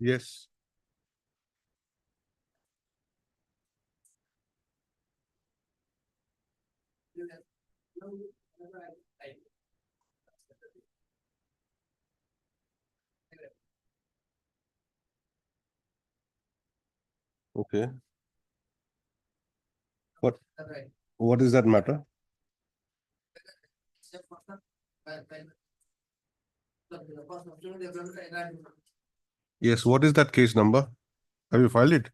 Yes. Okay. What does that matter? Yes, what is that case number? Have you filed it?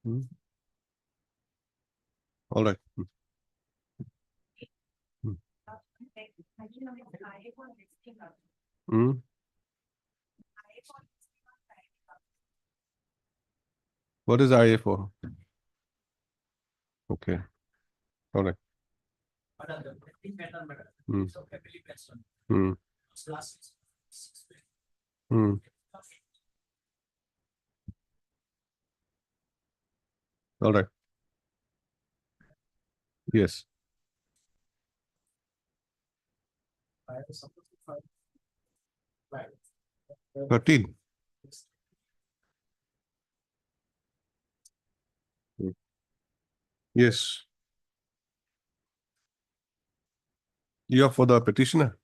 Hmm. All right. Hmm. Hmm. What is IA for? Okay. All right. Hmm. Hmm. Hmm. All right. Yes. 13. Hmm. Yes. You are for the petitioner.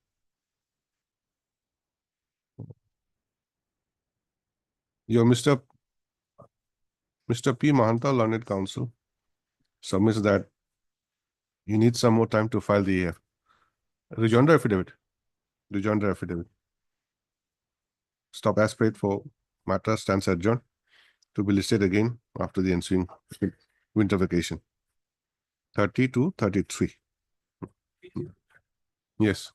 You're Mr. P. Mahanta, Learned Counsel, submits that you need some more time to file the rejoinder affidavit. Rejoinder affidavit. Stop as paid for matter stands adjourned to be listed again after the ensuing winter vacation. 30 to 33. Yes.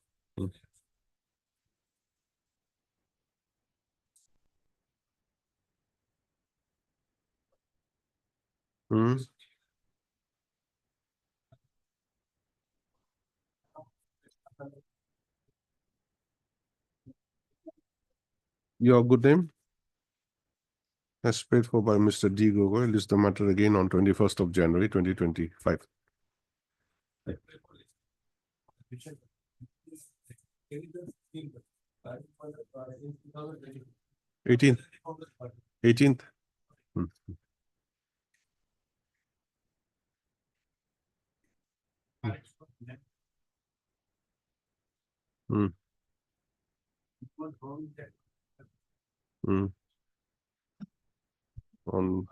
Hmm. Your good name? As paid for by Mr. D. Gogoi, list the matter again on 21st of January 2025. 18th. 18th. Hmm. Hmm. Hmm. On.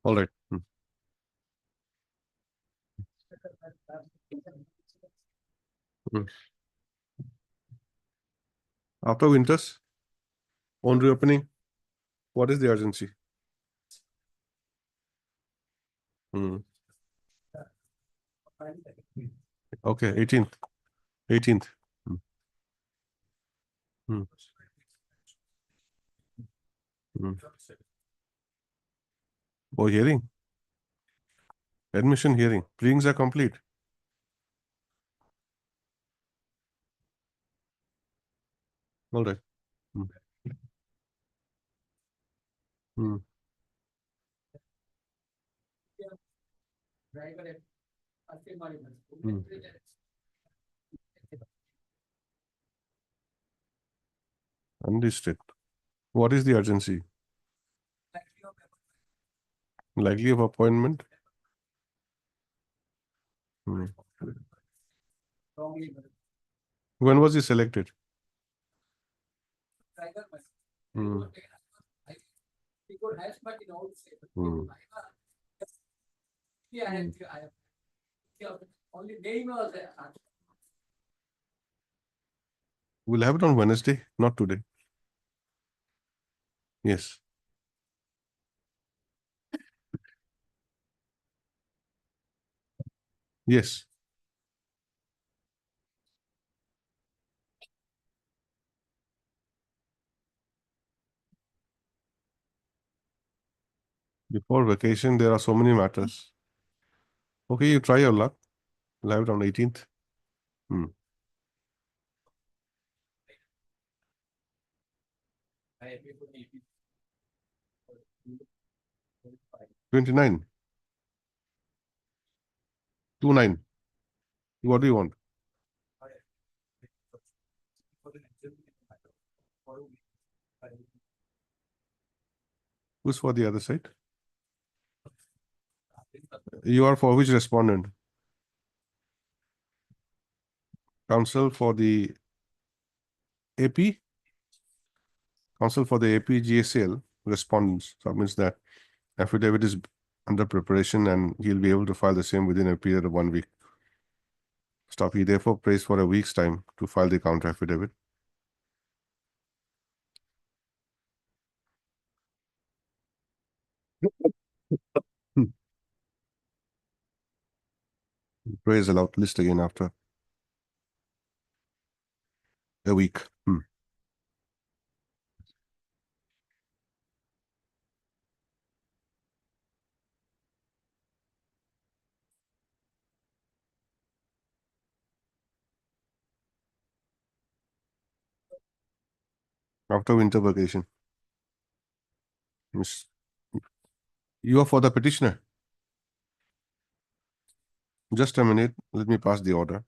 All right. Hmm. Hmm. After winters, on reopening, what is the urgency? Hmm. Okay, 18th. 18th. Hmm. Hmm. Hmm. Oh, hearing. Admission hearing. Pleadings are complete. All right. Hmm. Hmm. Hmm. Unlisted. What is the urgency? Likely of appointment? Hmm. When was he selected? Hmm. Hmm. We'll have it on Wednesday, not today. Yes. Yes. Before vacation, there are so many matters. Okay, you try your luck. We'll have it on 18th. Hmm. 29. 29. What do you want? Who's for the other side? You are for which respondent? Counsel for the AP? Counsel for the AP GSL respondents submits that affidavit is under preparation and he'll be able to file the same within a period of 1 week. Stop. He therefore prays for a week's time to file the counter affidavit. Prays aloud. List again after a week. After winter vacation. Miss, you are for the petitioner. Just a minute. Let me pass the order.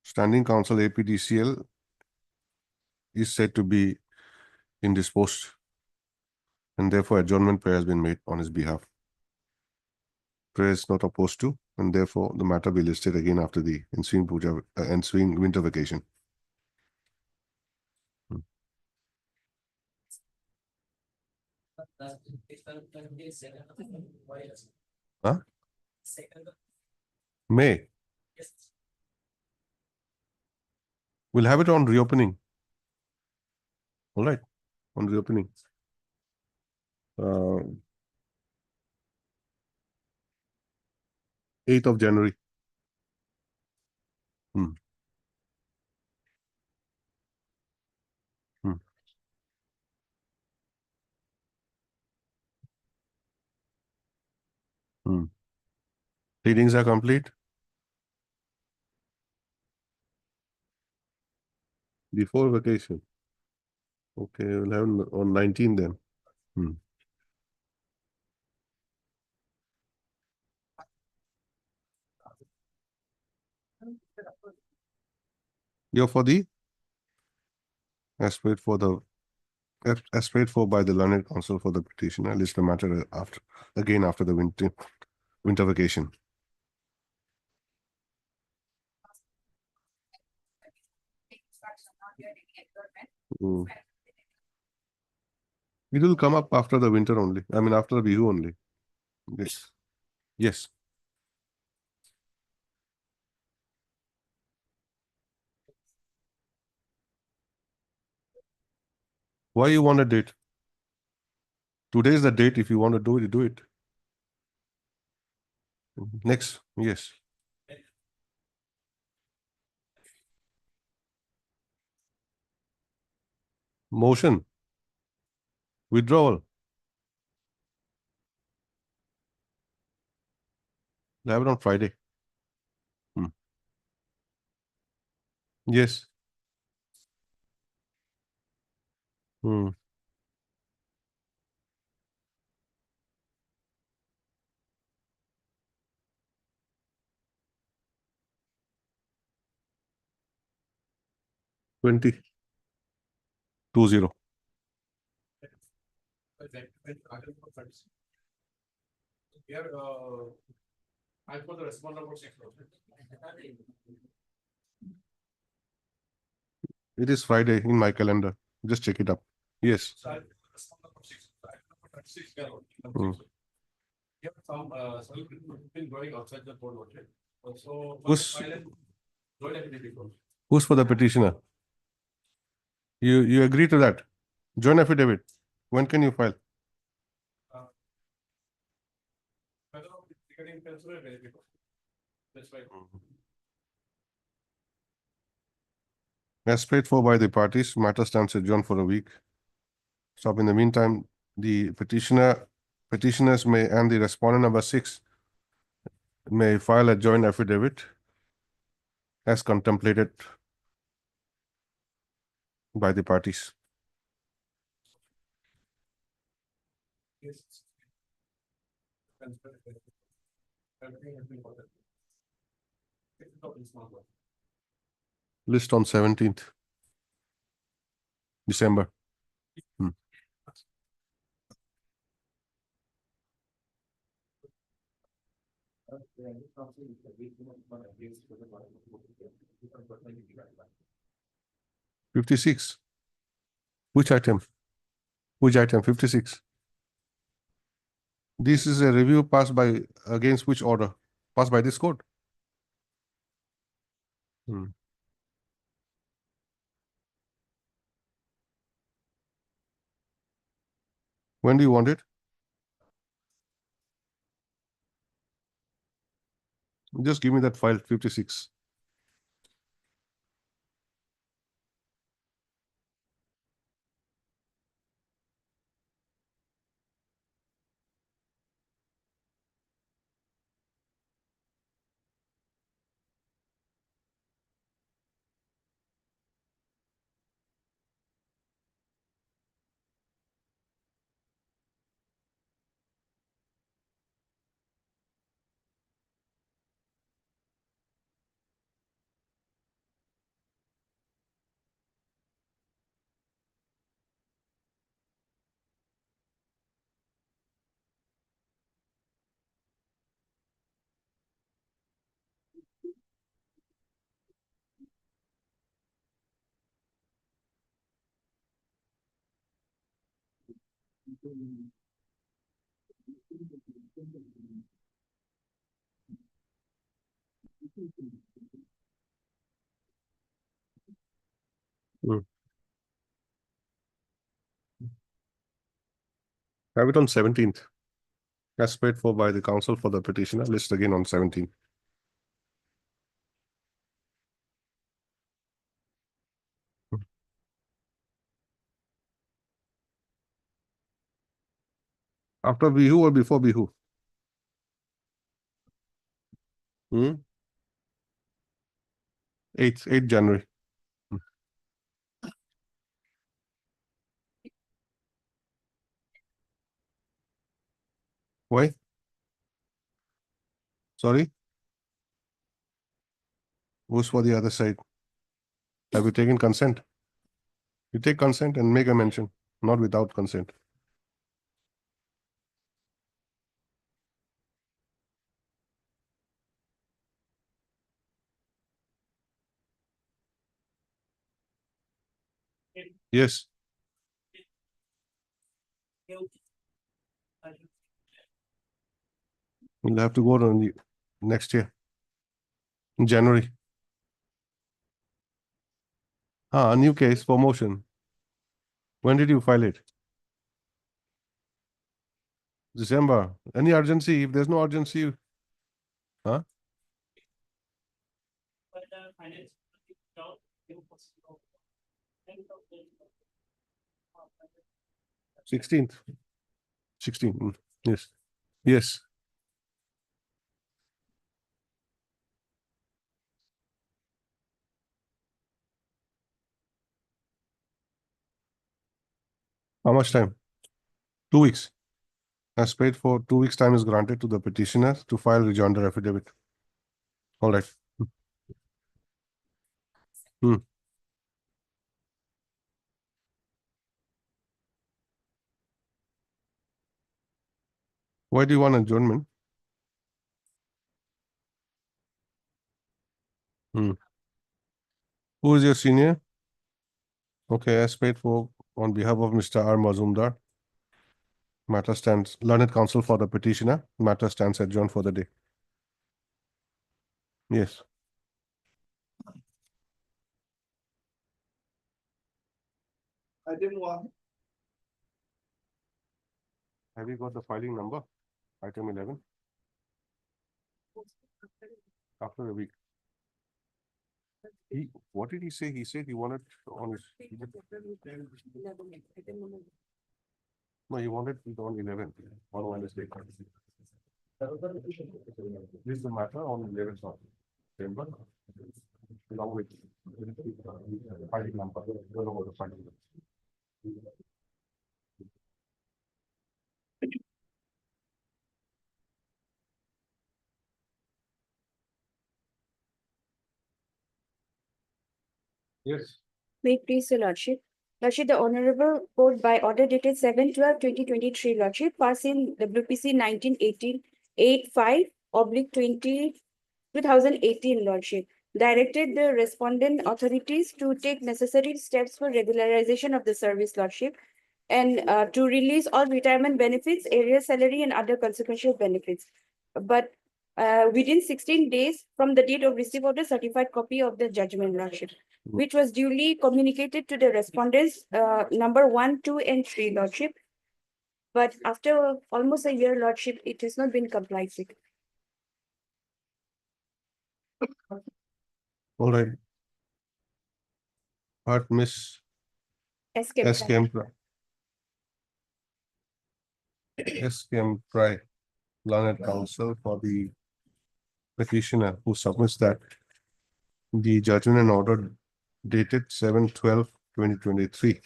Standing counsel APDCL is said to be indisposed, and therefore adjournment prayer has been made on his behalf. Prayer is not opposed to, and therefore the matter be listed again after the ensuing winter vacation. Huh? May. We'll have it on reopening. All right, on reopening. 8th of January. Hmm. Hmm. Hmm. Readings are complete. Before vacation. Okay, we'll have on 19 then. Hmm. You're for the as paid for by the learned counsel for the petitioner. List the matter after the winter vacation. Mm. It will come up after the winter only. I mean, after the Bihu only. Yes. Yes. Why you want a date? Today is the date. If you want to do it, do it. Next. Yes. Motion. Withdrawal. Have it on Friday. Hmm. Yes. Hmm. Twenty 20. It is Friday in my calendar. Just check it up. Yes. Hmm. Who's, who's for the petitioner? You agree to that? Joint affidavit. When can you file? As paid for by the parties, matter stands adjourned for a week. So in the meantime, the petitioners may and the respondent number 6 may file a joint affidavit as contemplated by the parties. List on 17th December. Hmm. $56. Which item? Which item? 56. This is a review passed by against which order? Passed by this court? Hmm. When do you want it? Just give me that file, 56. Hmm. Have it on 17th. As paid for by the counsel for the petitioner. List again on 17th. After Bihu or before Bihu? Hmm? 8th January. Hmm. Why? Sorry? Who's for the other side? Have you taken consent? You take consent and make a mention, not without consent. Yes. We'll have to go on the next year. In January. A new case for motion. When did you file it? December. Any urgency? If there's no urgency, huh? 16th. 16th. Yes. Yes. How much time? 2 weeks. As paid for 2 weeks time is granted to the petitioner to file rejoinder affidavit. All right. Hmm. Why do you want adjournment? Hmm. Who is your senior? Okay, as paid for on behalf of Mr. R. Mazumdar. Matter stands, learned counsel for the petitioner. Matter stands adjourned for the day. Yes. I didn't want. Have you got the filing number? Item 11. After a week. What did he say? He said he wanted on his. No, he wanted it on 11 on Wednesday. This is the matter on 11th of September. Along with filing number. The filing number. Yes. May it please your Lordship. Lordship, the Honorable Court by order dated 7/12/2023, Lordship, passing WPC 19/2018, Lordship, directed the respondent authorities to take necessary steps for regularization of the service, Lordship, and to release all retirement benefits, area salary, and other consequential benefits. But within 16 days from the date of receipt of the certified copy of the judgment, Lordship, which was duly communicated to the respondents number 1, 2, and 3, Lordship. But after almost a year, Lordship, it has not been complied with. All right. Part Miss S.K.M. Pry, learned counsel for the petitioner who submits that the judgment and order dated 7/12/2023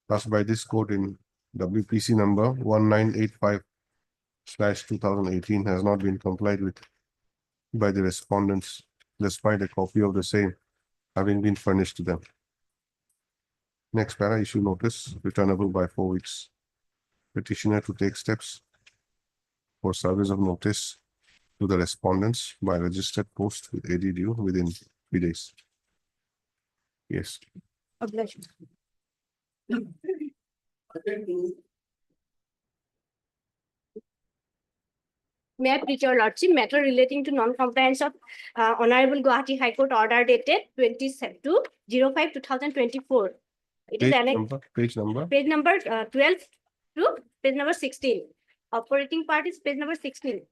passed by this court in WPC number 1985/2018 has not been complied with by the respondents, despite a copy of the same having been furnished to them. Next para, issue notice returnable by 4 weeks. Petitioner to take steps for service of notice to the respondents by registered post with AD due within 3 days. Yes. Objection. May I please your Lordship, matter relating to non-compliance of Honorable Guwahati High Court order dated 22/05/2024. It is Page number. Page number 12 to page number 16. Operating part is page number 16.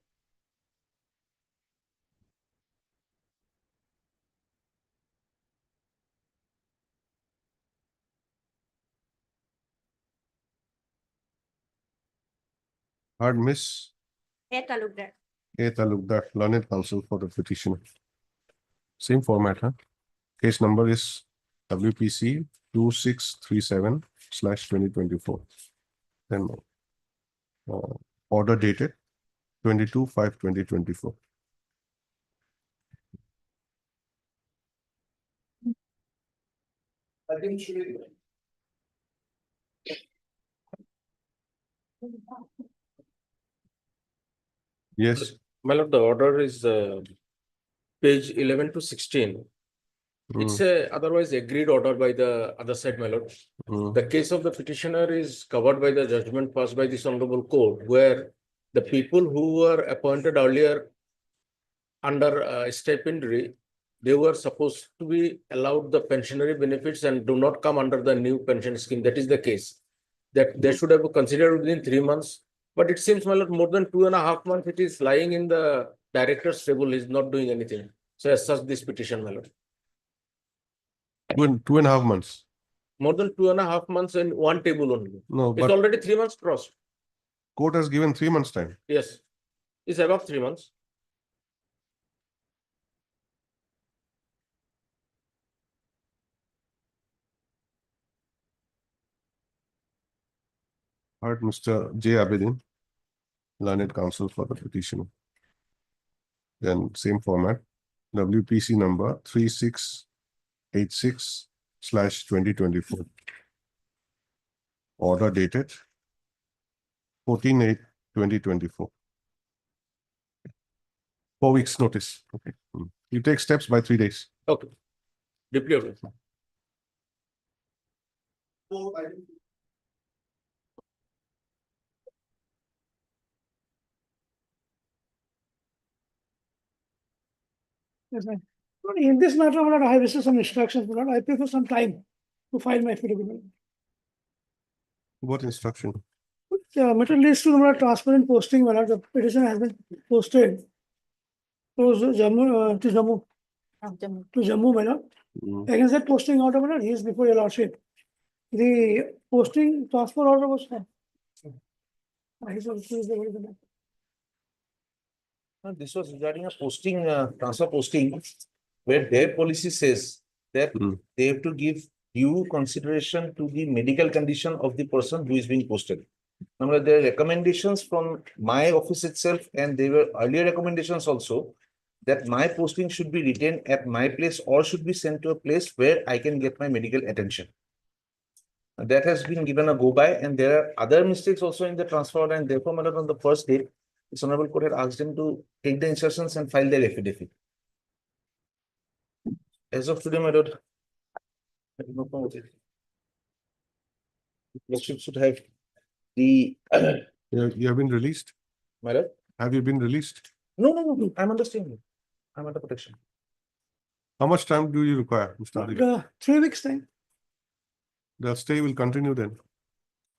Hard Miss A. Talukdar. A. Talukdar, learned counsel for the petitioner. Same format, huh? Case number is WPC 2637/2024. Then order dated 22/5/2024. Yes. My lord, the order is page 11 to 16. It's a otherwise agreed order by the other side, my lord. The case of the petitioner is covered by the judgment passed by this honorable court, where the people who were appointed earlier under stipendary, they were supposed to be allowed the pensionary benefits and do not come under the new pension scheme. That is the case. That they should have considered within 3 months. But it seems, my lord, more than 2.5 months, it is lying in the director's table, is not doing anything. So as such, this petition, my lord. 2.5 months. More than 2.5 months in one table only. No, It's but already 3 months crossed. court has given 3 months time. Yes. It's above 3 months. Heard Mr. J. Abedin, learned counsel for the petitioner. Then same format, WPC number 3686/2024. Order dated 14/8/2024. 4 weeks notice. Okay. You take steps by 3 days. Okay. Deeply ordered. Yes, sir. In this matter, my lord, I have received some instructions, my lord. I prefer some time to file my affidavit. What instruction? Matter leads to the transparent posting, my lord. The petition has been posted to Jammu, my lord. Against that posting order, my lord, he is before your lordship. The posting transfer order was. This was regarding a posting, transfer posting, where their policy says that they have to give due consideration to the medical condition of the person who is being posted. Now, there are recommendations from my office itself, and there were earlier recommendations also that my posting should be retained at my place or should be sent to a place where I can get my medical attention. That has been given a go by, and there are other mistakes also in the transfer, and therefore, my lord, on the first day, this honorable court had asked them to take the instructions and file their affidavit. As of today, my lord, I do not know what it is. Lordship should have the You have been released? my lord. Have you been released? No. I'm understanding. I'm under protection. How much time do you require, Mr. Adhikari? 3 weeks time. The stay will continue then.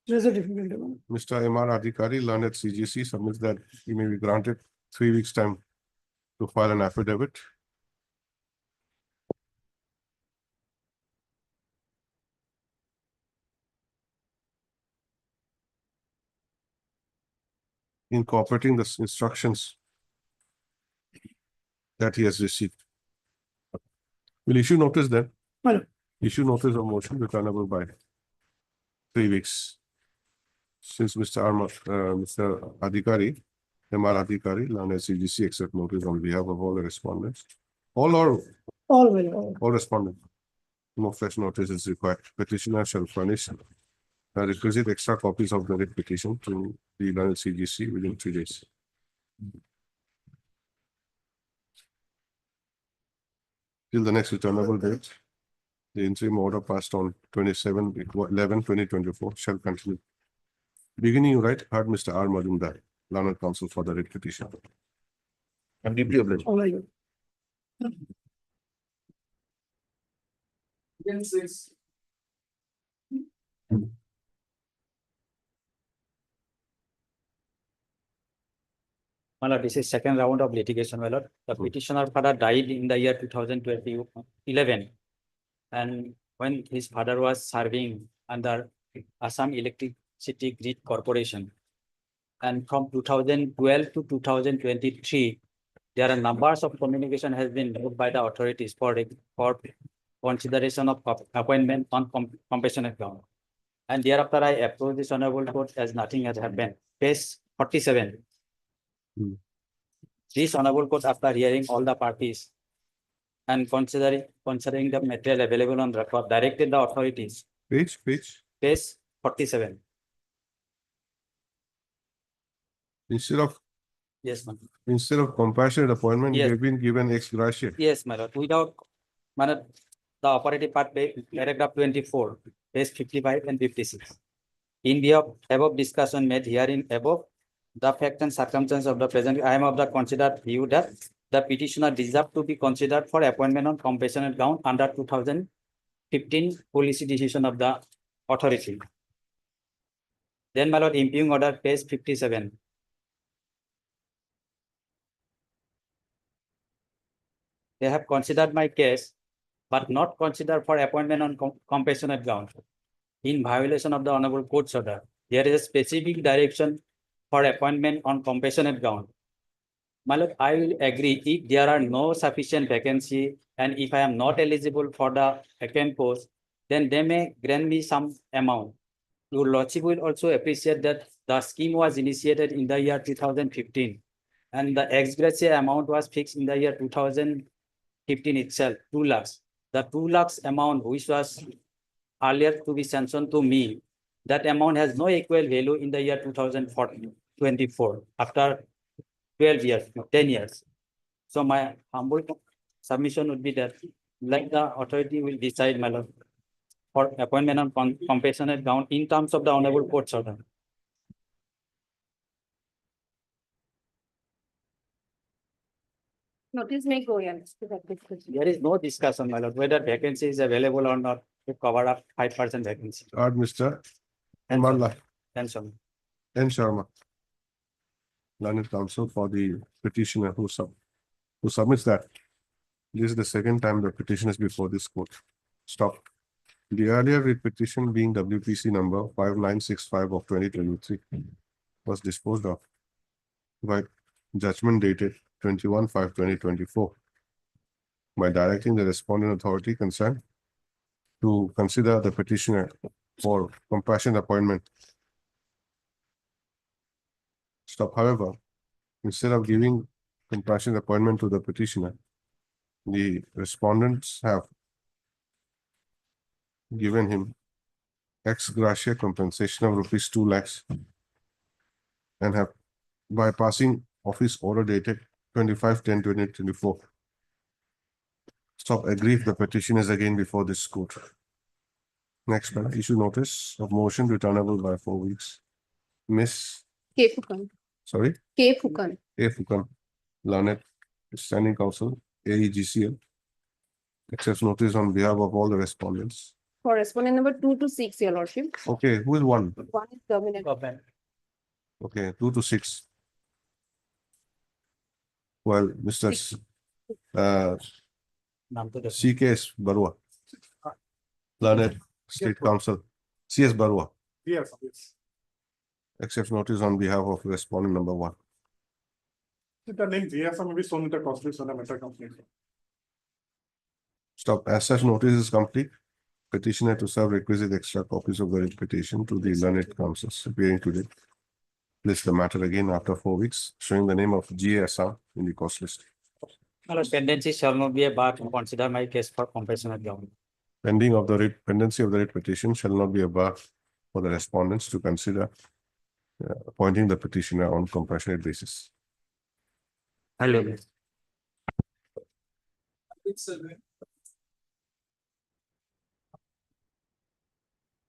There's a difficulty. Madam. Mr. M.R. Adhikari, learned at CGC, submits that he may be granted 3 weeks' time to file an affidavit. Incorporating the instructions that he has received. Will issue notice then? Madam. Issue notice of motion returnable by 3 weeks. Since Mr. Adhikari, M.R. Adhikari, learned at CGC, accept notice on behalf of all the respondents. All All respondents. No fresh notice is required. Petitioner shall furnish requisite extra copies of the writ petition to the learned CGC within 3 days. Till the next returnable date, the interim order passed on 27/11/2024 shall continue. Beginning, you write, heard Mr. R. Majumdar, learned counsel for the writ petition. I'm deeply obliged. All right. My lord, this is second round of litigation, my lord. The petitioner father died in the year 2011. And when his father was serving under Assam Electricity Grid Corporation. And from 2012 to 2023, there are numbers of communication has been made by the authorities for consideration of appointment on compassionate ground. And thereafter, I approach this honorable court as nothing has happened. Page 47. This honorable court, after hearing all the parties and considering the material available on record, directed the authorities. Page 47. Yes, ma'am. Instead of compassionate appointment, Yes. they've been given ex gratia. Yes, my lord. Without, my lord, the operative part, paragraph 24, page 55 and 56. In view of above discussion made herein above, the fact and circumstance of the present, I am of the considered view that the petitioner deserved to be considered for appointment on compassionate ground under 2015 policy decision of the authority. Then, my lord, impugned order, page 57. They have considered my case, but not considered for appointment on compassionate ground. In violation of the honorable court's order, there is a specific direction for appointment on compassionate ground. My lord, I will agree if there are no sufficient vacancy and if I am not eligible for the vacant post, then they may grant me some amount. Your lordship will also appreciate that the scheme was initiated in the year 2015 and the ex gratia amount was fixed in the year 2015 itself, 2 lakhs. The 2 lakhs amount which was earlier to be sanctioned to me, that amount has no equal value in the year 2024 after 12 years, 10 years. So my humble submission would be that like the authority will decide, my lord, for appointment on compassionate ground in terms of the honorable court's order. Notice may go, yes. There is no discussion, my lord, whether vacancy is available or not to cover up 5% vacancy. Art Mr. Marla And so N. Sharma, learned counsel for the petitioner who submits that. This is the second time the petition is before this court. Stop. The earlier writ petition being WPC number 5965 of 2023 was disposed of by judgment dated 21/5/2024 by directing the respondent authority concerned to consider the petitioner for compassionate appointment. Stop. However, instead of giving compassionate appointment to the petitioner. The respondents have given him ex gratia compensation of rupees 2 lakhs and have bypassing office order dated 25/10/2024. Stop aggrieved. The petition is again before this court. Next, madam, issue notice of motion returnable by 4 weeks. Miss, K. Fukan. sorry, K. Fukan. A. Fukan, Lanet, Standing Counsel, AEGCL. Accepts notice on behalf of all the respondents. For respondent number 2 to 6, your lordship. Okay, who is one? One is government. Government. Okay, 2 to 6. Well, Mr. Naam to the- C.K.S. Barua, Lanet, State Counsel, C.S. Barua. Yes, yes. Accepts notice on behalf of respondent number 1. The name GSM may be shown in the constitution and matter complaint. Stop. As such notice is complete, petitioner to serve requisite extra copies of the writ petition to the learned counsels appearing today. List the matter again after 4 weeks, showing the name of GSR in the cost list. My lord, pendency shall not be a bar to consider my case for compassionate government. Pendency of the writ petition shall not be a bar for the respondents to consider appointing the petitioner on compassionate basis. Hello.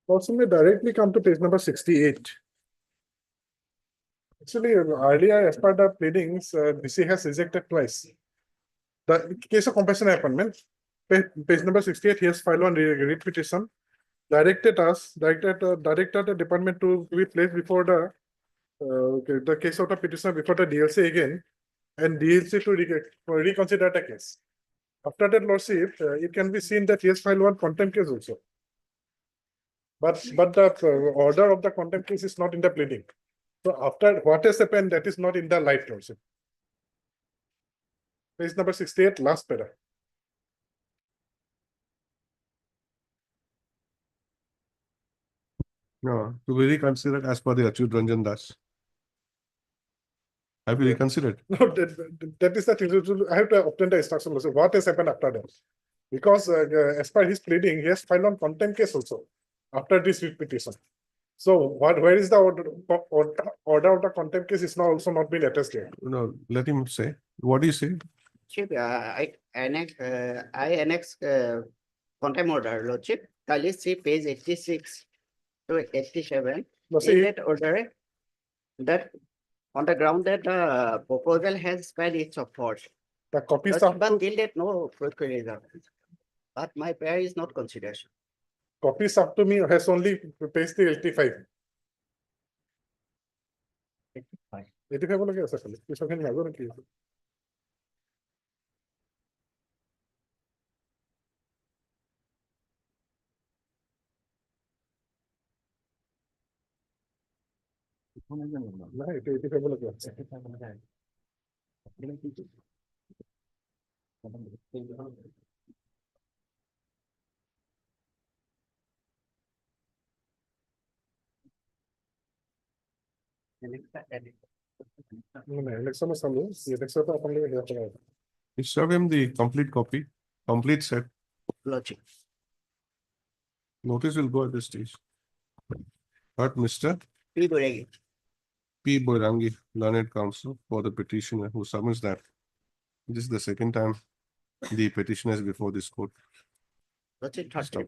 Also may directly come to page number 68. Actually, earlier as part of pleadings, DC has rejected twice. The case of compassionate appointment, page number 68, he has filed one writ petition, directed the department to be placed before the case of the petitioner before the DLC again, and DLC to reconsider the case. After that, lordship, it can be seen that he has filed one contempt case also. But the order of the contempt case is not in the pleading. So after what has happened, that is not in the light, lordship. Page number 68, last para. No, to be reconsidered as per the Achyut Ranjan Das. Have you reconsidered? No, that is the thing. I have to obtain the instruction also. What has happened after that? Because as per his pleading, he has filed on contempt case also after this writ petition. So where is the order of the contempt case is now also not been attested here. No, let him say. What do you say? Chief, I annex contempt order, lordship. Kindly see page 86 to 87. No, In see, that order, that on the ground that the proposal has spent its of force. the copies Lordship, of but till that no procurement. But my prayer is not considered. copies up to me has only page 85. 85 बोला क्या ऐसा कर ले? इस वक्त नहीं आगे ना किया। नहीं, 85 बोला क्या? नहीं, next समय समझो, ये next समय अपन लोग क्या करेंगे? You serve him the complete copy, complete set. Lordship. Notice will go at this stage. But Mr. P. Boregi. P. Boirangi, learned counsel for the petitioner who submits that this is the second time the petitioner is before this court. Lordship, third Stop.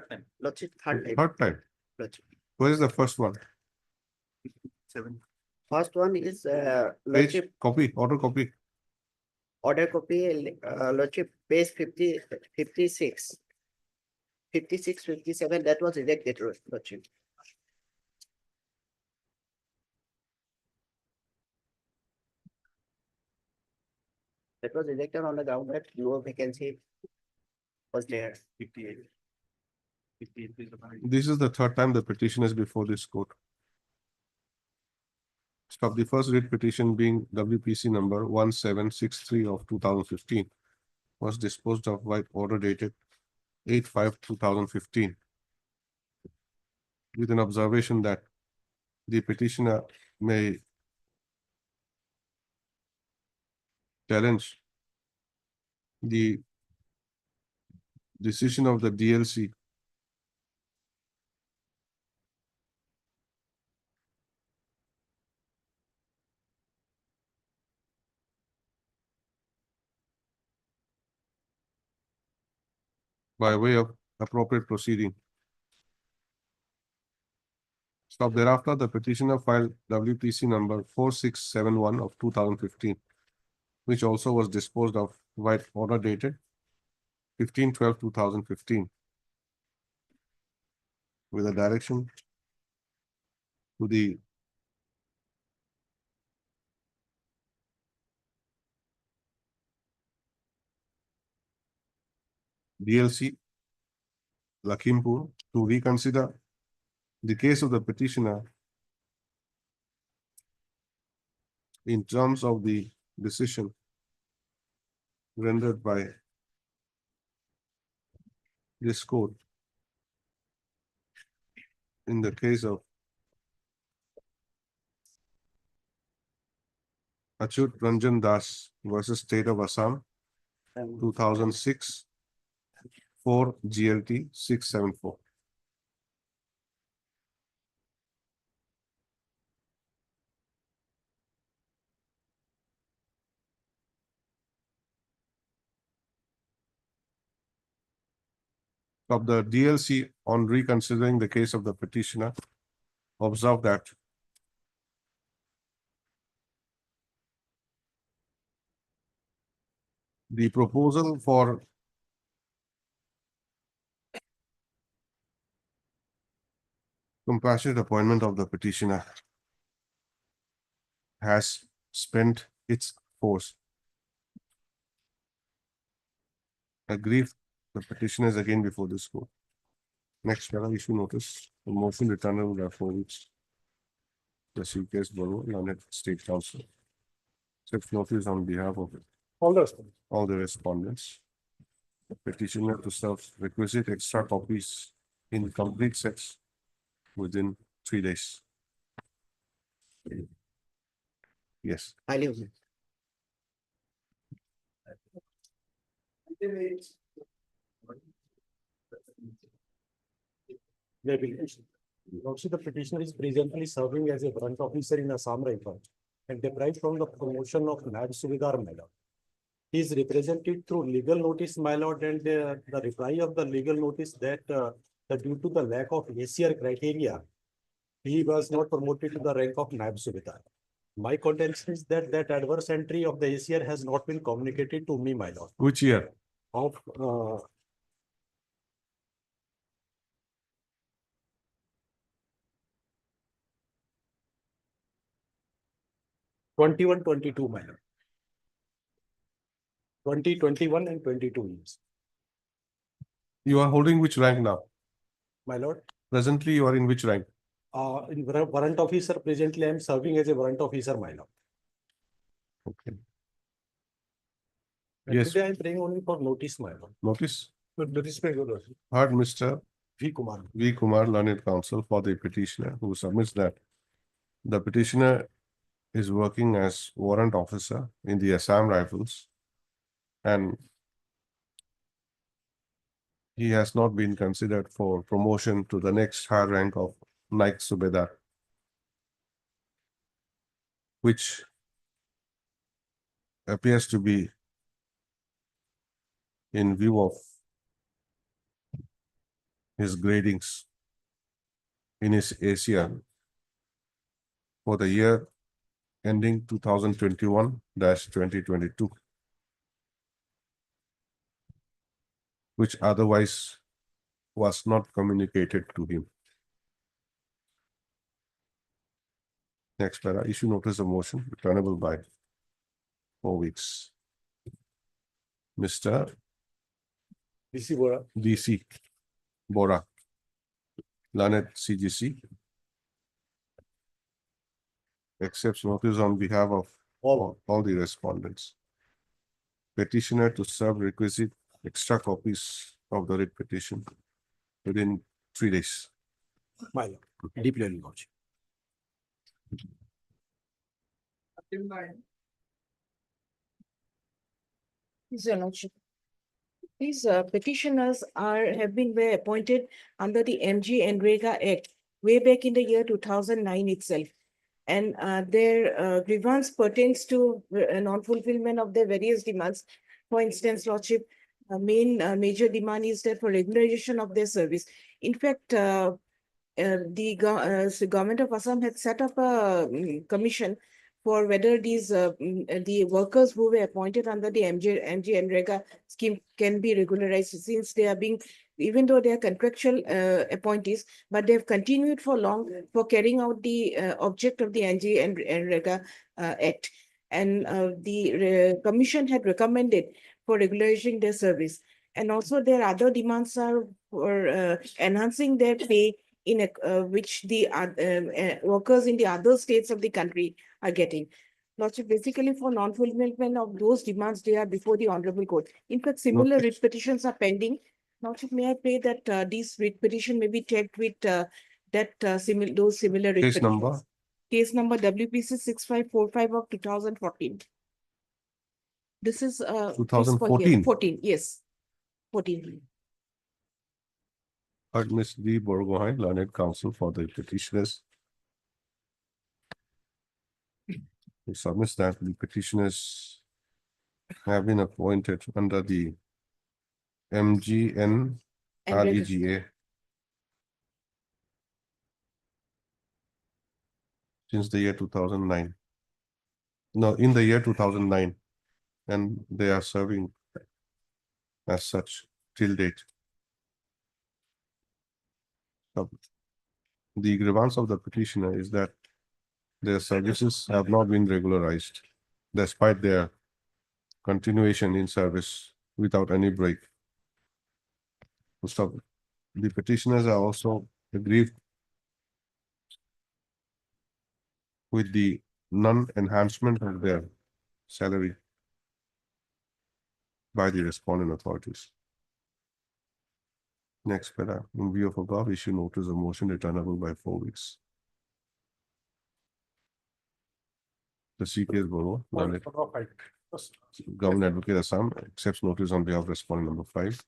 time. Lordship, third time. Third time. Lordship. Where is the first one? First one is Page, Lordship, copy, order copy. order copy, Lordship, page 56. 56, 57, that was rejected, Lordship. That was rejected on the ground that no vacancy was there. 58. This is the third time the petition is before this court. Stop. The first writ petition being WPC number 1763 of 2015 was disposed of by order dated 8/5/2015 with an observation that the petitioner may challenge the decision of the DLC by way of appropriate proceeding. So thereafter, the petitioner filed WPC number 4671 of 2015, which also was disposed of by order dated 15/12/2015, with a direction to the DLC Lakhimpur to reconsider the case of the petitioner in terms of the decision rendered by this court in the case of Achyut Ranjan Das versus State of Assam, 2006, 4 GLT 674. Of the DLC on reconsidering the case of the petitioner, observe that the proposal for compassionate appointment of the petitioner has spent its force. Aggrieved, the petitioner is again before this court. Next, para issue notice, the motion returnable therefore which the case below, Learned State Counsel. Accepts notice on behalf of all the respondents. The petitioner to serve requisite extra copies in complete sets within 3 days. Yes. Highly object. Also, the petitioner is presently serving as a branch officer in Assam Rifle and deprived from the promotion of NAD Suvidhar, my lord. He is represented through legal notice, my lord, and the reply of the legal notice that due to the lack of ACR criteria, he was not promoted to the rank of NAB Suvidhar. My contention is that adverse entry of the ACR has not been communicated to me, my lord. Which year? Of 21-22, my lord. 2021 and 22 years. You are holding which rank now? My lord, Presently, you are in which rank? in warrant officer, presently I am serving as a warrant officer, my lord. Okay. And Yes. today I am praying only for notice, my lord. Notice. Notice may go there. Heard Mr. V. Kumar. V. Kumar, Learned Counsel for the petitioner, who submits that the petitioner is working as warrant officer in the Assam Rifles, and he has not been considered for promotion to the next higher rank of Naik Subedar, which appears to be in view of his gradings in his ACR for the year ending 2021-2022, which otherwise was not communicated to him. Next para, issue notice of motion returnable by 4 weeks. Mr. DC Bora. DC Bora, Learned CGC, accepts notice on behalf of all the respondents. Petitioner to serve requisite extra copies of the writ petition within 3 days. My lord, deeply acknowledged. Yes, Your Lordship. These petitioners have been were appointed under the MG and Rega Act way back in the year 2009 itself. And their grievance pertains to non-fulfillment of their various demands. For instance, Lordship, major demand is that for regularization of their service. In fact, the government of Assam had set up a commission for whether the workers who were appointed under the MG and Rega scheme can be regularized, since they are being, even though they are contractual appointees, but they have continued for long for carrying out the object of the MG and Rega Act. And the commission had recommended for regularizing their service. And also their other demands are for enhancing their pay in which the workers in the other states of the country are getting. Lordship, basically for non-fulfillment of those demands, they are before the Honorable Court. In fact, similar writ petitions are pending. Lordship, may I pray that these writ petition may be checked with those similar writ Case petitions. number? Case number WPC 6545 of 2014. This is case for 2014? 14, yes. 14. Ms. D. Borgohain, learned counsel for the petitioners. Who submits that the petitioners have been appointed under the MGN REGA since the year 2009. No, in the year 2009, and they are serving as such till date. The grievance of the petitioner is that their services have not been regularized despite their continuation in service without any break. So the petitioners are also aggrieved with the non-enhancement of their salary by the respondent authorities. Next, in view of above, issue notice of motion returnable by 4 weeks. The CPS Borough, Government Advocate Assam accepts notice on behalf of respondent number 5.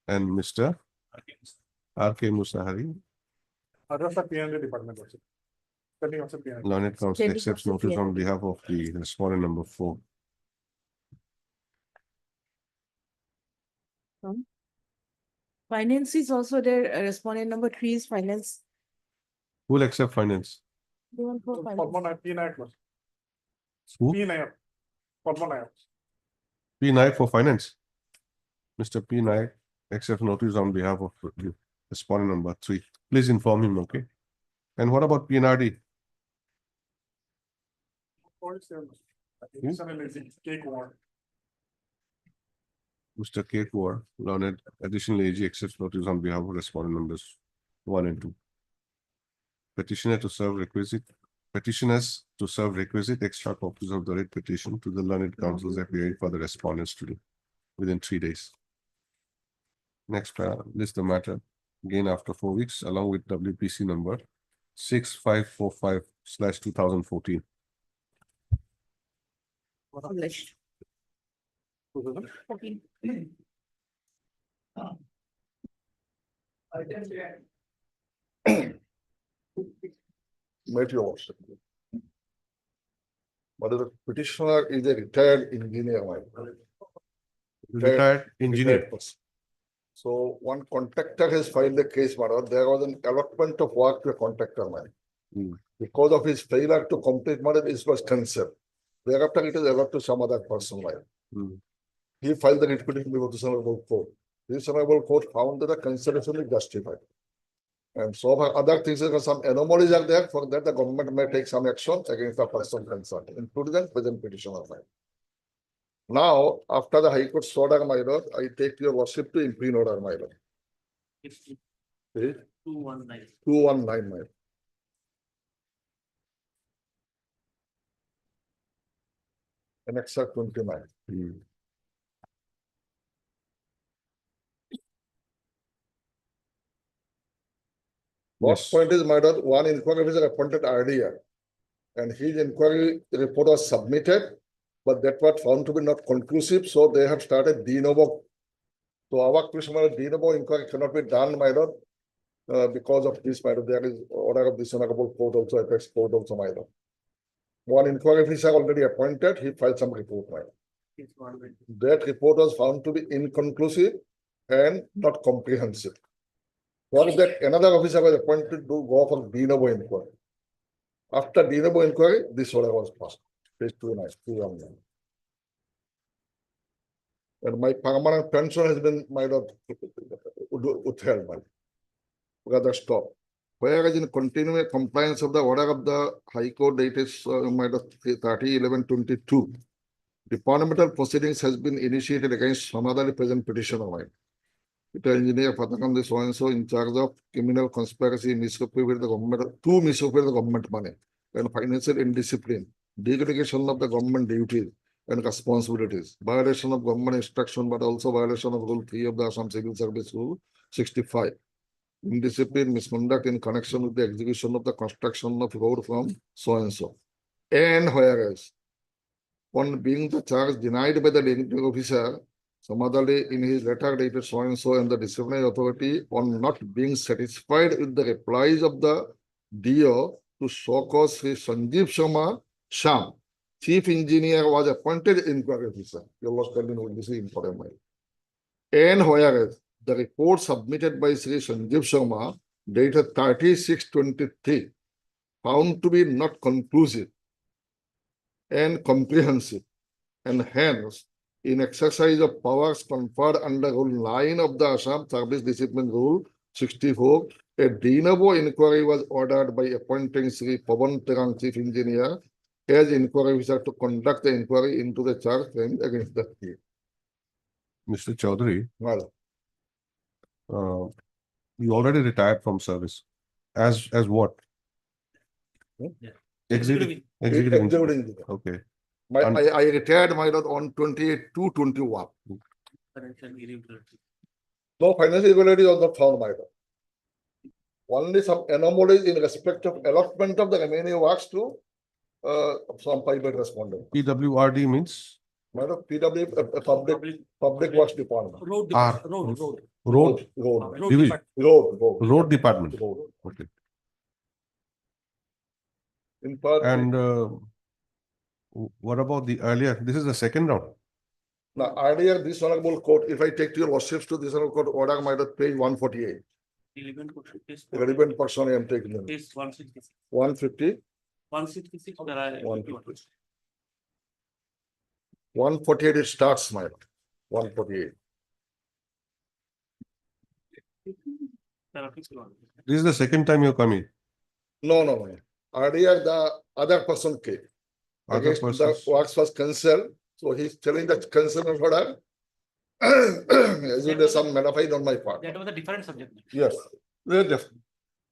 And Mr. R.K. Musahari, Address the P&A department also. Pending also P&A. Learned Counsel Pending accepts also notice P&A. on behalf of the respondent number 4. Finance is also there. Respondent number 3 is finance. Who will accept finance? The one for finance. P9 plus. Who? P9. P9. P. Naik for finance. Mr. P. Naik accepts notice on behalf of the respondent number 3. Please inform him, okay? And what about PNRD? Mr. K. Kuar, learned additional AG accepts notice on behalf of respondent numbers 1 and 2. Petitioners to serve requisite extra copies of the writ petition to the learned counsels appearing for the respondents to do within 3 days. Next, list the matter again after 4 weeks along with WPC number 6545/2014. Published. 14. Met your worship. But the petitioner is a retired engineer. Retired engineer. person. So one contractor has filed a case, madam. There was an allotment of work to a contractor man. Because of his failure to complete, madam, this was cancelled. Thereafter, it is allotted to some other person. He filed the writ petition before the Honorable Court. This Honorable Court found that the cancellation is justified. And so for other things, some anomalies are there. For that, the government may take some action against the person concerned, including the present petitioner. Now, after the High Court order, my lord, I take your worship to imprint order, my lord. 219. 219, my lord. Annex 29. First point is, my lord, one inquiry officer appointed earlier, and his inquiry report was submitted, but that was found to be not conclusive, so they have started de novo. So our question, my lord, de novo inquiry cannot be done, my lord, because of this, my lord. There is order of this honorable court also, apex court also, my lord. One inquiry officer already appointed, he filed some report, my lord. That report was found to be inconclusive and not comprehensive. For that, another officer was appointed to go for de novo inquiry. After de novo inquiry, this order was passed. Page 219. And my permanent pension has been, my lord, withheld, my lord. Rather stop. Whereas in continuing compliance of the order of the High Court dated, my lord, 30/11/22, departmental proceedings has been initiated against some other present petitioner, my lord. Peter Engineer Patakam, the so-and-so in charge of criminal conspiracy, misappropriate the government, to misappropriate the government money, and financial indiscipline, degradation of the government duties and responsibilities, violation of government instruction, but also violation of Rule 3 of the Assam Civil Service Rule 65. Indiscipline, misconduct in connection with the execution of the construction of road from so-and-so. And whereas, on being the charge denied by the designated officer, similarly in his letter dated so-and-so and the disciplinary authority on not being satisfied with the replies of the DO to so cause Sri Sanjeev Sharma Sham, chief engineer, was appointed inquiry officer. You must continue with this important matter. And whereas the report submitted by Sri Sanjeev Sharma dated 30/6/23 found to be not conclusive and comprehensive, and hence in exercise of powers conferred under Rule 9 of the Assam Service Discipline Rule 64, a de novo inquiry was ordered by appointing Sri Pavan Terang, chief engineer, as inquiry officer to conduct the inquiry into the charge framed against the thief. Mr. Chaudhary, Well, you already retired from service. As what? Executive engineer. Okay. I retired, my lord, on 28/2/21. No financial irregularity was not found, my lord. Only some anomalies in respect of allotment of the remaining works to some private respondent. PWRD means My lord, PW, public works department. Road Road division, road department. Road. Okay. In part, And what about the earlier? This is the second round. now earlier this honorable court, if I take to your worships to this honorable court order, my lord, page 148. Relevant person I am taking. 150. 148 it starts, my lord. 148. This is the second time you're coming. No. Earlier the other person came. Other Against the persons. works was cancelled, so he's telling that cancelled order. As it is some modified on my part. That was a different subject. Yes, very different.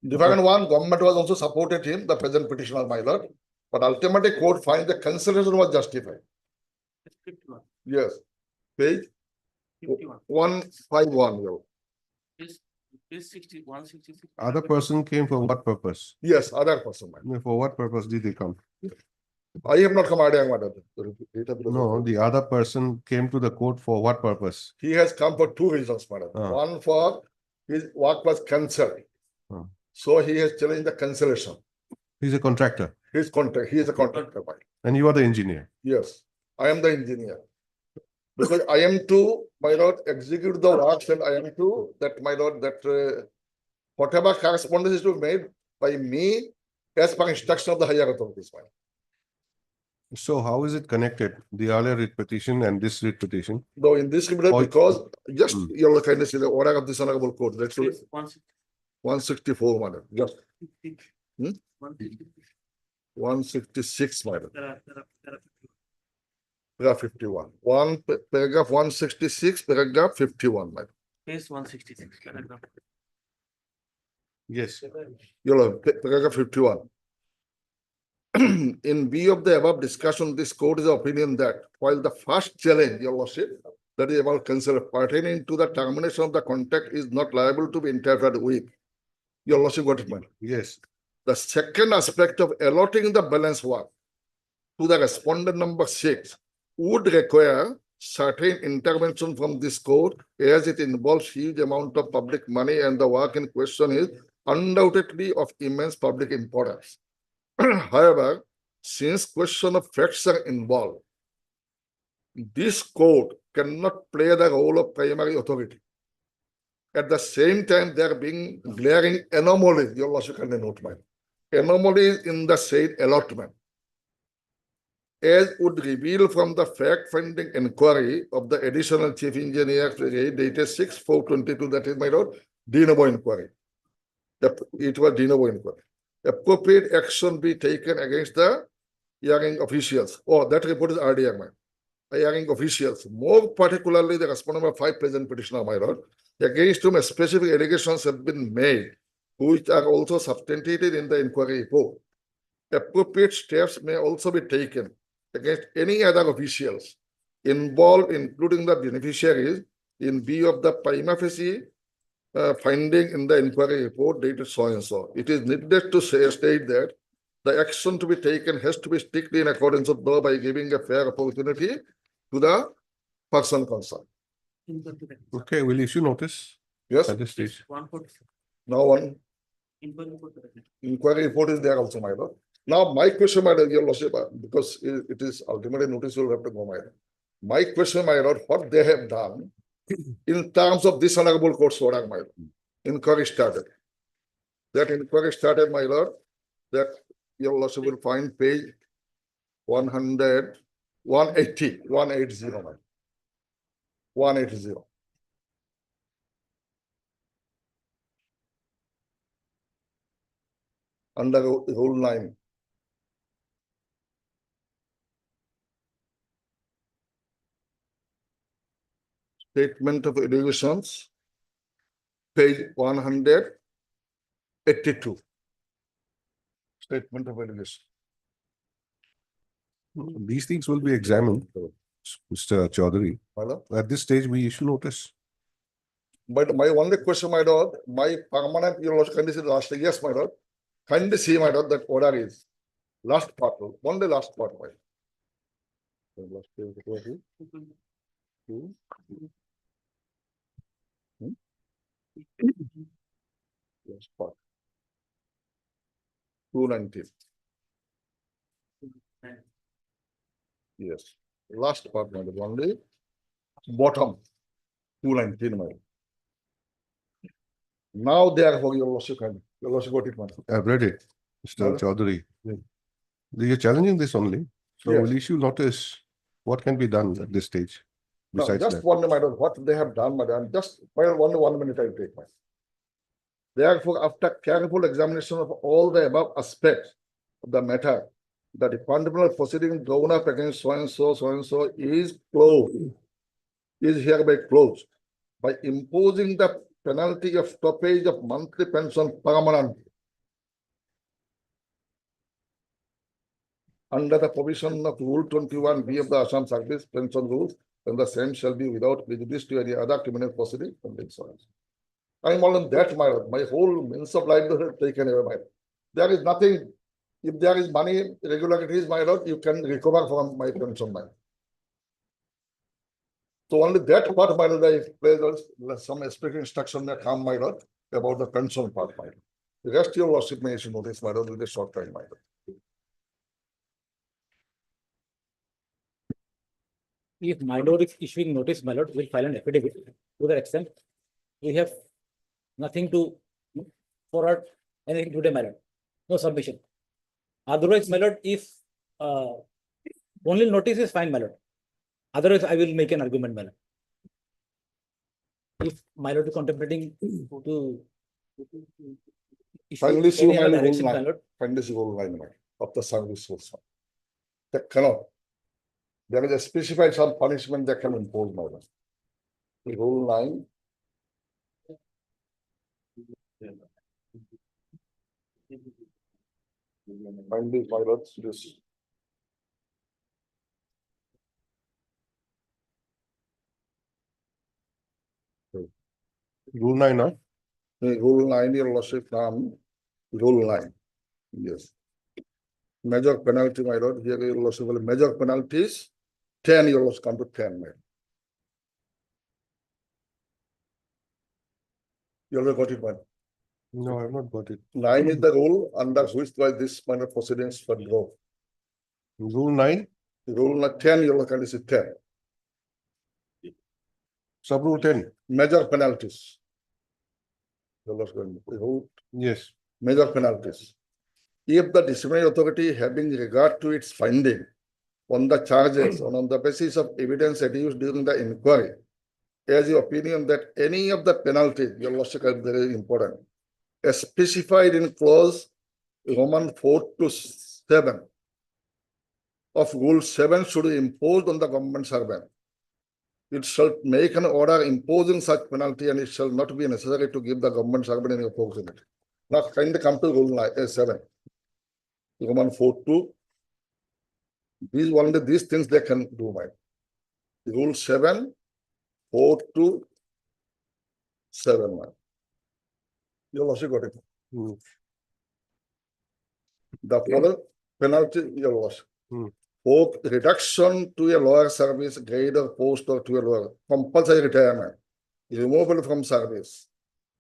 Different one, government was also supported him, the present petitioner, my lord. But ultimately court finds the cancellation was justified. 51. Yes. Page 151. yo. Is 166. Other person came for what purpose? Yes, other person, my lord. For what purpose did they come? I have not come idea, my lord. No, the other person came to the court for what purpose? He has come for two reasons, madam. Ah. One for his work was cancelled. Ah. So he has challenged the cancellation. He's a contractor His contract, he is a contractor, my lord. and you are the engineer. Yes, I am the engineer. Because I am to, my lord, execute the works and I am to, that my lord, that whatever correspondence is to be made by me as per instruction of the higher authorities, my lord. So how is it connected? The earlier writ petition and this writ petition? Though in this regard, Oh, because just Hmm. your kindness is the order of this honorable court, that's Is 160. 164, madam, just 160. 166, madam. There are Paragraph 51. Paragraph 166, paragraph 51, madam. page 166 paragraph. Yes. Paragraph 51. In view of the above discussion, this court is of opinion that while the first challenge, your lordship, that is about concern pertaining to the termination of the contract is not liable to be interfered with. Your lordship got it, man. Yes. The second aspect of allotting the balance work to the respondent number 6 would require certain intervention from this court as it involves huge amount of public money and the work in question is undoubtedly of immense public importance. However, since question of facts are involved, this court cannot play the role of primary authority. At the same time, there being glaring anomalies, you also can note mine. Anomalies in the said allotment, as would reveal from the fact-finding inquiry of the additional chief engineer dated 6/4/22, that is my lord, de novo inquiry. It was de novo inquiry. Appropriate action be taken against the hearing officials. Oh, that report is RDR, my hearing officials, more particularly the respondent number 5 present petitioner, my lord, against whom specific allegations have been made, which are also substantiated in the inquiry report. Appropriate steps may also be taken against any other officials involved, including the beneficiaries, in view of the prima facie finding in the inquiry report dated so and so. It is needless to state that the action to be taken has to be strictly in accordance with law by giving a fair opportunity to the person concerned. Okay, we'll issue notice Yes, at this stage. now one inquiry report is there also, my lord. Now, my question, my lord, your lordship, because it is ultimately notice will have to go, my lord. My question, my lord, what they have done in terms of this honorable court's order, my lord, inquiry started. That inquiry started, my lord, that your lordship will find page 100, 180, 180, my lord. 180. Under rule 9. Statement of allegations, page 182. Statement of allegation. These things will be examined, Mr. Chaudhary. My lord. At this stage, we issue notice. But my only question, my lord, my permanent, your lordship, kindly see the last, yes, my lord. Kindly see, my lord, that order is last part, only last part, my lord. Last part. 219. Yes, last part, my lord, only bottom 219, my lord. Now therefore, your lordship, got it, my lord. I've read it, Mr. Well, Chaudhary. yeah. You're challenging this only. So Yes. we'll issue notice. What can be done at this stage? Now, Besides just that, one, madam, what they have done, madam, just only 1 minute I will take, madam. Therefore, after careful examination of all the above aspects of the matter, the departmental proceeding drawn up against so and so is closed, is hereby closed by imposing the penalty of stoppage of monthly pension permanently under the provision of Rule 21B of the Assam Service Pension Rules, and the same shall be without prejudice to any other criminal proceeding from the insurance. I am all in that, my whole means of livelihood taken away, my lord. There is nothing, if there is money, irregularities, my lord, you can recover from my pension, my lord. So only that part, my lord, I played some specific instruction that come, my lord, about the pension part, my lord. The rest your lordship may issue notice, my lord, with a short time, my lord. If my lord is issuing notice, my lord will file an affidavit. To that extent, we have nothing to forward anything today, my lord. No submission. Otherwise, my lord, if only notice is fine, my lord. Otherwise, I will make an argument, my lord. If my lord is contemplating to issue Finally, see any my other lord, direction, my lord. finally, see rule 9, my lord, of the service rules. That cannot. There is a specified some punishment that can impose, my lord. Rule 9. Finally, my lord, this. Rule 9, no? Rule 9, your lordship, rule 9. Yes. Major penalty, my lord, here your lordship, major penalties 10, your lordship, come to 10, man. You already got it, man. No, I've not got it. 9 is the rule under which by this minor proceedings for go. Rule 9, Rule 10, your lordship, is 10. sub rule 10. Major penalties. Your lordship, rule Yes. major penalties. If the disciplinary authority having regard to its finding on the charges and on the basis of evidence adduced during the inquiry, as your opinion that any of the penalties, your lordship, is very important, as specified in clause Roman 4 to 7 of Rule 7 should be imposed on the government servant. It shall make an order imposing such penalty, and it shall not be necessary to give the government servant any opportunity. Now, kindly come to Rule 7. Roman 4 to these things they can do, right? Rule 7, 4 to 7, man. Your lordship got it. Hmm. The further penalty, your lordship. Hmm. Fourth, reduction to a lower service grade or post or to a lower, compulsory retirement, removal from service,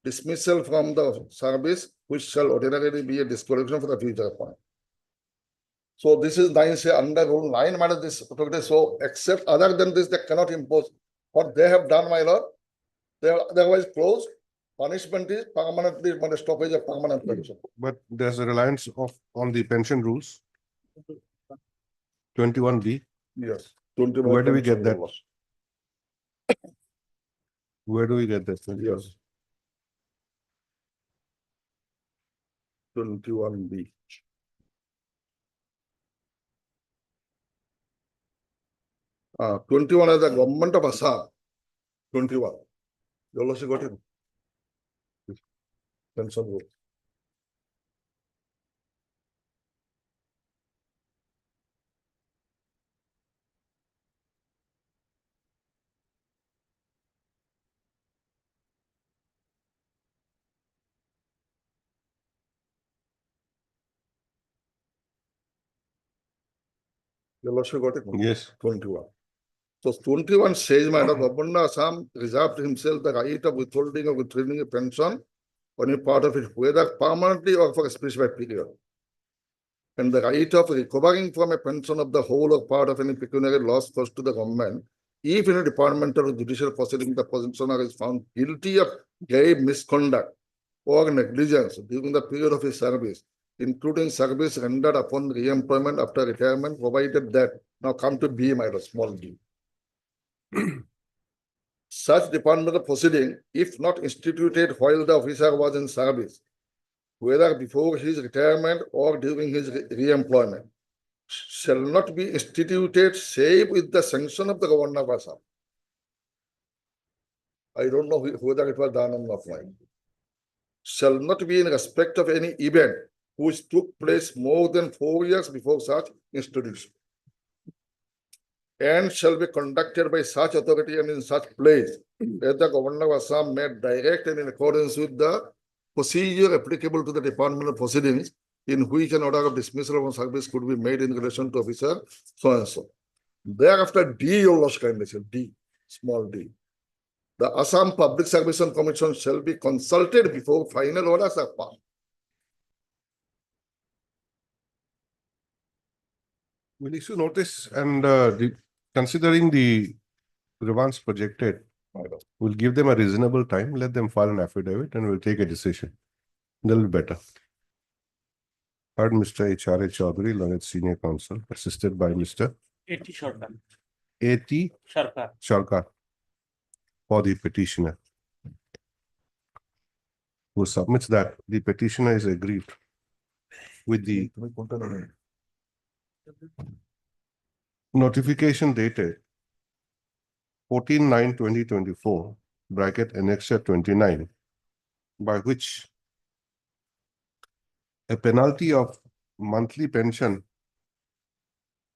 dismissal from the service, which shall ordinarily be a disqualification for the future point. So this is 9 say under Rule 9 matter this authority. So except other than this, they cannot impose what they have done, my lord. They are otherwise closed. Punishment is permanently stoppage of permanent pension. But there's a reliance on the pension rules. 21B. Yes. Where do we get that? Where do we get that? Yes. 21B. 21 is the government of Assam. 21. You also got it. Pension rule. You also got it. Yes. 21. So 21 says, Madam Government of Assam reserved to himself the right of withholding or withholding a pension on a part of it, whether permanently or for a specified period. And the right of recovering from a pension of the whole or part of any pecuniary loss caused to the government, if in a departmental or judicial proceeding the pensioner is found guilty of grave misconduct or negligence during the period of his service, including service rendered upon re-employment after retirement, provided that, now come to B, my small d. Such departmental proceeding, if not instituted while the officer was in service, whether before his retirement or during his re-employment, shall not be instituted save with the sanction of the governor of Assam. I don't know whether it was done or not. Shall not be in respect of any event which took place more than 4 years before such institution, and shall be conducted by such authority and in such place as the governor of Assam may direct and in accordance with the procedure applicable to the departmental proceedings, in which an order of dismissal from service could be made in relation to officer so and so. Thereafter, D, your lordship, kindly say, D, small d. The Assam Public Service Commission shall be consulted before final orders are passed. We'll issue notice and considering the grievance projected, we'll give them a reasonable time, let them file an affidavit and we'll take a decision. That'll be better. Heard Mr. H.R.A. Chaudhary, learned senior counsel, assisted by Mr. A.T. Sarkar. A.T. Sarkar. Sarkar for the petitioner, who submits that the petitioner is aggrieved with the notification dated 14/9/2024, bracket annexure 29, by which a penalty of monthly pension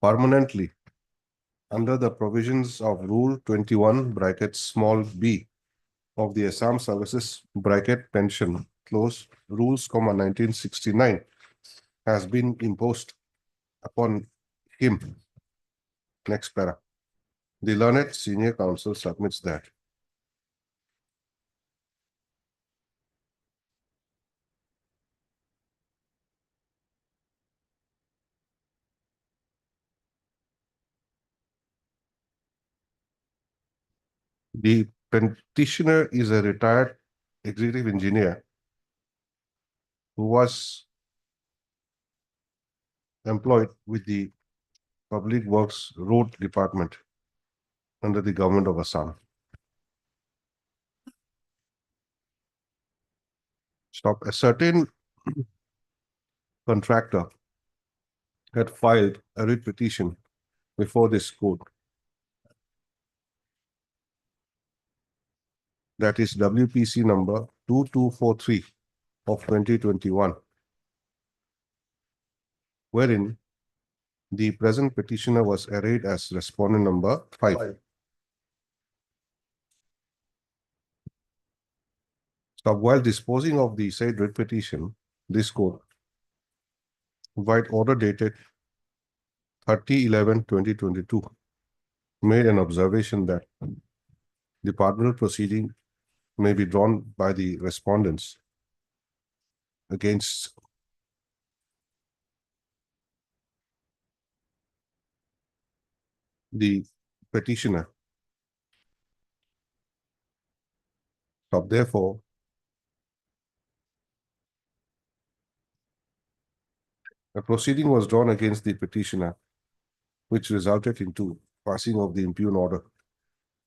permanently under the provisions of Rule 21, bracket small b of the Assam Services, bracket pension, close rules, 1969, has been imposed upon him. Next para. The learned senior counsel submits that the petitioner is a retired executive engineer who was employed with the Public Works Road Department under the government of Assam. Stop. A certain contractor had filed a writ petition before this court. That is WPC number 2243 of 2021, wherein the present petitioner was arrayed as respondent number 5. Stop. While disposing of the said writ petition, this court, by order dated 30/11/2022, made an observation that departmental proceeding may be drawn by the respondents against the petitioner. So therefore, a proceeding was drawn against the petitioner, which resulted into passing of the impugn order,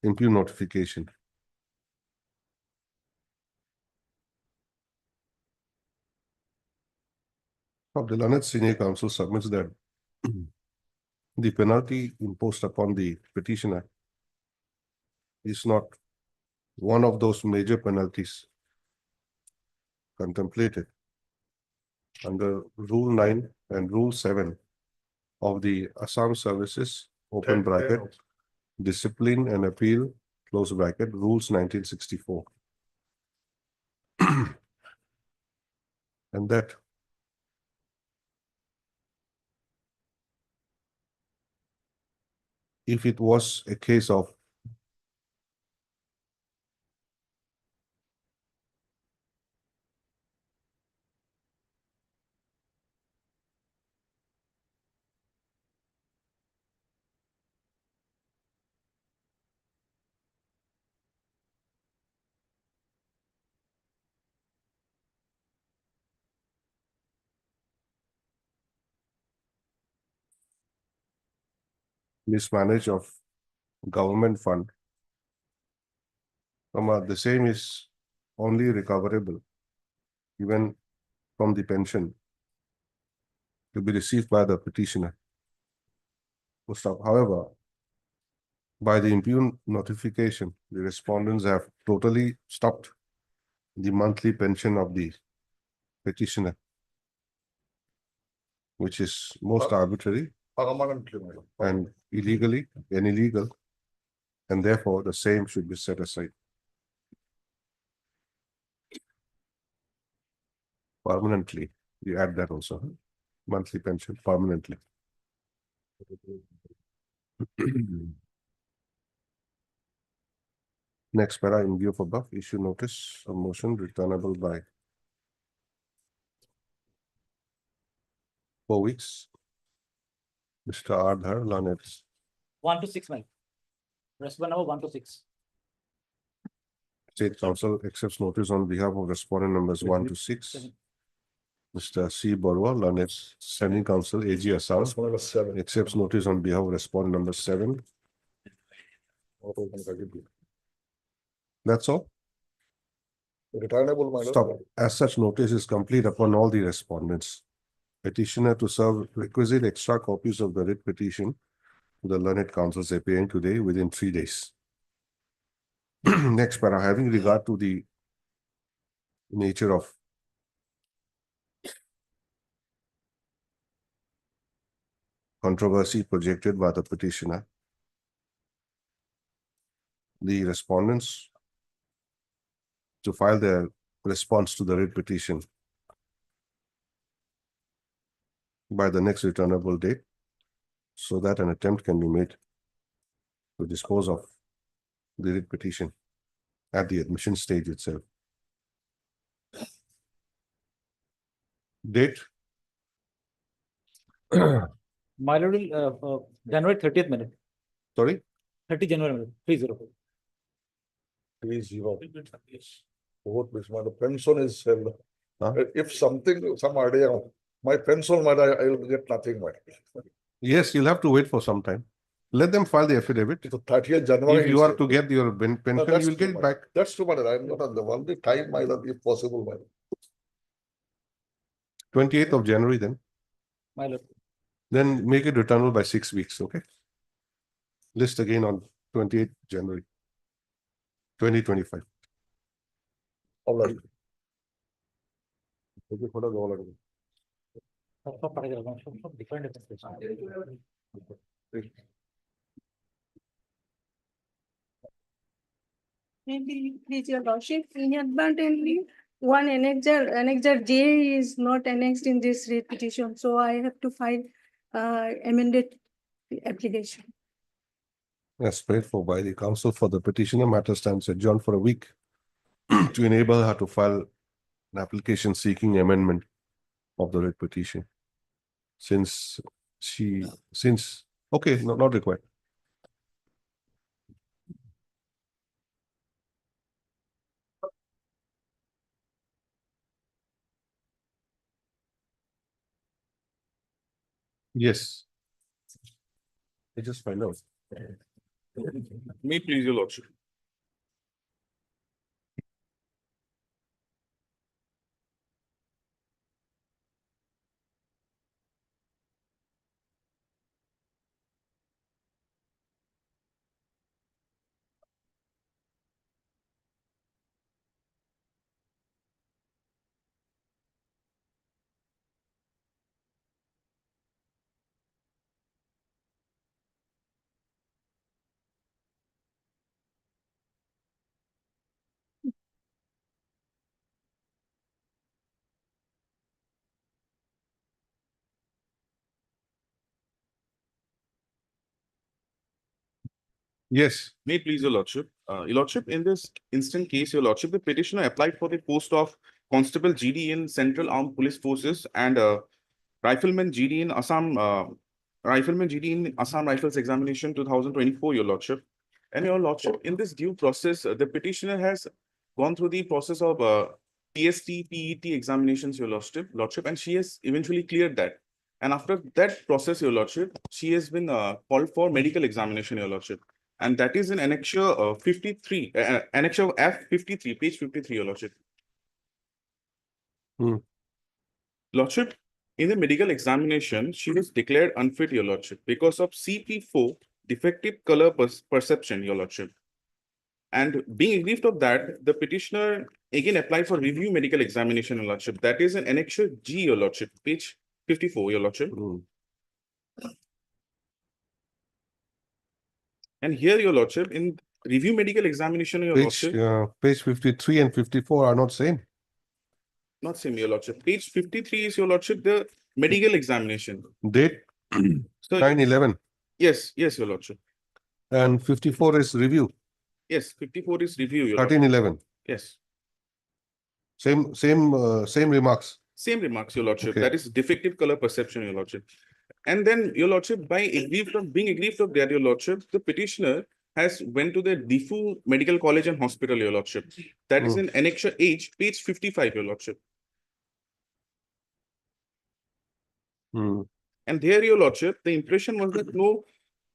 impugn notification. The learned senior counsel submits that the penalty imposed upon the petitioner is not one of those major penalties contemplated under Rule 9 and Rule 7 of the Assam Services, open bracket, Discipline and Appeal, close bracket, Rules 1964. And that if it was a case of mismanage of government fund, the same is only recoverable even from the pension to be received by the petitioner. However, by the impugn notification, the respondents have totally stopped the monthly pension of the petitioner, which is most arbitrary and illegal, and therefore the same should be set aside. Permanently, you add that also, monthly pension permanently. Next para, in view of above, issue notice of motion returnable by 4 weeks. Mr. Ardhar Lanets. 1 to 6 months. Respondent number 1 to 6. State Counsel accepts notice on behalf of respondent numbers 1 to 6. Mr. C. Borwa, Lanets, Standing Counsel, AG Assam, accepts notice on behalf of respondent number 7. That's all. Stop. As such, notice is complete upon all the respondents. Petitioner to serve requisite extra copies of the writ petition to the learned counsels appearing today within 3 days. Next para, having regard to the nature of controversy projected by the petitioner, the respondents to file their response to the writ petition by the next returnable date, so that an attempt can be made to dispose of the writ petition at the admission stage itself. Date? My lord, January 30th minute, Sorry? 30 January minute, 30. 30. Both, which my pension is held. Huh? If something, some idea, my pension, I will get nothing, my. Yes, you'll have to wait for some time. Let them file the affidavit. So 30th January. If you are to get your No, pension, that's you will too get it much. back. That's too much. I'm not on the one, the time, my lord, if possible, my. 28th of January then. My lord. Then make it returnable by 6 weeks, okay? List again on 28th January 2025. All right. Okay, photo go already. Different. Maybe, please, your lordship, inadvertently, one annexure J is not annexed in this writ petition, so I have to file amended application. As paid for by the counsel for the petitioner, matter stands adjourned for a week to enable her to file an application seeking amendment of the writ petition. Okay, no, not required. Yes. I just find out. May please your lordship. Yes. May please your lordship. Your lordship, in this instant case, your lordship, the petitioner applied for the post of Constable GD in Central Armed Police Forces and Rifleman GD in Assam, Rifleman GD in Assam Rifles Examination 2024, your lordship. And your lordship, in this due process, the petitioner has gone through the process of PST, PET examinations, your lordship, and she has eventually cleared that. And after that process, your lordship, she has been called for medical examination, your lordship. And that is in annexure 53, annexure F53, page 53, your lordship. Lordship, in the medical examination, she was declared unfit, your lordship, because of CP4, defective color perception, your lordship. And being aggrieved of that, the petitioner again applied for review medical examination, your lordship. That is in annexure G, your lordship, page 54, your lordship. And here, your lordship, in review medical examination, your lordship. Page 53 and 54 are not same. Not same, your lordship. Page 53 is, your lordship, the medical examination. Date So 9/11. yes, your lordship. And 54 is review. Yes, 54 is review, your lordship. 13/11. Yes. Same remarks. Same remarks, your lordship. Okay. That is defective color perception, your lordship. And then, your lordship, by being aggrieved of that, your lordship, the petitioner has went to the Diffu Medical College and Hospital, your lordship. That is in annexure H, page 55, your lordship. And there, your lordship, the impression was that no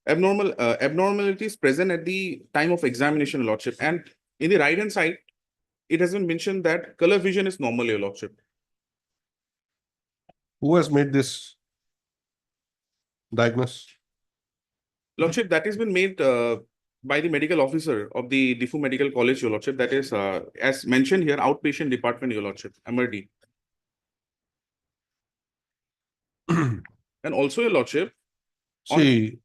abnormalities present at the time of examination, your lordship. And in the right hand side, it has been mentioned that color vision is normal, your lordship. Who has made this diagnosis? Lordship, that has been made by the medical officer of the Diffu Medical College, your lordship. That is, as mentioned here, outpatient department, your lordship, MRD. And also, your lordship. See,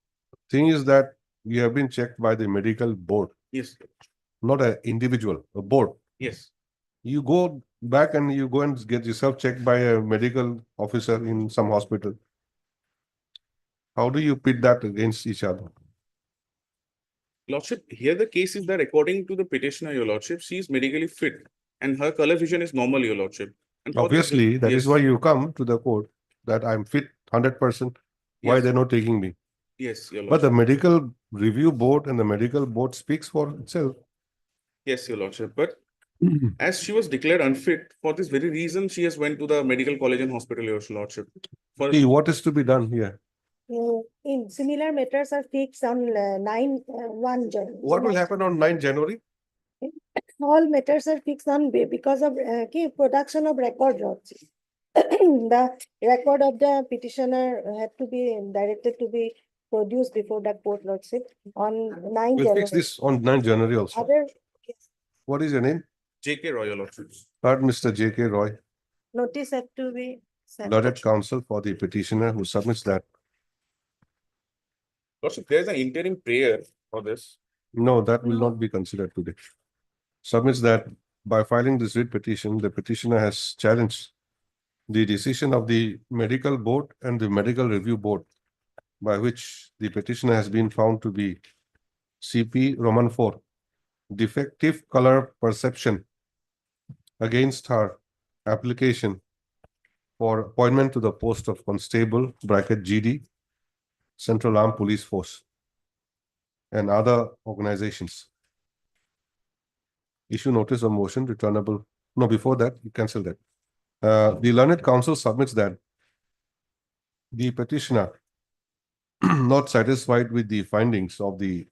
thing is that you have been checked by the medical board. Yes. Not an individual, a board. Yes. You go back and you go and get yourself checked by a medical officer in some hospital. How do you pit that against each other? Lordship, here the case is that according to the petitioner, your Lordship, she is medically fit and her color vision is normal, your Lordship. And for this- Obviously, that is yes, why you come to the court, that I'm fit 100%. Why Yes. they're not taking me? Yes, your But the Lordship. medical review board and the medical board speaks for itself. Yes, your Lordship. But as she was declared unfit, for this very reason, she has went to the medical college and hospital, your Lordship. For See, what is to be done here? In similar matters are fixed on 9/1 January. What will happen on 9 January? All matters are fixed on because of production of record. The record of the petitioner had to be directed to be produced before the court lordship on 9 We'll January. fix this on 9 January also. Other What is your name? JK Roy, your Lordship. Third, Mr. J.K. Roy, notice had to be sent. Learned Counsel for the petitioner who submits that. Lordship, there is an interim prayer for this. No, that will not be considered today. Submits that by filing this writ petition, the petitioner has challenged the decision of the medical board and the medical review board, by which the petitioner has been found to be CP Roman 4, defective color perception against her application for appointment to the post of constable (GD), Central Armed Police Force, and other organizations. Issue notice of motion returnable. No, before that, you cancel that. The Learned Counsel submits that the petitioner, not satisfied with the findings of the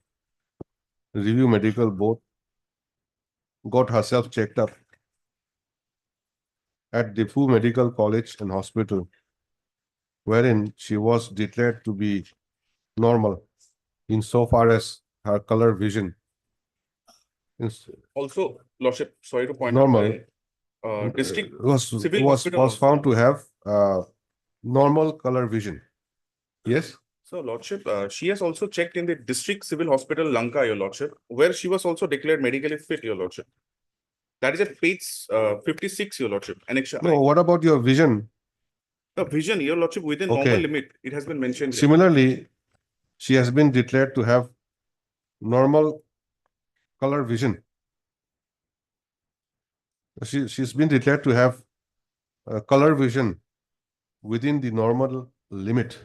review medical board, got herself checked up at Defu Medical College and Hospital, wherein she was declared to be normal insofar as her color vision is Also, Lordship, sorry to point normal. out, district civil was hospital also. found to have normal color vision. Yes, So, Lordship, she has also checked in the district civil hospital, Lanka, your Lordship, where she was also declared medically fit, your Lordship. That is at page 56, your Lordship. Annexure I. no, what about your vision? The vision, your Lordship, within Okay. normal limit, it has been mentioned here. Similarly, she has been declared to have normal color vision. She's been declared to have color vision within the normal limit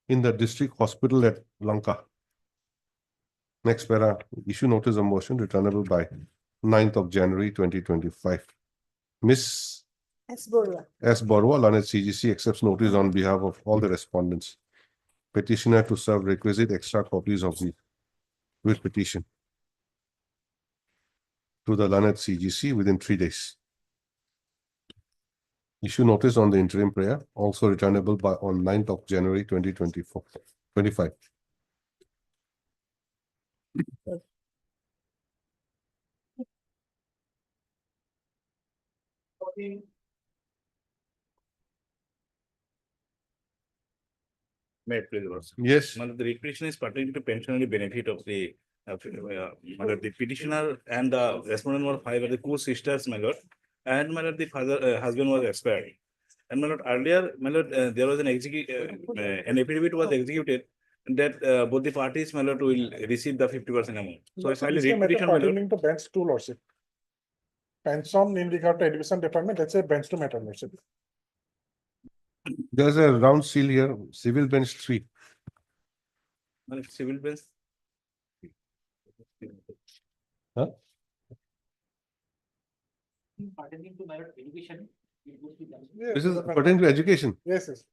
in the district hospital at Lanka. Next para, issue notice of motion returnable by 9th of January 2025. Miss S. Borua. S. Borua, Learned CGC, accepts notice on behalf of all the respondents. Petitioner to serve requisite extra copies of the writ petition to the Learned CGC within 3 days. Issue notice on the interim prayer, also returnable by on 9th of January 2025. May it please, Your Lordship. Yes, The repetition is pertaining to pensionary benefit of the the petitioner and the respondent were five of the two sisters, my lord, and my lord, the father husband was expired. And my lord, earlier, my lord, there was an an affidavit was executed that both the parties, my lord, will receive the 50% amount. So it's highly This is a matter repetition, my lord. pertaining to bench two, lordship. Pension in regard to education department, that's a bench two matter, lordship. there's a round seal here, civil bench 3. My lord, civil bench. Huh? Pertaining to my lord education, it would be done. Yes, This is the- pertaining to education. Yes, yes.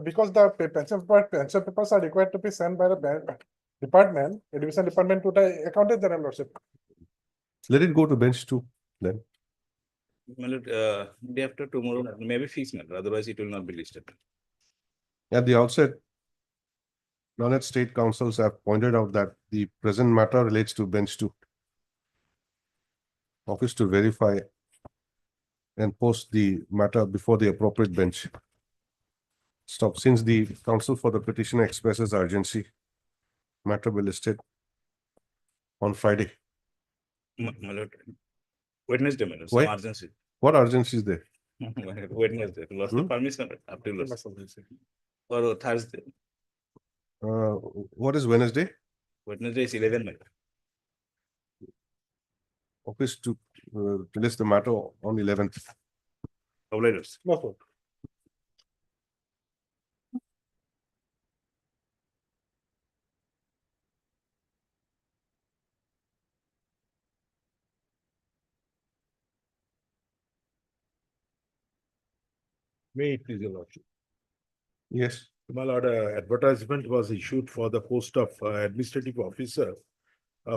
Because the pension papers are required to be sent by the department, education department to the accountant general, lordship. Let it go to bench 2 then. My lord, day after tomorrow, maybe fixed matter, otherwise it will not be listed. At the outset, Learned state councils have pointed out that the present matter relates to bench 2. Office to verify and post the matter before the appropriate bench. Stop. Since the counsel for the petitioner expresses urgency, matter will be listed on Friday. My lord, Wednesday, my lord, Why? some urgency. What urgency is there? Wednesday, lost the permission up to lost. Or Thursday. What is Wednesday? Wednesday is 11, my lord. Office to release the matter on 11th. Providers. No, sir. May it please your lordship. Yes. My lord, advertisement was issued for the post of administrative officer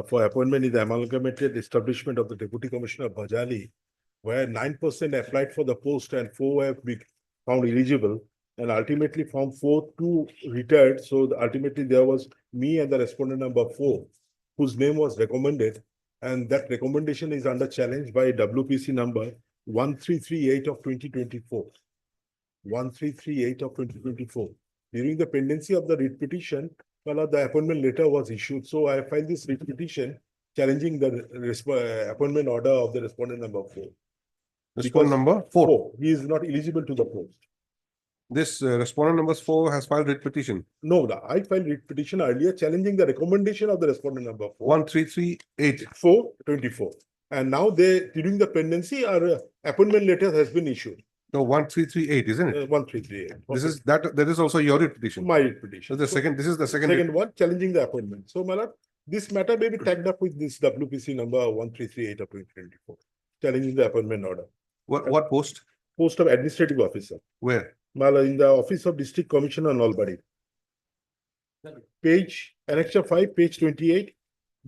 for appointment in the amalgamated establishment of the Deputy Commissioner Bajali, where 9% applied for the post and 4 have been found eligible, and ultimately from 4 2 retired. So ultimately there was me and the respondent number 4, whose name was recommended, and that recommendation is under challenge by WPC number 1338 of 2024. 1338 of 2024. During the pendency of the writ petition, well, the appointment letter was issued. So I filed this writ petition challenging the appointment order of the respondent number 4. Respondent number 4. He is not eligible to the post. This respondent number 4 has filed writ petition. No, I filed writ petition earlier challenging the recommendation of the respondent number 4. 1338. 424. And now during the pendency, our appointment letter has been issued. No, 1338, isn't it? 1338. This is that is also your writ petition. My writ petition. So the second, this is the second. Second one, challenging the appointment. So, my lord, this matter may be tagged up with this WPC number 1338 of 2024, challenging the appointment order. What post? Post of administrative officer. Where? My lord, in the office of District Commissioner Nalbari. Page, Annexure 5, page 28,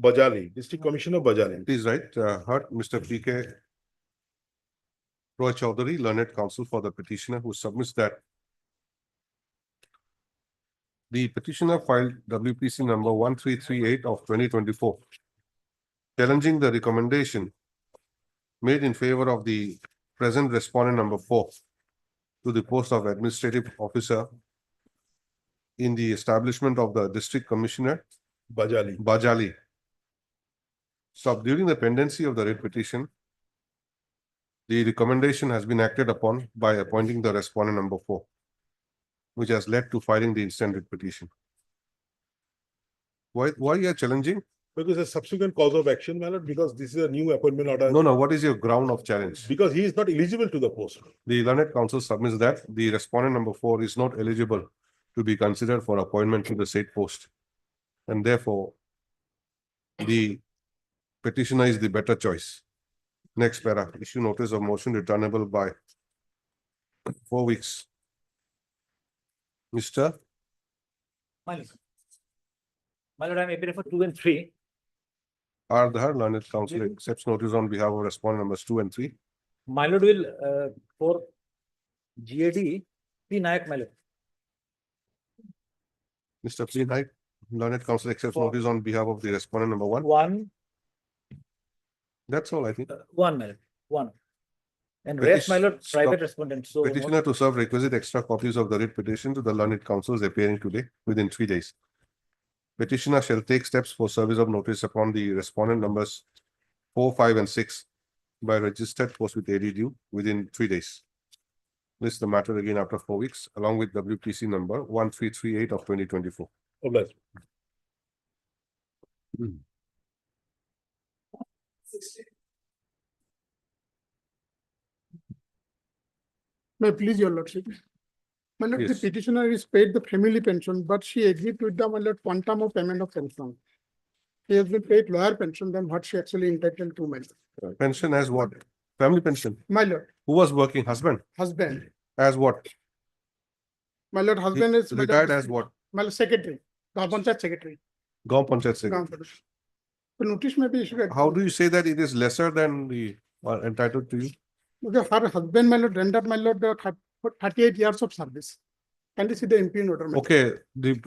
Bajali, District Commissioner Bajali. It is right. Heard Mr. P.K. Roy Chaudhary, learned counsel for the petitioner, who submits that the petitioner filed WPC number 1338 of 2024, challenging the recommendation made in favor of the present respondent number 4 to the post of administrative officer in the establishment of the District Commissioner Bajali. So during the pendency of the writ petition, the recommendation has been acted upon by appointing the respondent number 4, which has led to filing the instant writ petition. Why you are challenging? Because a subsequent cause of action, my lord, because this is a new appointment order. No, what is your ground of challenge? Because he is not eligible to the post. The learned counsel submits that the respondent number 4 is not eligible to be considered for appointment to the said post, and therefore the petitioner is the better choice. Next para, issue notice of motion returnable by 4 weeks. Mr. My lord, I'm appearing for 2 and 3. Are the learned counsel accepts notice on behalf of respondent numbers 2 and 3? My lord will for GAD P. Nayak, my lord. Mr. P. Naik, learned counsel accepts notice on behalf of the respondent number 1. 1. That's all, I think. 1, my lord. 1. And rest, my lord, private respondent. So petitioner to serve requisite extra copies of the writ petition to the learned counsels appearing today within 3 days. Petitioner shall take steps for service of notice upon the respondent numbers 4, 5, and 6 by registered post with AD due within 3 days. List the matter again after 4 weeks, along with WPC number 1338 of 2024. Obliged. May I please your lordship. My lord, the Yes. petitioner is paid the family pension, but she agreed with the, my lord, quantum of payment of pension. She has been paid lower pension than what she actually entitled to, my lord. Pension as what? Family pension. My lord, Who was working? Husband. husband. As what? My lord, husband is. my lord, Retired as what? My lord, secretary, Gaon Panchayat secretary. Gaon Panchayat Secretary. Gaon Panchayat. The notice may be issued. How do you say that it is lesser than the entitled to you? Because her husband, my lord, rendered, my lord, 38 years of service. Can you see the MP order? my lord? Okay,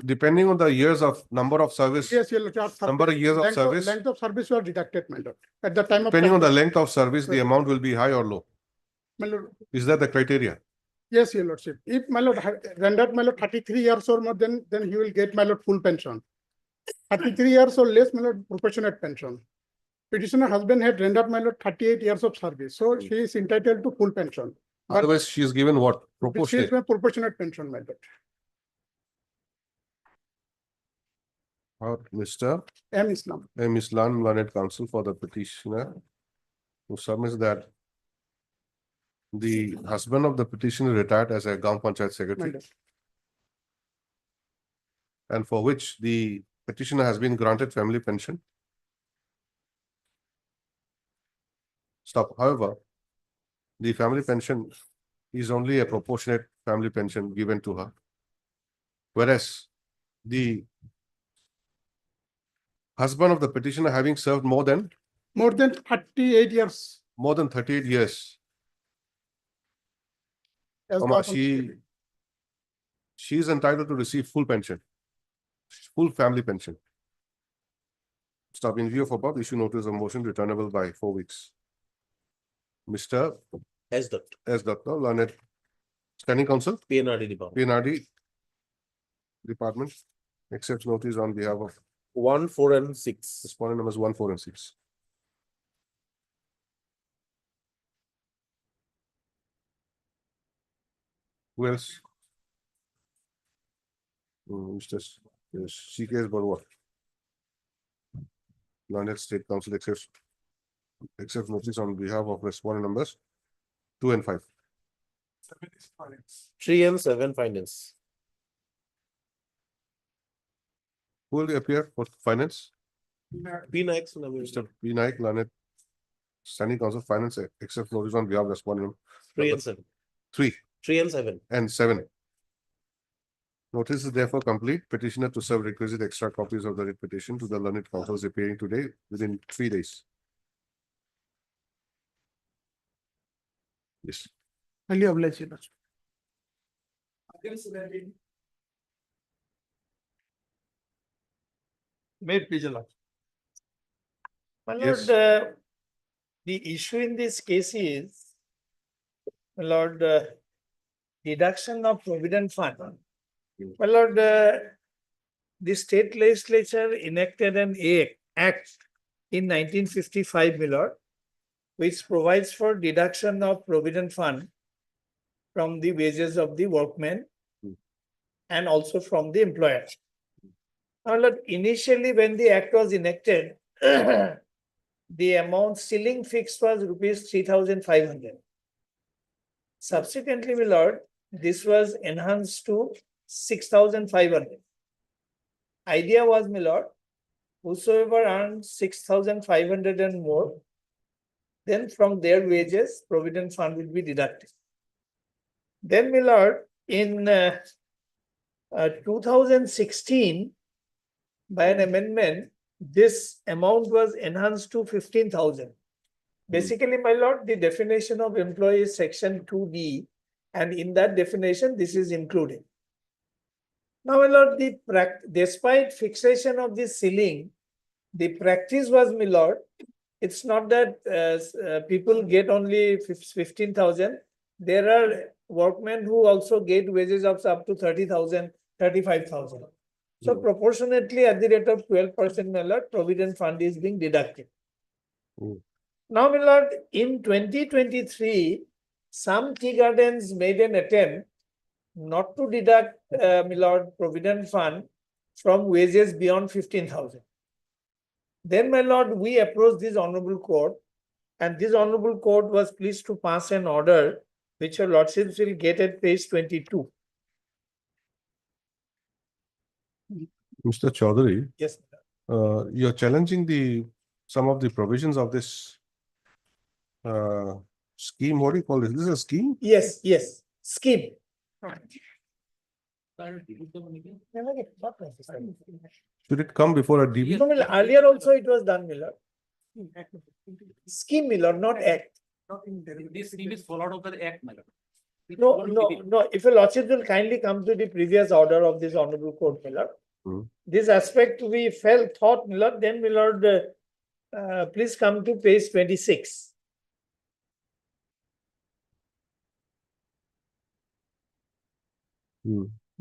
depending on the years of number of service, Yes, your lordship. number of years of Length service, Length of service were deducted, my lord. At the time of. depending on the length of service, the amount will be high or low. My lord, Is that the criteria? yes, your lordship. If my lord rendered, my lord, 33 years or more, then he will get, my lord, full pension. 33 years or less, my lord, proportionate pension. Petitioner husband had rendered, my lord, 38 years of service, so she is entitled to full pension. But Otherwise, she is given what? she is Proportionate. my proportionate pension, my lord. Mr. M. Islam. M. Islam, learned counsel for the petitioner, who submits that the husband of the petitioner retired as a Gram Panchayat secretary, and for which the petitioner has been granted family pension. Stop. However, the family pension is only a proportionate family pension given to her, whereas the husband of the petitioner, having served more than 38 years. 38 years, As she is entitled to receive full pension, full family pension. Stop. In view of above, issue notice of motion returnable by 4 weeks. Mr. As the S. Datta, learned standing counsel, PNRD department. PNRD department, accepts notice on behalf of 1, 4, and 6. respondent numbers 1, 4, and 6. Who else? Mr. C.K.S. Barua. Learned State Council accepts notice on behalf of respondent numbers 2 and 5. 3 and 7 findings. Who will appear for finance? P. Naik, Mr. P. Naik, learned standing counsel finance, accepts notice on behalf of respondent 3 and 7. 3 and 7. and 7. Notice is therefore complete. Petitioner to serve requisite extra copies of the writ petition to the learned counsels appearing today within 3 days. Yes. highly obliged. May it please allow. My Yes. lord, the issue in this case is, my lord, deduction of provident fund. My lord, the state legislature enacted an act in 1955, my lord, which provides for deduction of provident fund from the wages of the workmen and also from the employer. Now, look, initially when the act was enacted, the amount ceiling fixed was rupees 3,500. Subsequently, my lord, this was enhanced to 6,500. Idea was, my lord, whosoever earned 6,500 and more, then from their wages, provident fund will be deducted. Then, my lord, in 2016, by an amendment, this amount was enhanced to 15,000. Basically, my lord, the definition of employee is section 2D, and in that definition, this is included. Now, my lord, despite fixation of the ceiling, the practice was, my lord, it's not that people get only 15,000. There are workmen who also get wages of up to 30,000, 35,000. So proportionately at the rate of 12%, my lord, provident fund is being deducted. Now, my lord, in 2023, some tea gardens made an attempt not to deduct, my lord, provident fund from wages beyond 15,000. Then, my lord, we approached this honorable court, and this honorable court was pleased to pass an order, which your lordships will get at page 22. Mr. Chaudhary. Yes. You're challenging some of the provisions of this scheme. What do you call this? This is a scheme? Yes, yes, scheme. Should it come before a DB? No, earlier also it was done, Miller. Scheme, Miller, not act. This scheme is followed up by the act, Miller. No. If your lordship will kindly come to the previous order of this honorable court, Miller. This aspect we thought, Miller, then Miller, please come to page 26.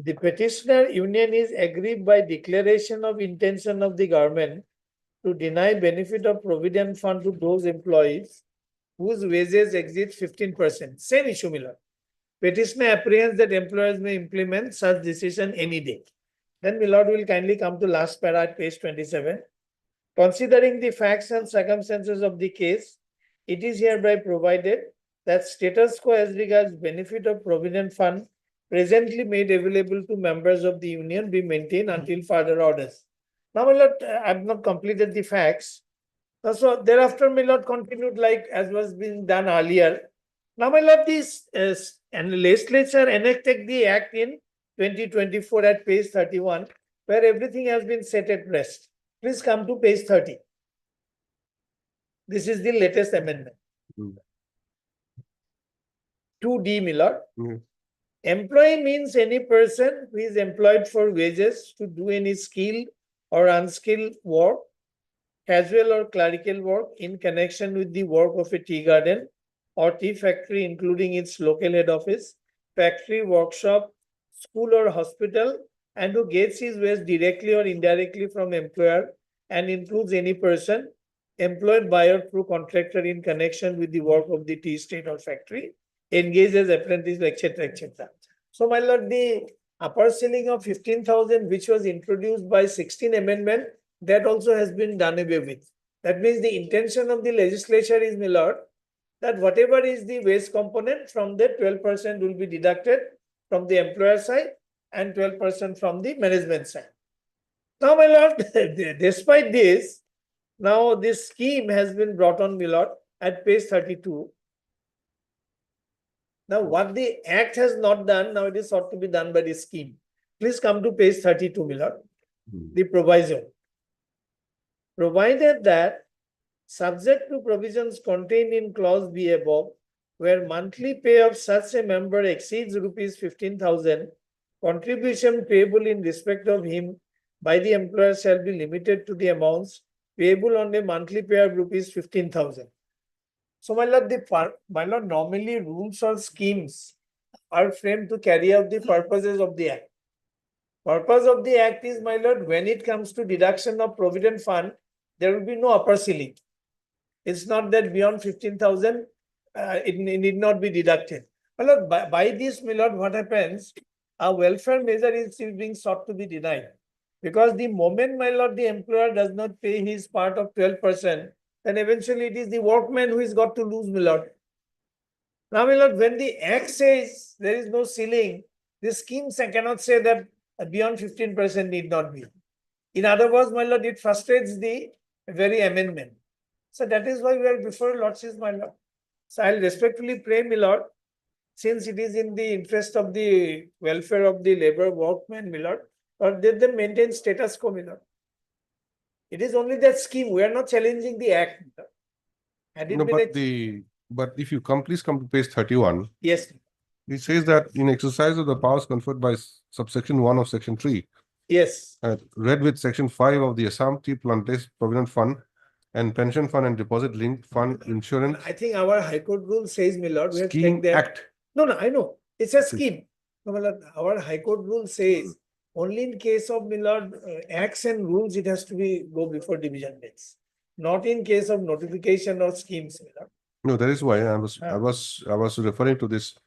The petitioner union is aggrieved by declaration of intention of the government to deny benefit of provident fund to those employees whose wages exceed 15%. Same issue, Miller. Petitioner apprehends that employers may implement such decision any day. Then my lord will kindly come to last para at page 27. Considering the facts and circumstances of the case, it is hereby provided that status quo as regards benefit of Provident Fund presently made available to members of the union be maintained until further orders. Now, my lord, I have not completed the facts. So thereafter, my lord continued like as was being done earlier. Now, my lord, this and legislature enacted the act in 2024 at page 31, where everything has been set at rest. Please come to page 30. This is the latest amendment. 2D, my lord. Employee means any person who is employed for wages to do any skilled or unskilled work, casual or clerical work in connection with the work of a tea garden or tea factory, including its local head office, factory, workshop, school or hospital, and who gets his wage directly or indirectly from employer and includes any person employed by or through contractor in connection with the work of the tea estate or factory, engaged as apprentice, etc., etc. So, my lord, the upper ceiling of 15,000, which was introduced by 16 amendment, that also has been done away with. That means the intention of the legislature is, my lord, that whatever is the wage component from that 12% will be deducted from the employer side and 12% from the management side. Now, my lord, despite this, now this scheme has been brought on, my lord, at page 32. Now, what the act has not done, now it is sought to be done by the scheme. Please come to page 32, my lord. The proviso. Provided that, subject to provisions contained in clause B above, where monthly pay of such a member exceeds rupees 15,000, contribution payable in respect of him by the employer shall be limited to the amounts payable on a monthly pay of rupees 15,000. So, my lord, normally rules or schemes are framed to carry out the purposes of the act. Purpose of the act is, my lord, when it comes to deduction of Provident Fund, there will be no upper ceiling. It's not that beyond 15,000, it need not be deducted. My lord, by this, my lord, what happens? A welfare measure is still being sought to be denied. Because the moment, my lord, the employer does not pay his part of 12%, then eventually it is the workman who is got to lose, my lord. Now, my lord, when the act says there is no ceiling, the scheme cannot say that beyond 15% need not be. In other words, my lord, it frustrates the very amendment. So that is why we are before lordship, my lord. So I'll respectfully pray, my lord, since it is in the interest of the welfare of the labor workman, my lord, or let them maintain status quo, my lord. It is only that scheme. We are not challenging the act. Had it No, been but if you please come to page 31. Yes. It says that in exercise of the powers conferred by subsection 1 of section 3. Yes. Read with section 5 of the Assam Tea Plantation Provident Fund and Pension Fund and Deposit Linked Fund Insurance. I think our High Court rule says, my lord, we have Scheme checked that. Act. No, I know. It's a scheme. No, my lord, our High Court rule says only in case of, my lord, acts and rules, it has to go before division bench. Not in case of notification or schemes, my lord. No, that is why I was referring to this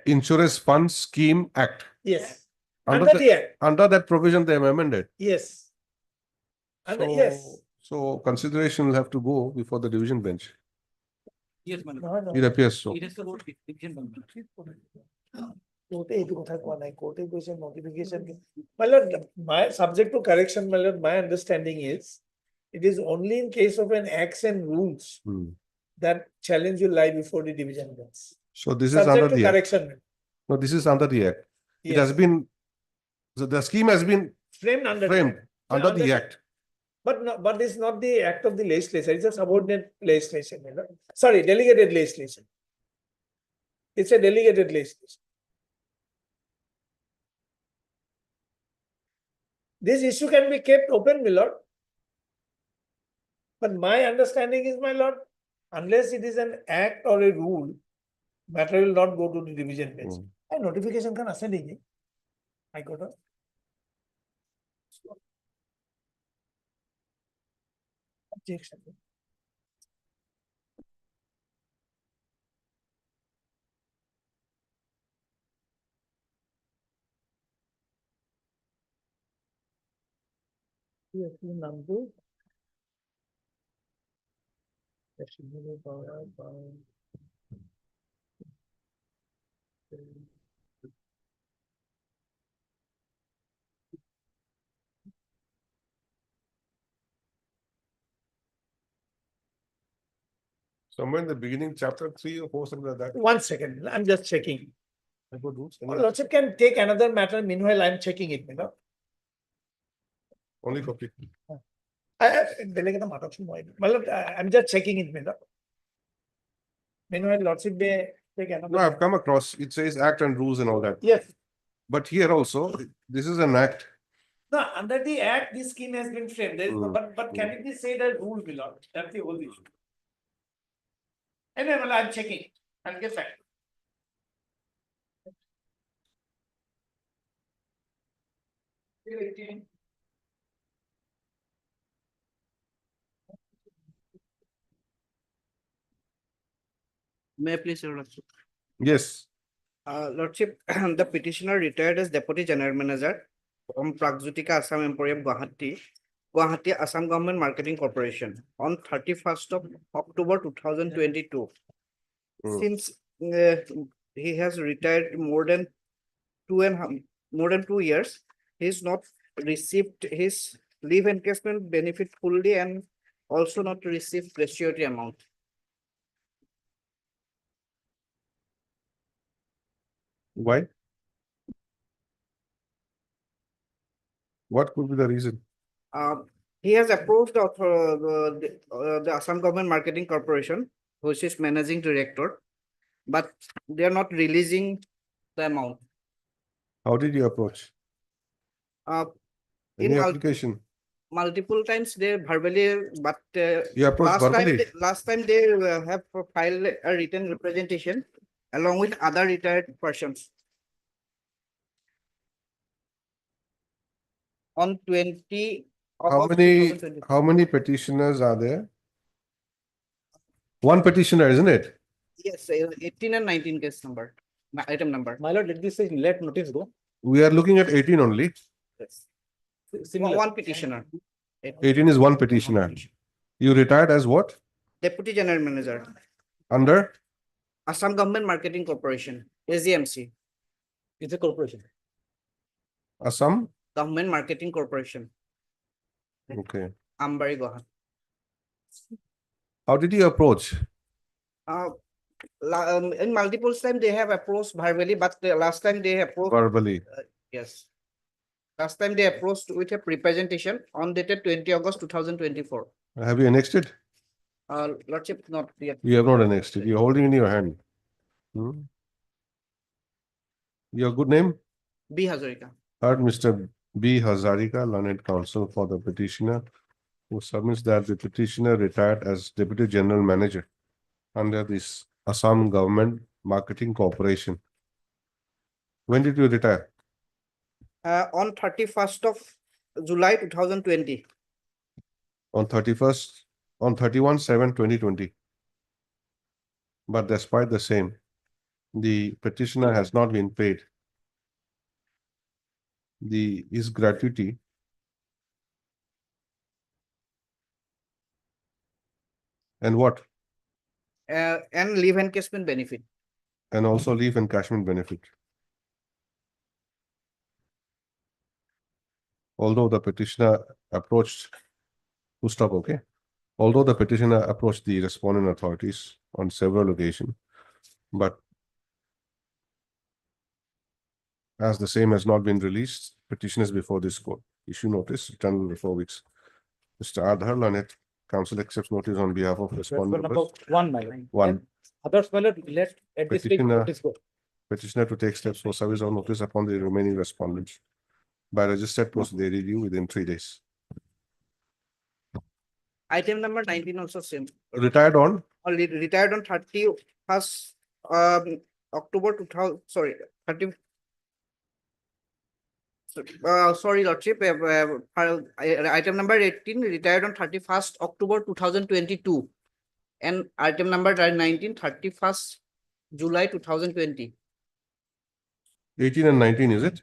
Insurance Fund Scheme Act. Yes. Under that provision, they have amended. Yes. So consideration will have to go before the division bench. Yes, No. It appears so. It has to go to division bench. Notification. My lord, my subject to correction, my lord, my understanding is it is only in case of an acts and rules that challenge will lie before the division bench. So this subject is under to the correction. Act. No, this is under the Act. Yes. It has been, so the scheme has been framed under the Act. But it's not the act of the legislature. It's a subordinate legislation. You know? Sorry, delegated legislation. It's a delegated legislation. This issue can be kept open, my lord. But my understanding is, my lord, unless it is an act or a rule, matter will not go to the division bench. And notification can ascend. I got it. Objection. Somewhere in the beginning, chapter 3 or 4, something like that. One second, I'm just checking. Good rules. Lordship can take another matter, meanwhile I'm checking it, you know. Only copy. Delegate matter, I'm just checking it, you know. Meanwhile, Lordship may take another. No, I've come across, it says act and rules and all that. Yes, But here also, this is an act. no, under the act, this scheme has been framed, there is no, but can Mm. it be said that rule belong? That's the whole issue. Anyway, well, I'm checking, I'll get back. May I please, Your Lordship? Yes. Lordship, the petitioner retired as Deputy General Manager from Pragjutika Assam Emporium, Guwahati Assam Government Marketing Corporation on 31st of October 2022. Mm. Since he has retired more than 2 years, he has not received his leave encashment benefit fully and also not received gratuity amount. Why? What could be the reason? He has approved of the Assam Government Marketing Corporation, which is managing director, but they are not releasing the amount. How did you approach? In Any application? multiple times they verbally, but You approached verbally? last time they have filed a written representation along with other retired persons. On 20 How August many 2020. petitioners are there? One petitioner, isn't it? Yes, 18 and 19 case number, item number. My lord, let this say let notice go. We are looking at 18 only. Yes. Similar. One petitioner. 18 is one petitioner. You retired as what? Deputy General Manager, Under? Assam Government Marketing Corporation, AGMC, It's a corporation. Assam? Government Marketing Corporation, Okay. Ambari, Guwahati. How did you approach? In multiple times they have approached verbally, but the last time they approached, Verbally. yes. Last time they approached with a representation on dated 20 August 2024. Have you annexed it? Lordship, not yet. You have not annexed it. You're holding in your hand. Hmm? Your good name? B. Hazarika. Heard Mr. B. Hazarika, learned counsel for the petitioner, who submits that the petitioner retired as Deputy General Manager under this Assam Government Marketing Corporation. When did you retire? On 31st of July 2020. On 31/7/2020. But despite the same, the petitioner has not been paid his gratuity and what? And leave encashment benefit. And also leave encashment benefit. Although the petitioner approached, okay? Although the petitioner approached the respondent authorities on several occasions, but as the same has not been released, petition is before this court. Issue notice, return within 4 weeks. Mr. Adhar Lanet, counsel accepts notice on behalf of respondent. Number one, my lord. One. Others, my lord, let at this stage Petitioner- notice go. Petitioner to take steps for service of notice upon the remaining respondents by registered post they review within 3 days. Item number 19 also same. Retired on? Retired on 31st October 2000, sorry, 30. Sorry, Lordship, item number 18 retired on 31st October 2022 and item number 19 31st July 2020. 18 and 19, is it?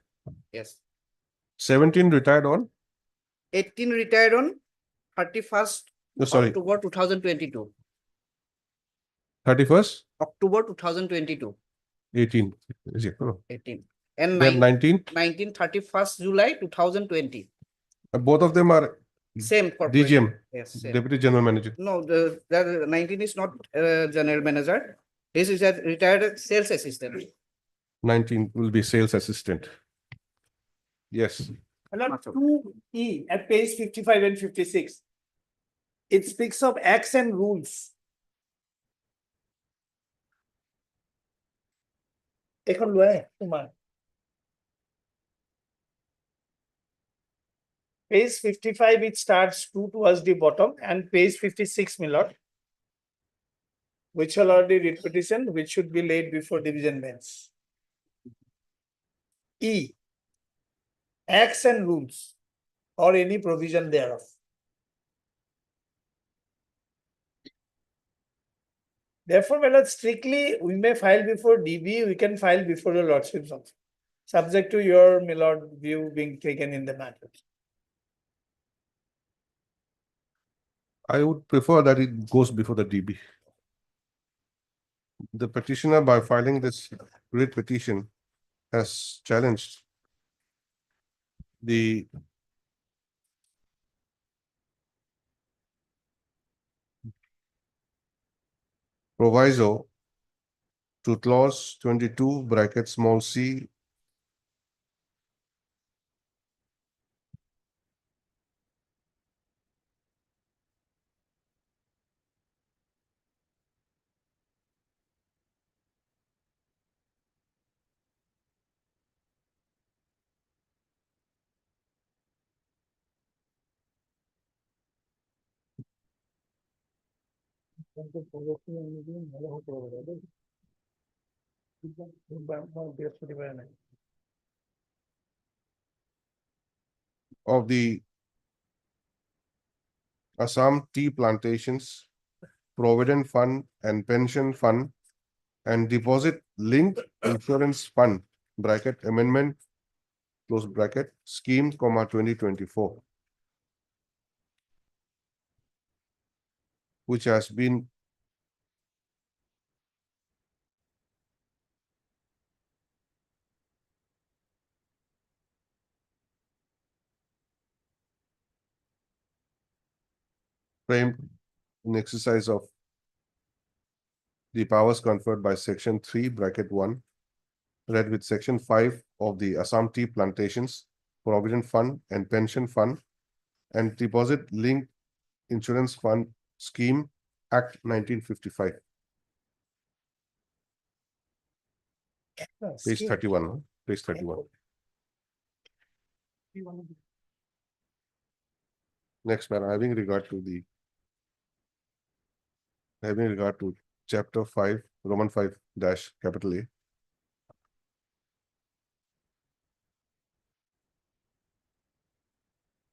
Yes. 17 retired on? 18 retired on 31st No, sorry, October 2022. 31st, October 2022. 18. Is it? No. 18. And They have 19. 31st July 2020. Both of them are Same corporation. DGM, Yes, same. Deputy General Manager. No, the 19 is not general manager. This is a retired sales assistant. 19 will be sales assistant. Yes. Alert 2E at page 55 and 56. It speaks of acts and rules. এখন লোৱা তোমাৰ page 55 it starts 2 towards the bottom and page 56 Milord, which shall already read petition which should be laid before division bench. E, acts and rules or any provision thereof. Therefore, when strictly we may file before DB, we can file before your lordships also, subject to your milord view being taken in the matter. I would prefer that it goes before the DB. The petitioner, by filing this writ petition, has challenged the proviso to clause 22 bracket small c of the Assam tea plantations, Provident Fund and Pension Fund and Deposit Linked Insurance Fund bracket amendment close bracket scheme, 2024, which has been framed in exercise of the powers conferred by section 3 bracket 1 read with section 5 of the Assam Tea Plantations, Provident Fund and Pension Fund and Deposit Linked Insurance Fund Scheme Act 1955. Page 31, huh? Page 31. Next, man, having regard to chapter 5, Roman 5 dash capital A.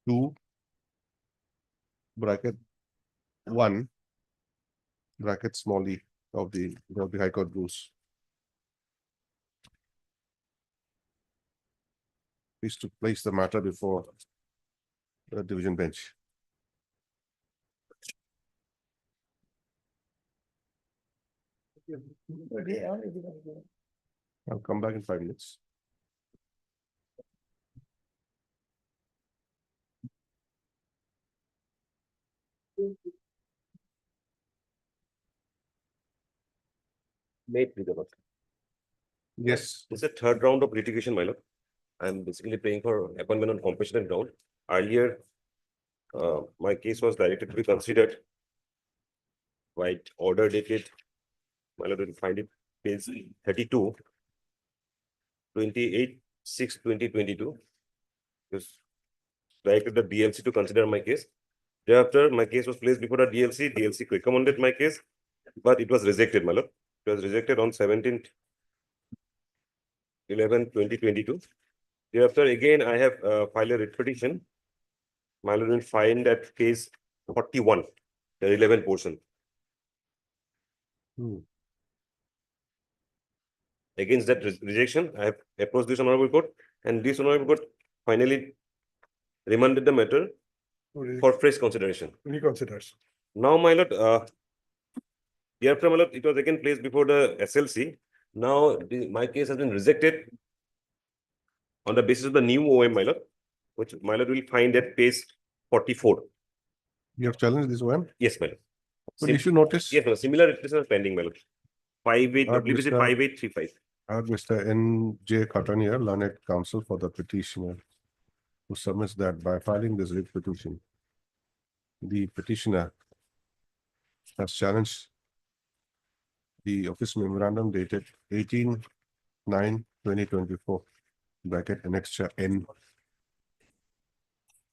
Two bracket 1 bracket small e of the High Court rules. Is to place the matter before the division bench. I'll come back in 5 minutes. Yes. It's a third round of litigation, my lord. I'm basically paying for appointment on compassionate ground. Earlier, my case was directed to be considered by order dated, my lord will find it, page 32, 28/6/2022. Just directed the DLC to consider my case. Thereafter, my case was placed before the DLC. DLC recommended my case, but it was rejected, my lord. It was rejected on 17/11/2022. Thereafter, again, I have filed a writ petition. My lord will find that case 41, the relevant portion. Against that rejection, I have approached this honorable court, and this honorable court finally remanded the matter for fresh consideration. Reconsiders. Now, my lord, hereafter, my lord, it was again placed before the SLC. Now, my case has been rejected on the basis of the new OM, my lord, which my lord will find at page 44. You have challenged this one? Yes, my lord. But issue notice. Yes, my lord. Similar petition is pending, my lord. 58, WBC Mr. 5835. I have Mr. N.J. Cotton here, learned counsel for the petitioner, who submits that by filing this writ petition, the petitioner has challenged the office memorandum dated 18/9/2024, bracket annexure N,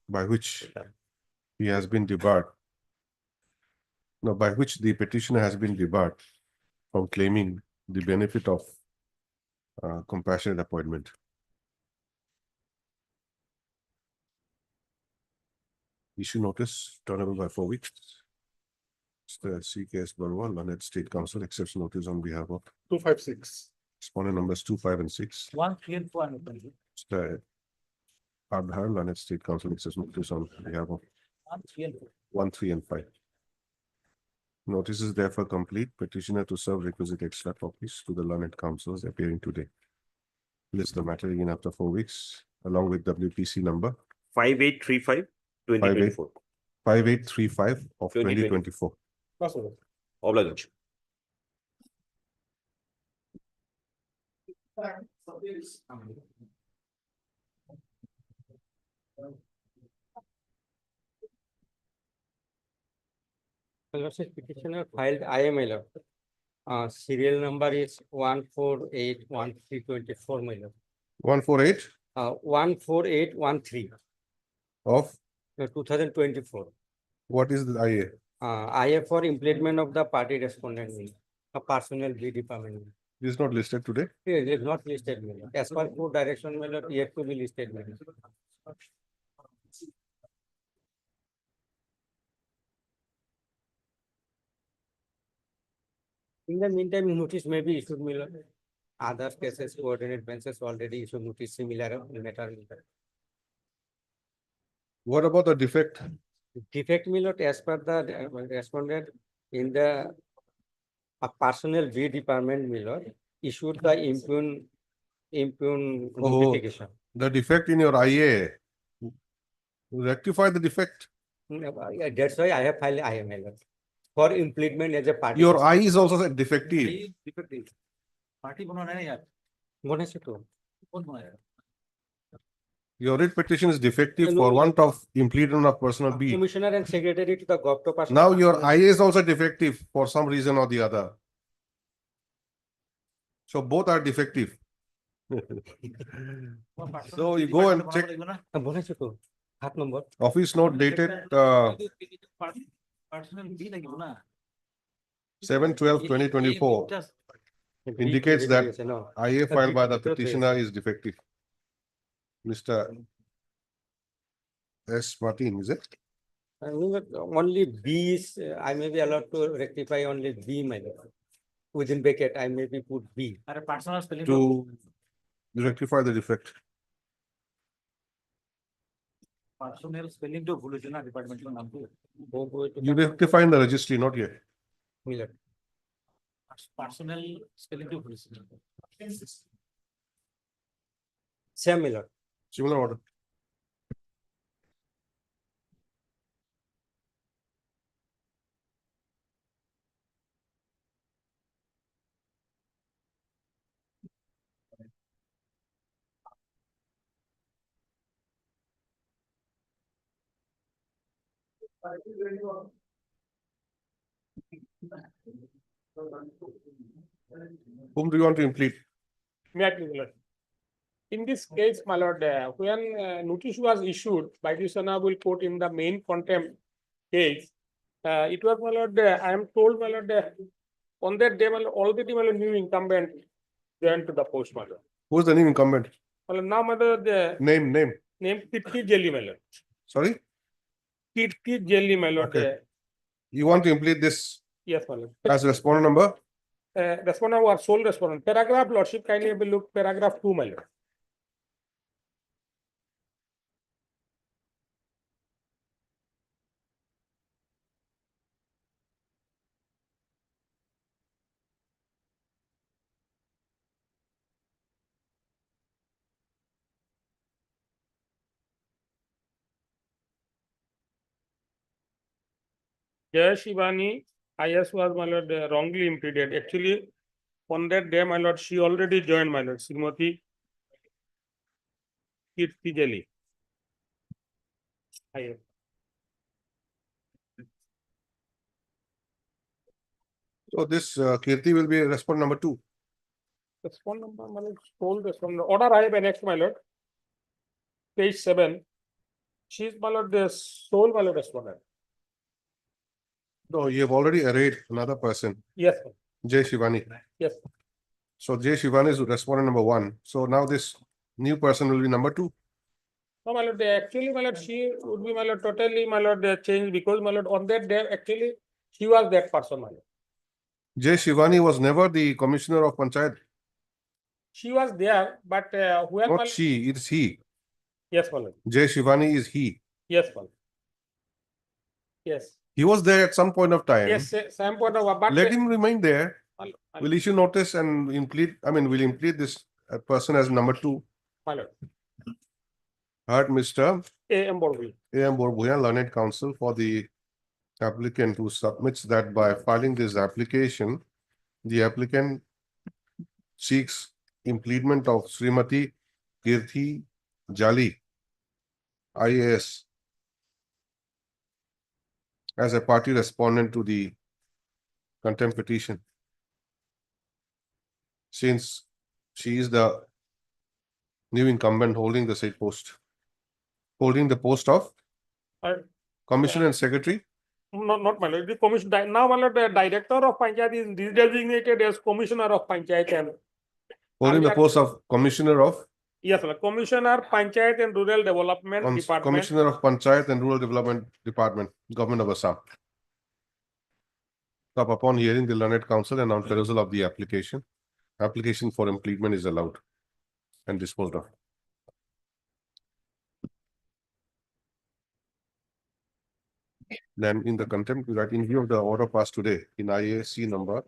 by which he has been debarred. No, by which the petitioner has been debarred from claiming the benefit of compassionate appointment. Issue notice, turnable by 4 weeks. Mr. C.K.S. Barwa, Learned State Counsel, accepts notice on behalf of 256. respondent numbers 2, 5, and 6. 1, 3, and 4. Mr. Adhar, Learned State Counsel, accepts notice on behalf of 1, 3, and 4. 1, 3, and 5. Notice is therefore complete. Petitioner to serve requisite extra copies to the learned counsels appearing today. List the matter again after 4 weeks, along with WPC number 5835, 2024. 5835 of 2024. That's all. Obligation. Petitioner filed IML. Serial number is 1481324, my lord. 148 14813, of 2024. what is the IA? IA for implement of the party respondent, a personal B department. This is not listed today. It is not listed, my lord. As per court direction, my lord, yet to be listed, my lord. In the meantime, notice may be issued, my lord. Other cases, coordinate benches already issued notice similar matter. What about the defect? Defect, my lord, as per the respondent in the personal B department, my lord, issued the impugn notification. The defect in your IA. Rectify the defect. That's why I have filed IML for implement as a party. Your I is also defective. Party bone to. Your writ petition is defective No, for no. want of implement of personal B. Commissioner and secretary to the GovTo person. Now your IA is also defective for some reason or the other. So both are defective. So you go and check Bone to. Hat number. office note dated 7/12/2024 indicates that IA filed by the petitioner is defective. Mr. S. Martin, is it? Only B is, I may be allowed to rectify only B, my lord. Within bracket, I may be put B. To rectify the defect. Personal spelling to departmental number. You rectify in the registry, not yet. Personal spelling to same, my lord. Similar order. Whom do you want to implead? In this case, my lord, when notice was issued by this honorable court in the main contempt case, it was, my lord, I am told, my lord, on that day, my lord, already, my lord, new incumbent joined to the post, my lord. Who is the new incumbent? Well, now, my lord, Name. name Kirti Jelly, my lord. Sorry? Kirti Jelly, my lord. Okay. You want to implead this Yes, my lord. as respondent number? Respondent or sole respondent. Paragraph, lordship, kindly have a look, paragraph 2, my lord. Jaya Shivani, IS was, my lord, wrongly impeded. Actually, on that day, my lord, she already joined, my lord, Srimati Kirti Jali. IS. So this Kirti will be respondent number 2. Respondent number, my lord, told respondent. Order I have annexed, my lord. Page 7. She is, my lord, the sole, my lord, respondent. No, you have already arrayed another person, Yes, sir. Jay Shivani. Yes. So Jay Shivani is respondent number 1. So now this new person will be number 2. No, my lord, actually, my lord, she would be, my lord, totally, my lord, changed because, my lord, on that day, actually, she was that person, my lord. Jay Shivani was never the commissioner of Panchayat. She was there, but when, my Not lord, she, it's he. yes, my lord. Jay Shivani is he. Yes, my lord. Yes. He was there at some point of time. Yes, some point of, but Let him remain there. my lord, We'll issue notice and implead, we'll implead this person as number 2. my lord. Heard Mr. A.M. Borvi. A.M. Borbhuyan, learned counsel for the applicant who submits that by filing this application, the applicant seeks impleadment of Srimati Kirti Jali, IAS, as a party respondent to the contempt petition. Since she is the new incumbent holding the said post, holding the post of Uh, Commissioner and Secretary. not my lord. The commission now, my lord, the director of Panchayat is designated as commissioner of Panchayat and Holding the earlier- post of Commissioner of yes, sir. Commissioner Panchayat and Rural Development Department. Commissioner of Panchayat and Rural Development Department, Government of Assam. So upon hearing the learned counsel and on perusal of the application for impleadment is allowed and disposed of. Then in the contempt, we write in view of the order passed today in IAC number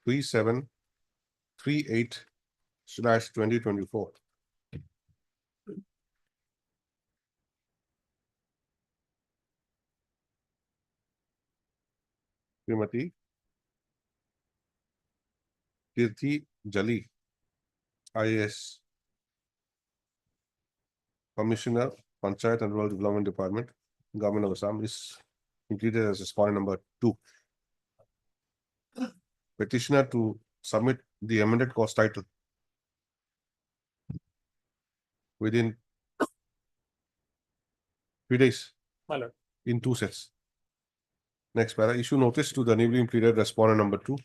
3738/2024. Srimati Kirti Jali, IAS, Commissioner, Panchayat and Rural Development Department, Government of Assam, is included as respondent number 2. Petitioner to submit the amended cost title within 3 days My lord. in 2 sets. Next para, issue notice to the newly impleaded respondent number 2,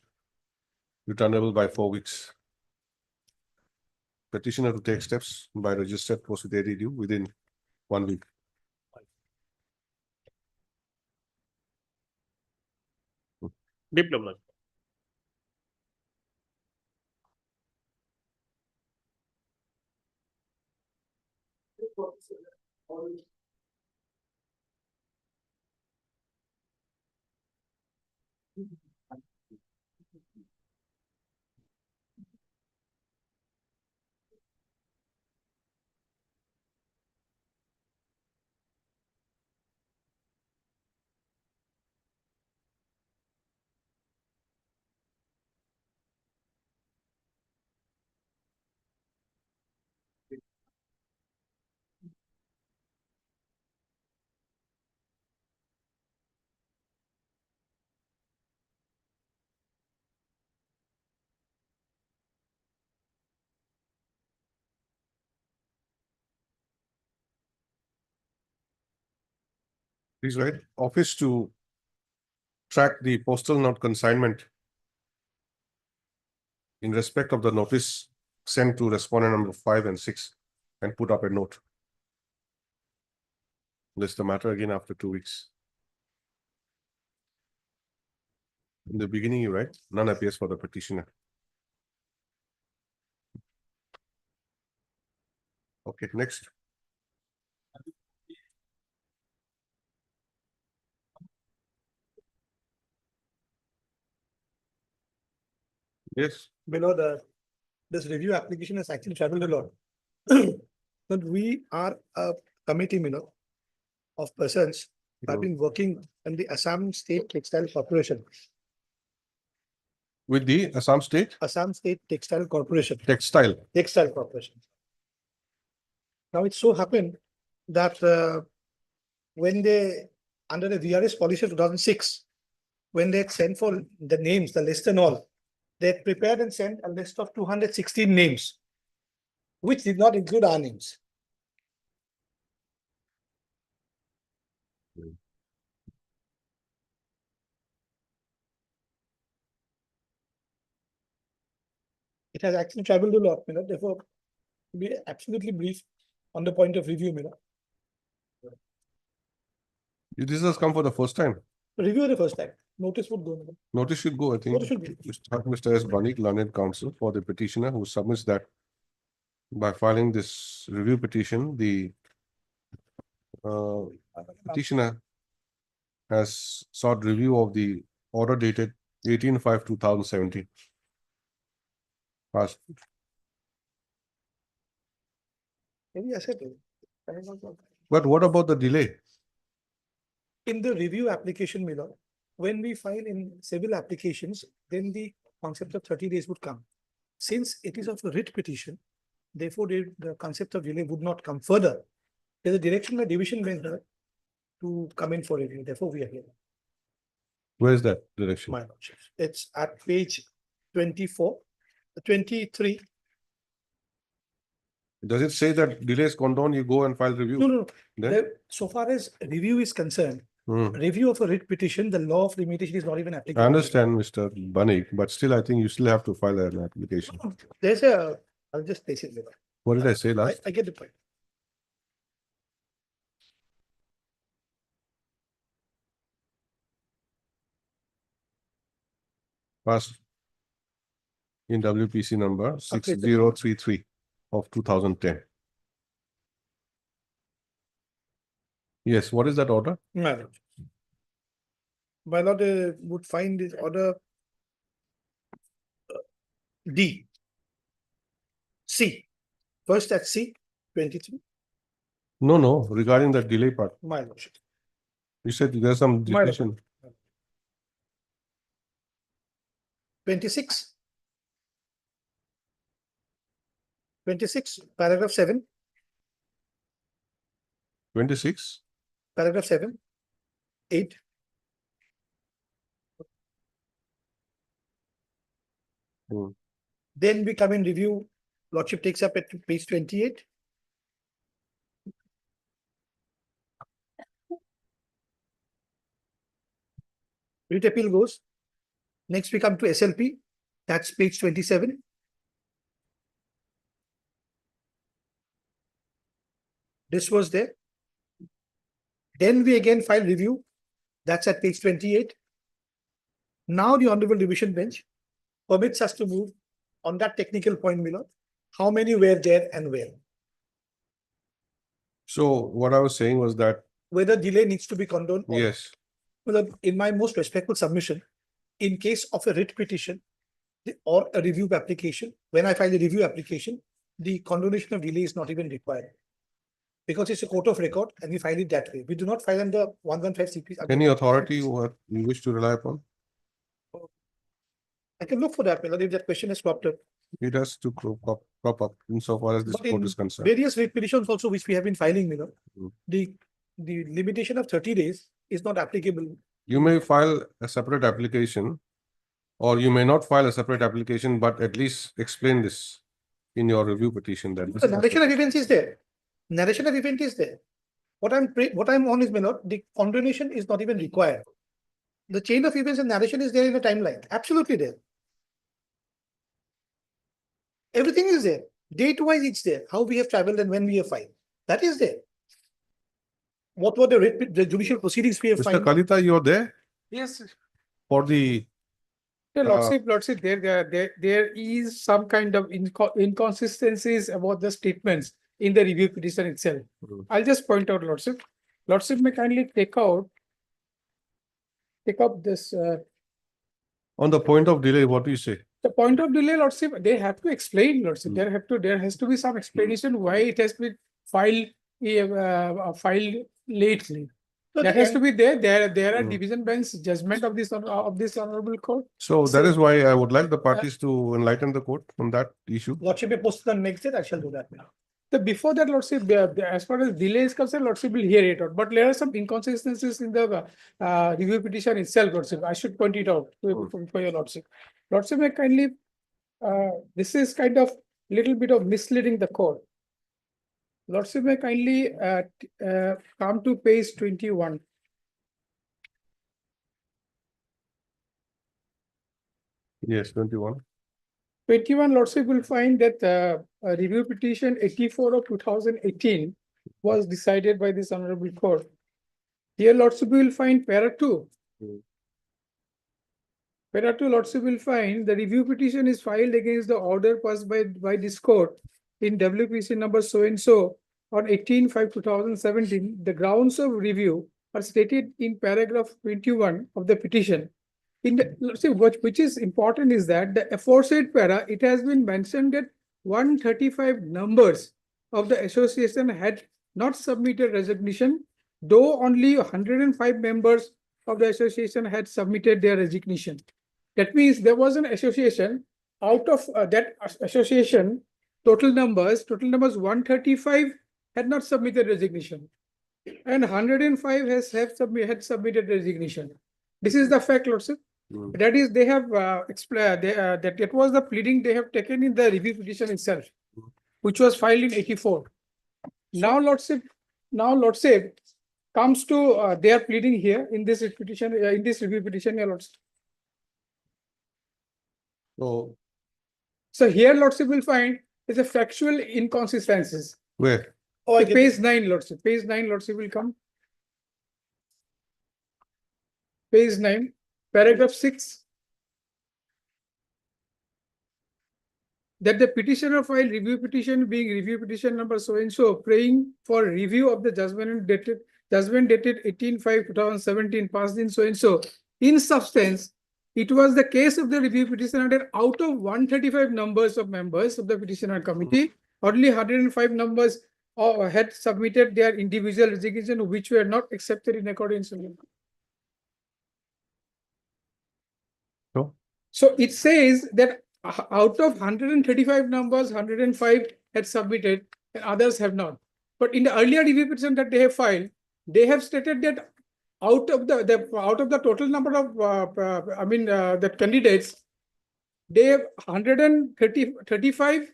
returnable by 4 weeks. Petitioner to take steps by registered post with AD due within 1 week. Diploma. Please write office to track the postal note consignment in respect of the notice sent to respondent number 5 and 6 and put up a note. List the matter again after 2 weeks. In the beginning, you write none appears for the petitioner. Okay, next. Yes. Below this review application has actually traveled a lot. But we are a committee, of persons I've been working in the Assam State Textile Corporation. With the Assam State Assam State Textile Corporation. Textile. Textile Corporation. Now it so happened that when they, under the VRS policy of 2006, when they had sent for the names, the list and all, they had prepared and sent a list of 216 names, which did not include our names. It has actually traveled a lot, therefore, be absolutely brief on the point of review, This has come for the first time. Review the first time. Notice would go. Notice should go, I think. Notice should go. Mr. S. Banik, learned counsel for the petitioner who submits that by filing this review petition, the petitioner has sought review of the order dated 18/5/2017. Passed. Maybe I said it. But what about the delay? In the review application, when we file in civil applications, then the concept of 30 days would come. Since it is of a writ petition, therefore the concept of delay would not come further. There's a direction by division bench to come in for review. Therefore, we are here. Where is that direction? My lordship. It's at page 24, 23. Does it say that delay is condoned, you go and file review? No. Then? So far as review is concerned, Hmm. review of a writ petition, the law of limitation is not even applicable. I understand, Mr. Banik, but still, I think you still have to file an application. There's a, I'll just place it there. What did I say last? I get the point. Passed in WPC number 6033 of 2010. Yes, what is that order? My lord. My lord would find this order D. C. First at C, 23. No, regarding the delay part. My lordship. You said there's some My lord. decision. 26. 26, paragraph 7, 26. paragraph 7, 8. Hmm. Then we come in review. Lordship takes up at page 28. Writ appeal goes. Next we come to SLP. That's page 27. This was there. Then we again file review. That's at page 28. Now the Honorable Division Bench permits us to move on that technical point, Milord. How many were there and where? So what I was saying was that, Whether delay needs to be condoned or yes, Milord, in my most respectful submission, in case of a writ petition or a review application, when I file a review application, the condonation of delay is not even required. Because it's a court of record and we file it that way. We do not file under 115 CP. any authority you wish to rely upon? I can look for that, Milord, if that question is cropped up. It has to crop up insofar as this But court in is concerned. various writ petitions also, which we have been filing, Milord, Hmm. the limitation of 30 days is not applicable. You may file a separate application, or you may not file a separate application, but at least explain this in your review petition that this The is narration of events is there. Narration of event is there. What I'm on is, Milord, the condonation is not even required. The chain of events and narration is there in the timeline. Absolutely there. Everything is there. Date-wise, it's there. How we have traveled and when we have filed. That is there. What were the judicial proceedings we have Mr. filed? Kalita, you're there Yes, for the Lordship, there is some kind of inconsistencies about the statements in the review petition itself. Hmm. I'll just point out, Lordship. Lordship may kindly take up this, on the point of delay, what do you say? the point of delay, Lordship, they have to explain, Lordship. There has to be some explanation why it has been filed lately. So That the has to be there. There are Mm. division bench judgment of this honorable court. So that So- is why I would like the parties to enlighten the court on that issue. Lordship may post on next day, I shall do that now. So before that, Lordship, as far as delay is concerned, Lordship will hear it out. But there are some inconsistencies in the review petition itself, Lordship. I should point it out for your Lordship. Lordship may kindly, this is kind of little bit of misleading the court. Lordship may kindly come to page 21. Yes, 21. 21, Lordship will find that a review petition 84 of 2018 was decided by this honorable court. Here, Lordship will find para 2. Para 2, Lordship will find the review petition is filed against the order passed by this court in WPC number so-and-so on 18/5/2017. The grounds of review are stated in paragraph 21 of the petition. In the, which is important is that the aforesaid para, it has been mentioned that 135 members of the association had not submitted resignation, though only 105 members of the association had submitted their resignation. That means there was an association, out of that association, total numbers 135 had not submitted resignation, and 105 had submitted resignation. This is the fact, Lordship. That is, they have explained that it was the pleading they have taken in the review petition itself, which was filed in 84. Now, Lordship comes to their pleading here in this petition, in this review petition, your Lordship. So here, Lordship will find is a factual inconsistencies. Where? Oh, I So get page 9, Lordship. Page 9, Lordship will come. Page 9, paragraph 6. That the petitioner filed review petition being review petition number so-and-so, praying for review of the judgment dated 18/5/2017 passed in so-and-so. In substance, it was the case of the review petitioner that out of 135 numbers of members of the petitioner committee, only 105 numbers had submitted their individual resignation, which were not accepted in accordance with law. So it says that out of 135 numbers, 105 had submitted and others have not. But in the earlier review petition that they have filed, they have stated that out of the total number of the candidates, they have 135.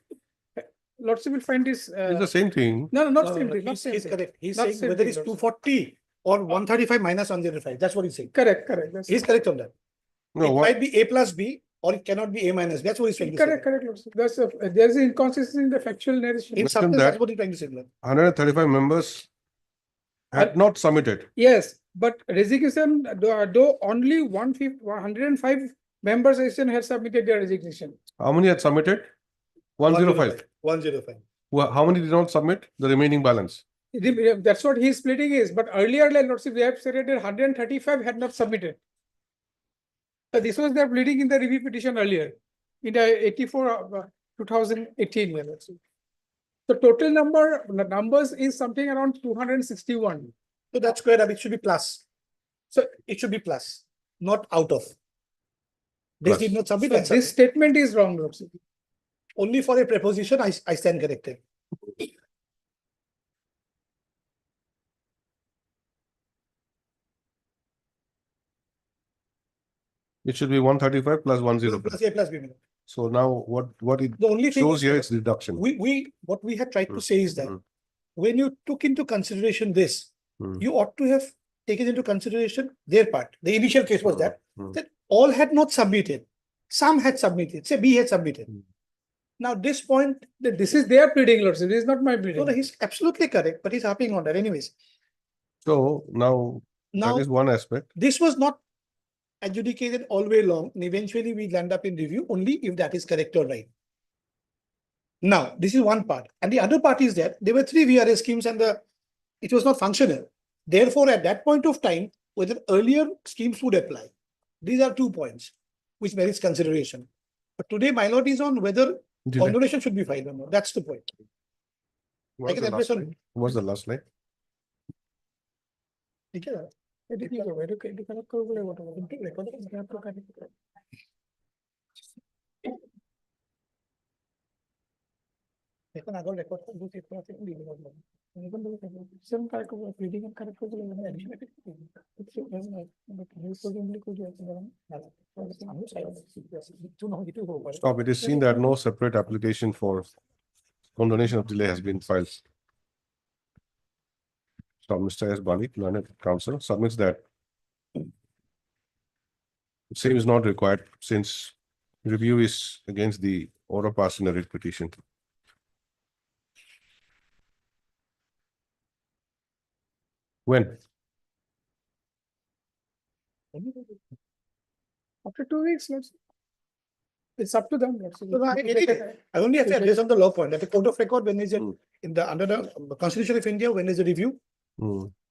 Lordship will find this. It's the same thing. No, not same thing. Not same He's thing. correct. He's Not saying same whether thing, it's Lordship. 240 or 135 minus 105. That's what he's saying. Correct. He's correct on that. No, It what? might be A plus B or it cannot be A minus. That's what he's trying to say. Correct, Lordship. There's an inconsistency in the factual narration. In Mention substance, that- that's what he's trying to say. 135 members had not submitted. Yes, but resignation, though only 105 members had submitted their resignation. How many had submitted? 105. 105. How many did not submit? The remaining balance. That's what his splitting is. But earlier, like Lordship, they have stated that 135 had not submitted. So this was their pleading in the review petition earlier, in the 84 of 2018. Yeah, Lordship. The total numbers is something around 261. So that's square up. It should be plus. So it should be plus, not out of. They Plus. did not submit. So and this submit. statement is wrong, Lordship. Only for a preposition, I stand corrected. It should be 135 plus 105. Plus A plus B. So now what it The only thing shows is, here is deduction. what we had tried to say is that Mm. when you took into consideration this, Mm. you ought to have taken into consideration their part. The initial case was that Mm. all had not submitted. Some had submitted. Say B had submitted. Mm. Now this point, This is their pleading, Lordship. This is not my pleading. no, he's absolutely correct, but he's harping on that anyways. So now Now that is one aspect. this was not adjudicated all way long, and eventually we land up in review only if that is correct or right. Now, this is one part. And the other part is that there were 3 VRS schemes and it was not functional. Therefore, at that point of time, whether earlier schemes would apply. These are 2 points which merits consideration. But today, my lot is on whether condonation should be filed or not. That's the point. What's can the address last on- line? What's the last line? ঠিক আছে এটা কি করবো এটা connect করবো বলে কথা বলবো ঠিক রেকর্ড কানেক্ট করবো এখন আগের রেকর্ড করবো চেক করা থেকে দিয়ে দেবো এখন তো সেম কারেক্ট করবো রিডিং এন্ড কারেক্ট করবো মানে অ্যাডিশনাল কিছু হেল্প করবো এমনি করে আছে কারণ আমি চাই কিছু না কিছু হবে Stop. It is seen that no separate application for condonation of delay has been filed. So Mr. S. Bali, learned counsel, submits that same is not required since review is against the order passed in the writ petition. When? after 2 weeks it's up to them. I only have to address on the law point that the court of record when is it in the under the Constitution of India when is a review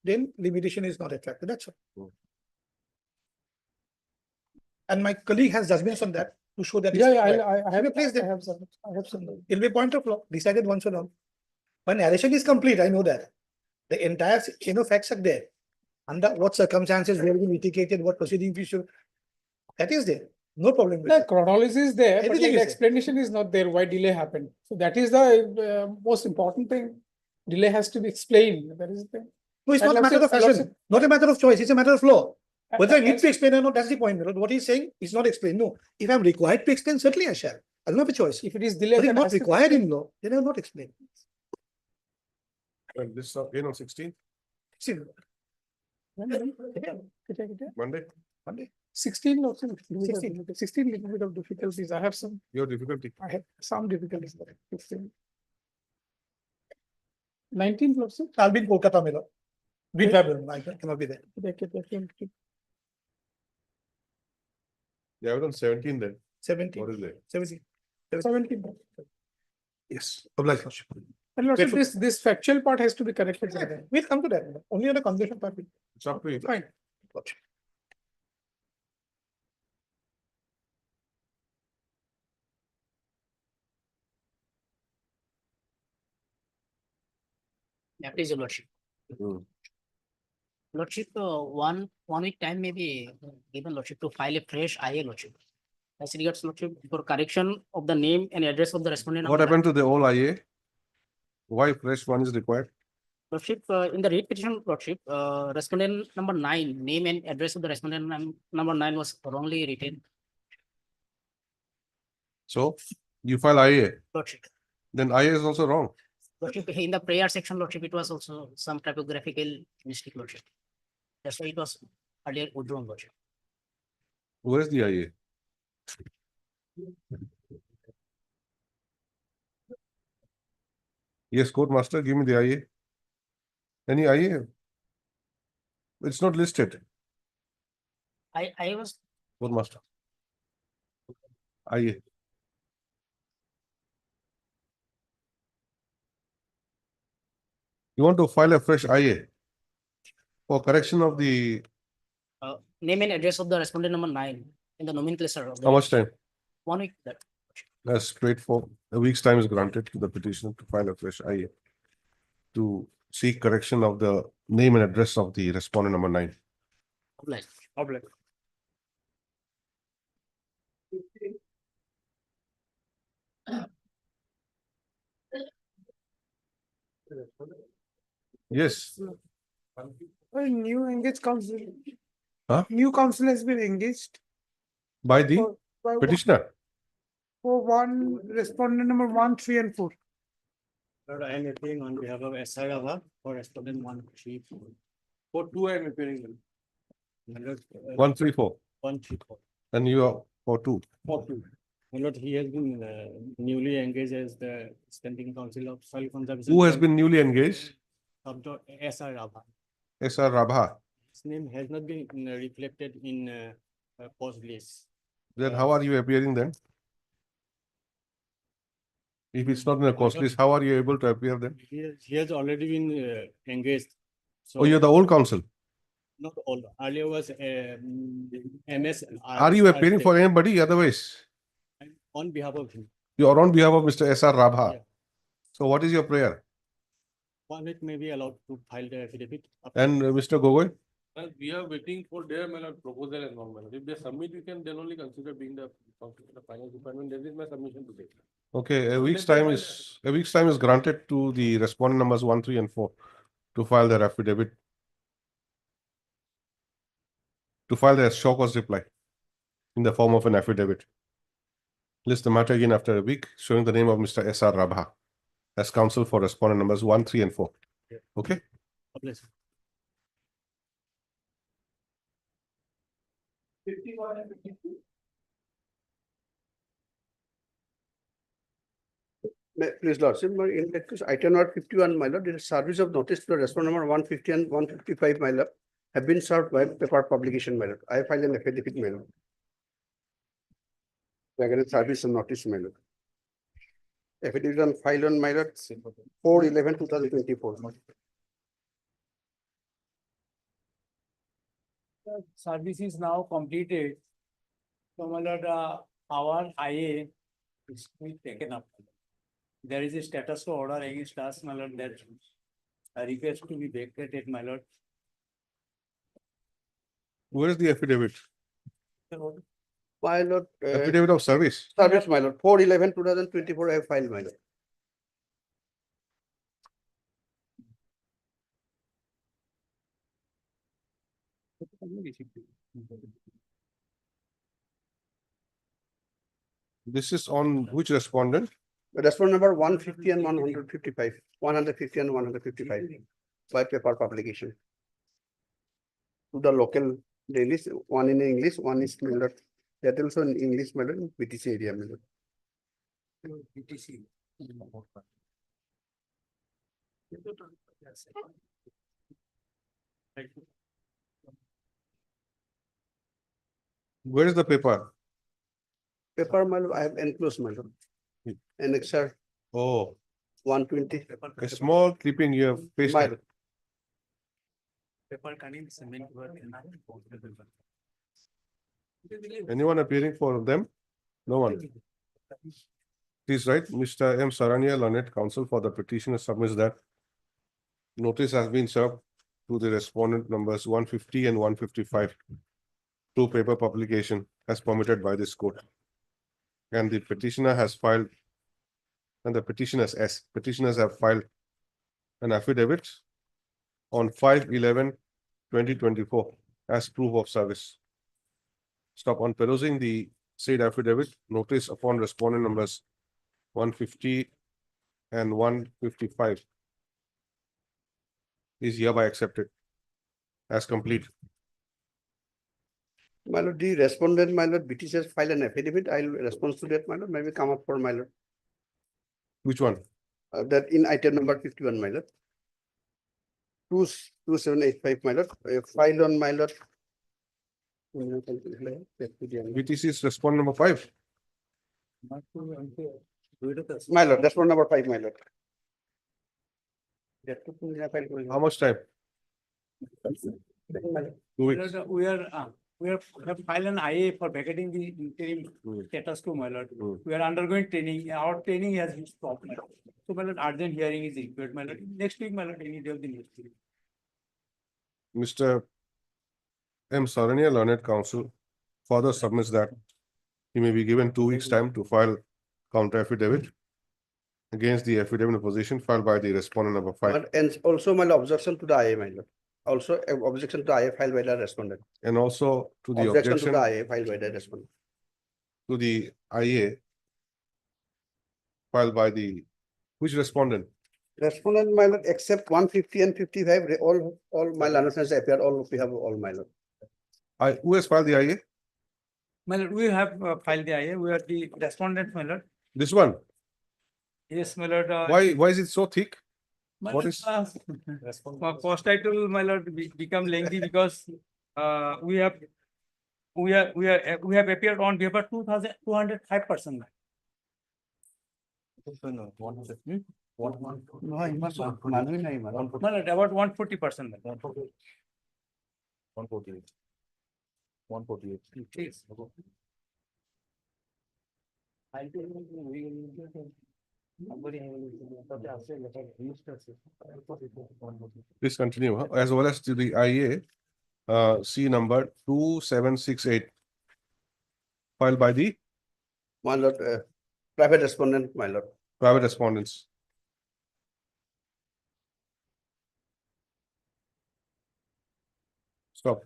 then limitation is not attracted. That's all. And my colleague has judgments on that to show that. Yeah, I have a place there. I have some. It'll be a point of law decided once and all. When narration is complete, I know that the entire facts are there. Under what circumstances we have been litigated, what proceeding we should. That is there. No problem. The chronology is there, but Everything like the is there. explanation is not there why delay happened. So that is the most important thing. Delay has to be explained. That is the thing. No, it's And not a matter of lots fashion, not a matter of choice, it's a matter of law. Whether I need and- to explain or not, that's the point. My lord. What he's saying is not explained. No, if I'm required to explain, certainly I shall. I don't have a choice. If it is delay, But if then not has to be required in explained. law, then I will not explain. And this is again on 16th, See, Monday, Monday. 16 also. 16. 16 little bit of difficulties. I have your difficulty. some difficulties. 16. 19 also. I'll be in Kolkata, my lord. Be travel, I cannot be there. You have it on 17 then. 17, What is there? 17. 17. Yes, obliged, lordship. And also Wait for- this factual part has to be corrected. We'll come to that. Only on the condition part. It's up to you. Fine. Lordship. That is your lordship. Lordship, one week time may be given lordship to file a fresh IA lordship. As regards lordship for correction of the name and address of the respondent. What happened to the old IA? Why fresh one is required? Lordship, in the writ petition lordship, respondent number 9, name and address of the respondent number 9 was wrongly written. So you file IA, Lordship, then IA is also wrong. lordship, in the prayer section lordship, it was also some typographical mistake lordship. That's why it was earlier withdrawn lordship. Where is the IA? Yes, court master, give me the IA. Any IA? It's not listed, I was court master. IA. You want to file a fresh IA for correction of the, name and address of the respondent number 9 in the nomenclature. Of the how much time? 1 week. That That's straight for a week's time is granted to the petitioner to file a fresh IA to seek correction of the name and address of the respondent number 9. obliged. Yes, New engaged counsel. Huh? New counsel has been engaged by the by petitioner. for one respondent number 1, 3 and 4. Lord, I am appearing on behalf of SR Rava for respondent 1, 3, 4. For 2 I am appearing. My lord, 134. 1, 3, 4. And you are for 2. For 2. My lord, he has been newly engaged as the standing counsel of soil conservation. Who has been newly engaged? Of the SR Rava. SR Rabha. His name has not been reflected in post list. Then how are you appearing then? If it's not in a cost list, how are you able to appear then? He has already been engaged. So Oh, you're the old counsel. not all. Earlier was MS. Are you appearing for anybody otherwise? On behalf of him. You are on behalf of Mr. SR Rabha. Yeah. So what is your prayer? 1 week may be allowed to file the affidavit. And Mr. Gogoi? Well, we are waiting for their proposal and all. If they submit, we can then only consider being the finance department. That is my submission today. Okay, So let them file a week's time is granted to the respondent numbers 1, 3, and 4 to file their affidavit. To file their show cause reply in the form of an affidavit. List the matter again after a week, showing the name of Mr. S.R. Rabha as counsel for respondent numbers 1, 3, and 4. Okay? Please. 51 and 52. Please, Lordship, in that case, item number 51, my lord, the service of notice to the respondent number 150 and 155, my lord, have been served by paper publication, my lord. I filed an affidavit, my lord. Against service of notice, my lord. Affidavit on file on, my lord, 4/11/2024. Service is now completed. So, my lord, our IA is taken up. There is a status order against us, my lord, that a request to be vacated, my lord. Where is the affidavit? My lord, Affidavit of service. service, my lord, 4/11/2024, I have filed, my lord. This is on which respondent? Respondent number 150 and 155, 150 and 155 by paper publication. To the local dailies, one in English, one is my lord. That also in English, my lord, in PTC area, my lord. PTC. Where is the paper? Paper, my lord, I have enclosed, my lord. Annexure Oh, 120. a small clipping you have My pasted. Paper cutting cement work. Anyone appearing for them? No one. Please write, Mr. M. Sarania, learned counsel for the petitioner submits that notice has been served to the respondent numbers 150 and 155 through paper publication as permitted by this court. And the petitioner has filed, and the petitioners have filed an affidavit on 5/11/2024 as proof of service. Stop on perusing the said affidavit, notice upon respondent numbers 150 and 155 is hereby accepted as complete. My lord, the respondent, my lord, BTC has filed an affidavit. I'll respond to that, my lord, maybe come up for my lord. Which one? That in item number 51, my lord. 2785, my lord, filed on my lord. BTC is respondent number 5. My lord, that's one number 5, my lord. How much time? 2 weeks. We have filed an IA for vacating the interim status quo, my lord. We are undergoing training. Our training has been stopped. So, my lord, urgent hearing is required, my lord. Next week, my lord, any day of the next week. Mr. M. Sarania, learned counsel, further submits that he may be given 2 weeks' time to file counter affidavit against the affidavit of opposition filed by the respondent number 5. And also my objection to the IA, my lord. Also objection to IA filed by the respondent. And also to the Objection objection to the IA filed by the respondent. to the IA filed by the, which respondent? Respondent, my lord, except 150 and 55, all my learned has appeared, all we have all my lord. Who has filed the IA? My lord, we have filed the IA. We are the respondent, my lord. This one? Yes, my lord. Why is it so thick? My What lord, is? post title, my lord, become lengthy because we have appeared on paper 2,205%. My lord, about 140%. 148. 148. Yes. Please continue. As well as to the IA, C number 2768. Filed by the My lord, private respondent, my lord. private respondents. Stop.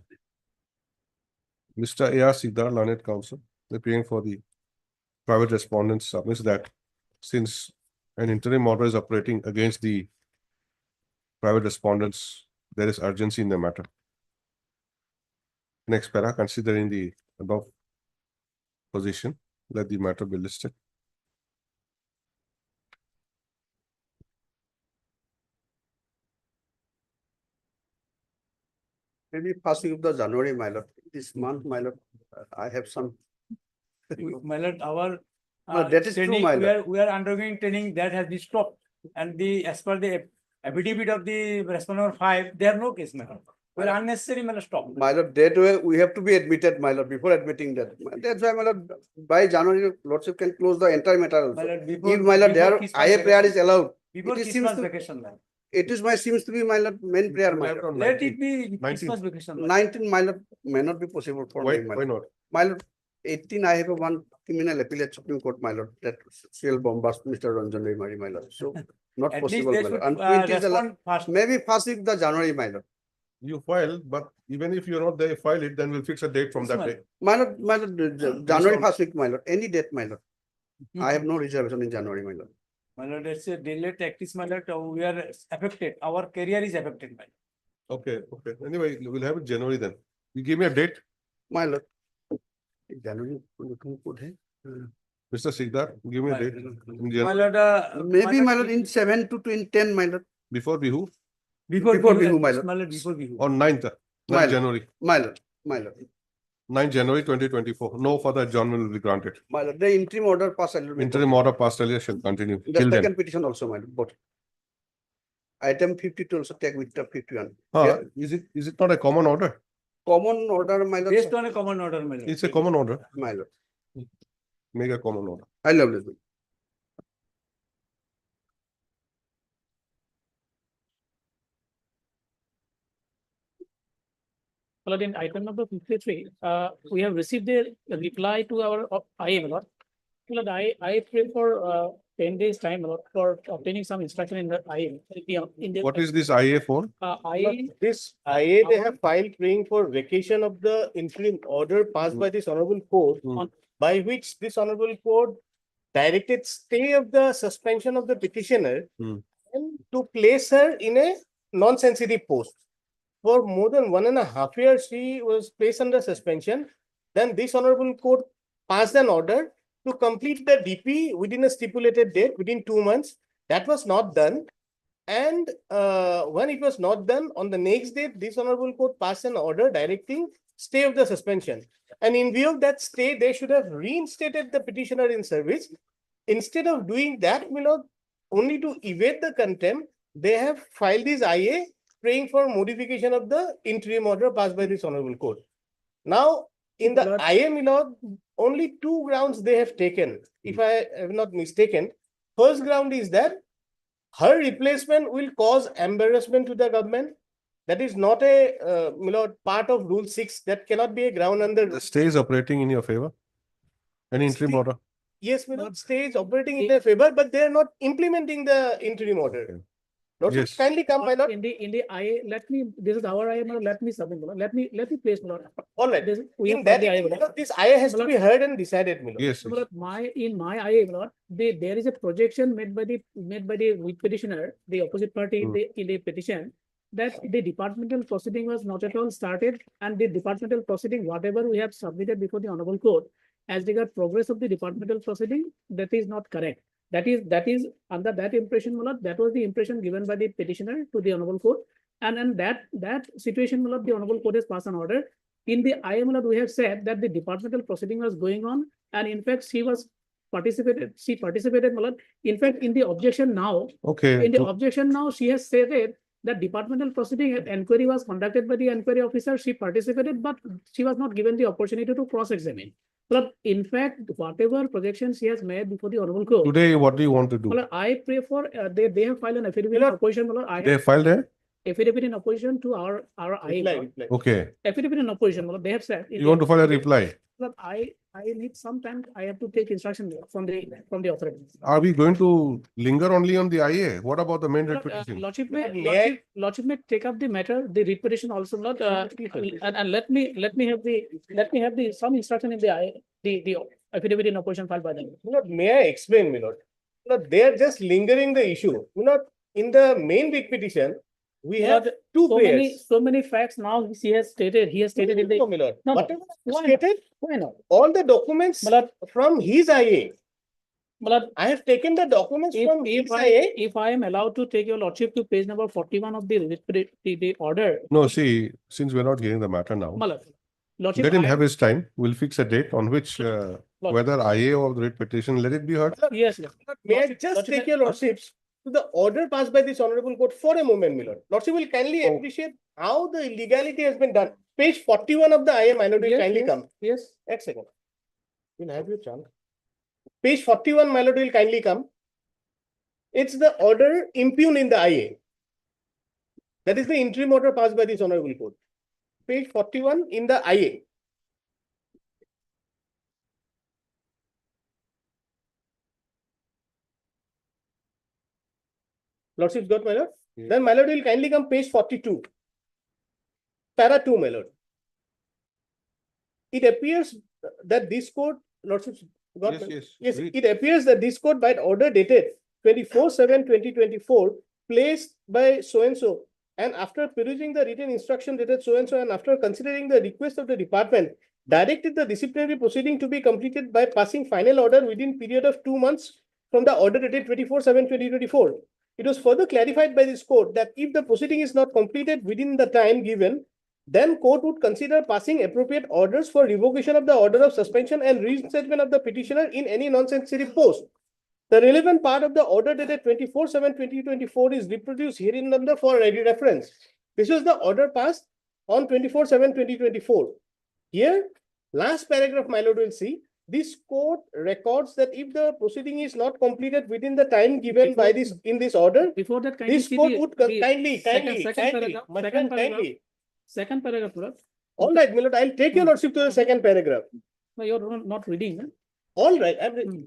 Mr. A.R. Sikdar, learned counsel, appearing for the private respondents, submits that since an interim order is operating against the private respondents, there is urgency in the matter. Next para, considering the above position, let the matter be listed. Maybe first week of the January, my lord. This month, my lord, I have some. My lord, our Well, that is true, training, my lord. we are undergoing training that has been stopped. And as per the affidavit of the respondent 5, there are no case, my lord. We're unnecessary, my lord, stop. My lord, that way we have to be admitted, my lord, before admitting that. That's why, my lord, by January, lordship can close the entire matter also. My lord, If, my lord, there Christmas IA prayer vacation. is allowed. Before It seems Christmas to- vacation, my lord. It is seems to be, my lord, main prayer, my lord. Let it be Christmas vacation. my lord. 19, my lord, may not be possible for Why, me, my why lord. not? My lord, 18, I have a one criminal appeal at Supreme Court, my lord, that still bombast Mr. Ranjan Mari, my lord. So, not At least possible, they my lord. should And 20 is allowed. respond fast. Maybe first week the January, my lord. You file, but even if you're not there, file it, then we'll fix a date from Yes, that my day. My lord, January on- first week, my lord, any date, my lord. I have no reservation in January, my lord. My lord, it's a delayed tactics, my lord. We are affected. Our career is affected, my lord. Okay, okay. Anyway, we'll have it January then. You give me a date, My lord. January, looking good, eh? Mr. Sikdar, give me a My- date. In My January, lord, Maybe, my lord, in 7 to 10, my lord. before Bihu, before Bihu, my lord. my lord, before Bihu. on 9th, My 9th lord. January, My lord, my lord. 9th January 2024. No further adjournment will be granted. My lord, the interim order passed. Interim order passed earlier shall continue The till then. second petition also, my lord, both. Item 52 also take with the 51. Huh, is it not a common order? Common order, my lord. Based on a common order, my lord. It's a common order. My lord. Make a common order. I love this. My lord, in item number 53, we have received a reply to our IA, my lord. My lord, I pray for 10 days time, my lord, for obtaining some instruction in the IA. In the, What is this IA for? IA, This IA, they have filed praying for vacation of the interim order passed by this honorable court, by which this honorable court directed stay of the suspension of the petitioner and to place her in a non-sensitive post. For more than 1.5 years, she was placed under suspension. Then this honorable court passed an order to complete the DP within a stipulated date, within 2 months. That was not done. And when it was not done, on the next day, this honorable court passed an order directing stay of the suspension. And in view of that stay, they should have reinstated the petitioner in service. Instead of doing that, only to evade the contempt, they have filed this IA praying for modification of the interim order passed by this honorable court. Now, in the IA, only 2 grounds they have taken, if I am not mistaken. First ground is that her replacement will cause embarrassment to the government. That is not a part of Rule 6. That cannot be a ground under. The stay is operating in your favor? Any interim order? Yes, stay is operating in their favor, but they are not implementing the interim order. Yes. Kindly come, my lord. in the IA, this is our IA, my lord, let me submit, my lord. Let me place, my lord. All right. We In have that, the IA, my lord. this IA has to be heard and decided, my lord. Yes. So, my IA, my lord, there is a projection made by the with petitioner, the opposite party in the petition, that the departmental proceeding was not at all started, and the departmental proceeding, whatever we have submitted before the honorable court, as regard progress of the departmental proceeding, that is not correct. That is under that impression, my lord, that was the impression given by the petitioner to the honorable court, and that situation, my lord, the honorable court has passed an order. In the IA, my lord, we have said that the departmental proceeding was going on, and in fact, she participated, my lord. In fact, in the objection now, she has stated that departmental proceeding inquiry was conducted by the inquiry officer. She participated, but she was not given the opportunity to cross-examine. But in fact, whatever projections she has made before the honorable court. Today, what do you want to do? Well, I pray for they have filed an affidavit of opposition. They have filed a affidavit in opposition to our IA. Okay, Affidavit in opposition, they have said. you want to file a reply? But I need some time, I have to take instruction from the authorities. Are we going to linger only on the IA? What about the main writ petition? Lordship may take up the matter, the writ petition also not, and let me have some instruction in the affidavit in opposition filed by them. May I explain, my lord? They are just lingering the issue. In the main writ petition, we have two prayers. So many facts now he has stated in the. No, my lord. No, Whatever why stated, Why not? all the documents My lord, from his IA. my lord, I have taken the documents from his if I am allowed to take your lordship to page number 41 of the order. No, see, since we're not hearing the matter now, My lordship, let him I- have his time. We'll fix a date on which, whether IA or the writ petition, let it be heard. Yes, yes. May I Lordship- just lordship- take your lordships to the order passed by this honorable court for a moment, my lord. Lordship will kindly appreciate how the illegality has been done. Page 41 of the IA minor will Yes, kindly yes, come. Yes. Next second. You'll have your chance. Page 41, my lord, will kindly come. It's the order impugned in the IA. That is the interim order passed by this honorable court. Page 41 in the IA. Lordship got, my lord? Yeah. Then my lord will kindly come page 42. Para 2, my lord. It appears that this court, lordship got. Yes, yes. Yes, Read. it appears that this court by order dated 24/7/2024 placed by so-and-so, and after perusing the written instruction dated so-and-so, and after considering the request of the department, directed the disciplinary proceeding to be completed by passing final order within period of 2 months from the order dated 24/7/2024. It was further clarified by this court that if the proceeding is not completed within the time given, then court would consider passing appropriate orders for revocation of the order of suspension and reinstatement of the petitioner in any non-sensitive post. The relevant part of the order dated 24/7/2024 is reproduced herein under for ready reference. This was the order passed on 24/7/2024. Here, last paragraph, my lord will see, this court records that if the proceeding is not completed within the time given by this in this order, Before that, kindly this see court the- would the kindly, second paragraph, my second friend, paragraph. kindly. Second paragraph, Lord. All right, my lord, I'll take your lordship to the second paragraph. No, you're not reading. Huh? All right,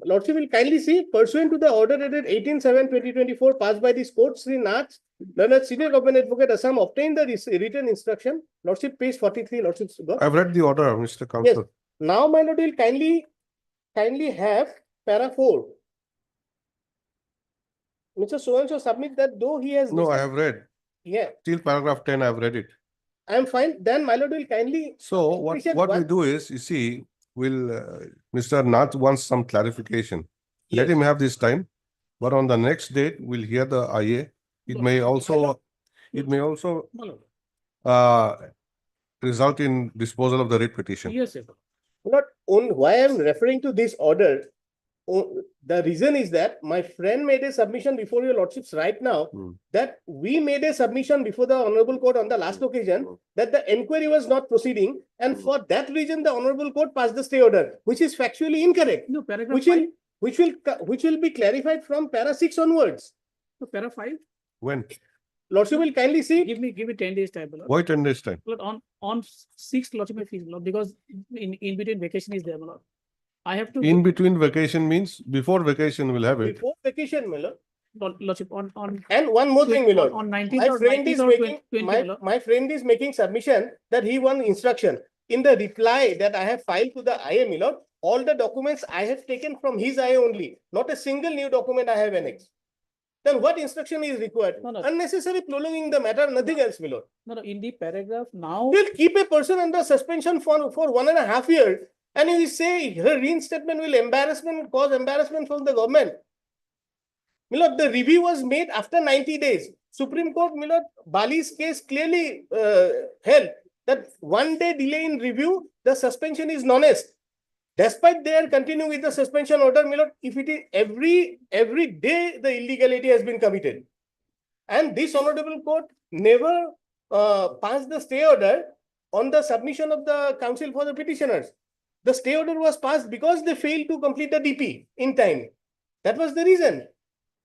lordship will kindly see pursuant to the order dated 18/7/2024 passed by this court, Sri Nath, learned senior government advocate Assam obtained the written instruction. Lordship page 43, lordship. I've read the order, Mr. Counsel. Now, my lord will kindly have para 4. Mr. So-and-so submit that though he has. No, I have read. Yeah, Till paragraph 10, I've read it. I am fine. Then my lord will kindly. So what Appreciate we one- do is, you see, Mr. Nath wants some clarification. Let Yes. him have this time, but on the next date, we'll hear the IA. It may also My lord. result in disposal of the writ petition. Yes, yes. Not on why I am referring to this order. The reason is that my friend made a submission before your lordships right now, that we made a submission before the honorable court on the last occasion that the enquiry was not proceeding, and for that reason the honorable court passed the stay order, which is factually incorrect, No, paragraph which 5. will be clarified from para 6 onwards. No, para 5. When? Lordship will kindly see. Give me 10 days time, Lord. Why 10 days time? Lord, on 6th lordship may fees, Lord, because in between vacation is there, my lord. I have to. In between vacation means before vacation we'll have it. Before vacation, my lord. Lordship on. And one more thing, my lord. On 19th My or friend 19th is or making 20, my lord. my friend is making submission that he wants instruction. In the reply that I have filed to the IA, my lord, all the documents I have taken from his IA only, not a single new document I have annexed. Then what instruction is required? No, no. Unnecessary prolonging the matter, nothing else, my lord. No, in the paragraph now. You'll keep a person under suspension for 1.5 years, and you say her reinstatement will cause embarrassment from the government. My lord, the review was made after 90 days. Supreme Court, my lord, Bali's case clearly held that 1 day delay in review, the suspension is non-est. Despite they are continuing with the suspension order, my lord, if it is every day the illegality has been committed. And this honorable court never passed the stay order on the submission of the counsel for the petitioners. The stay order was passed because they failed to complete the DP in time. That was the reason.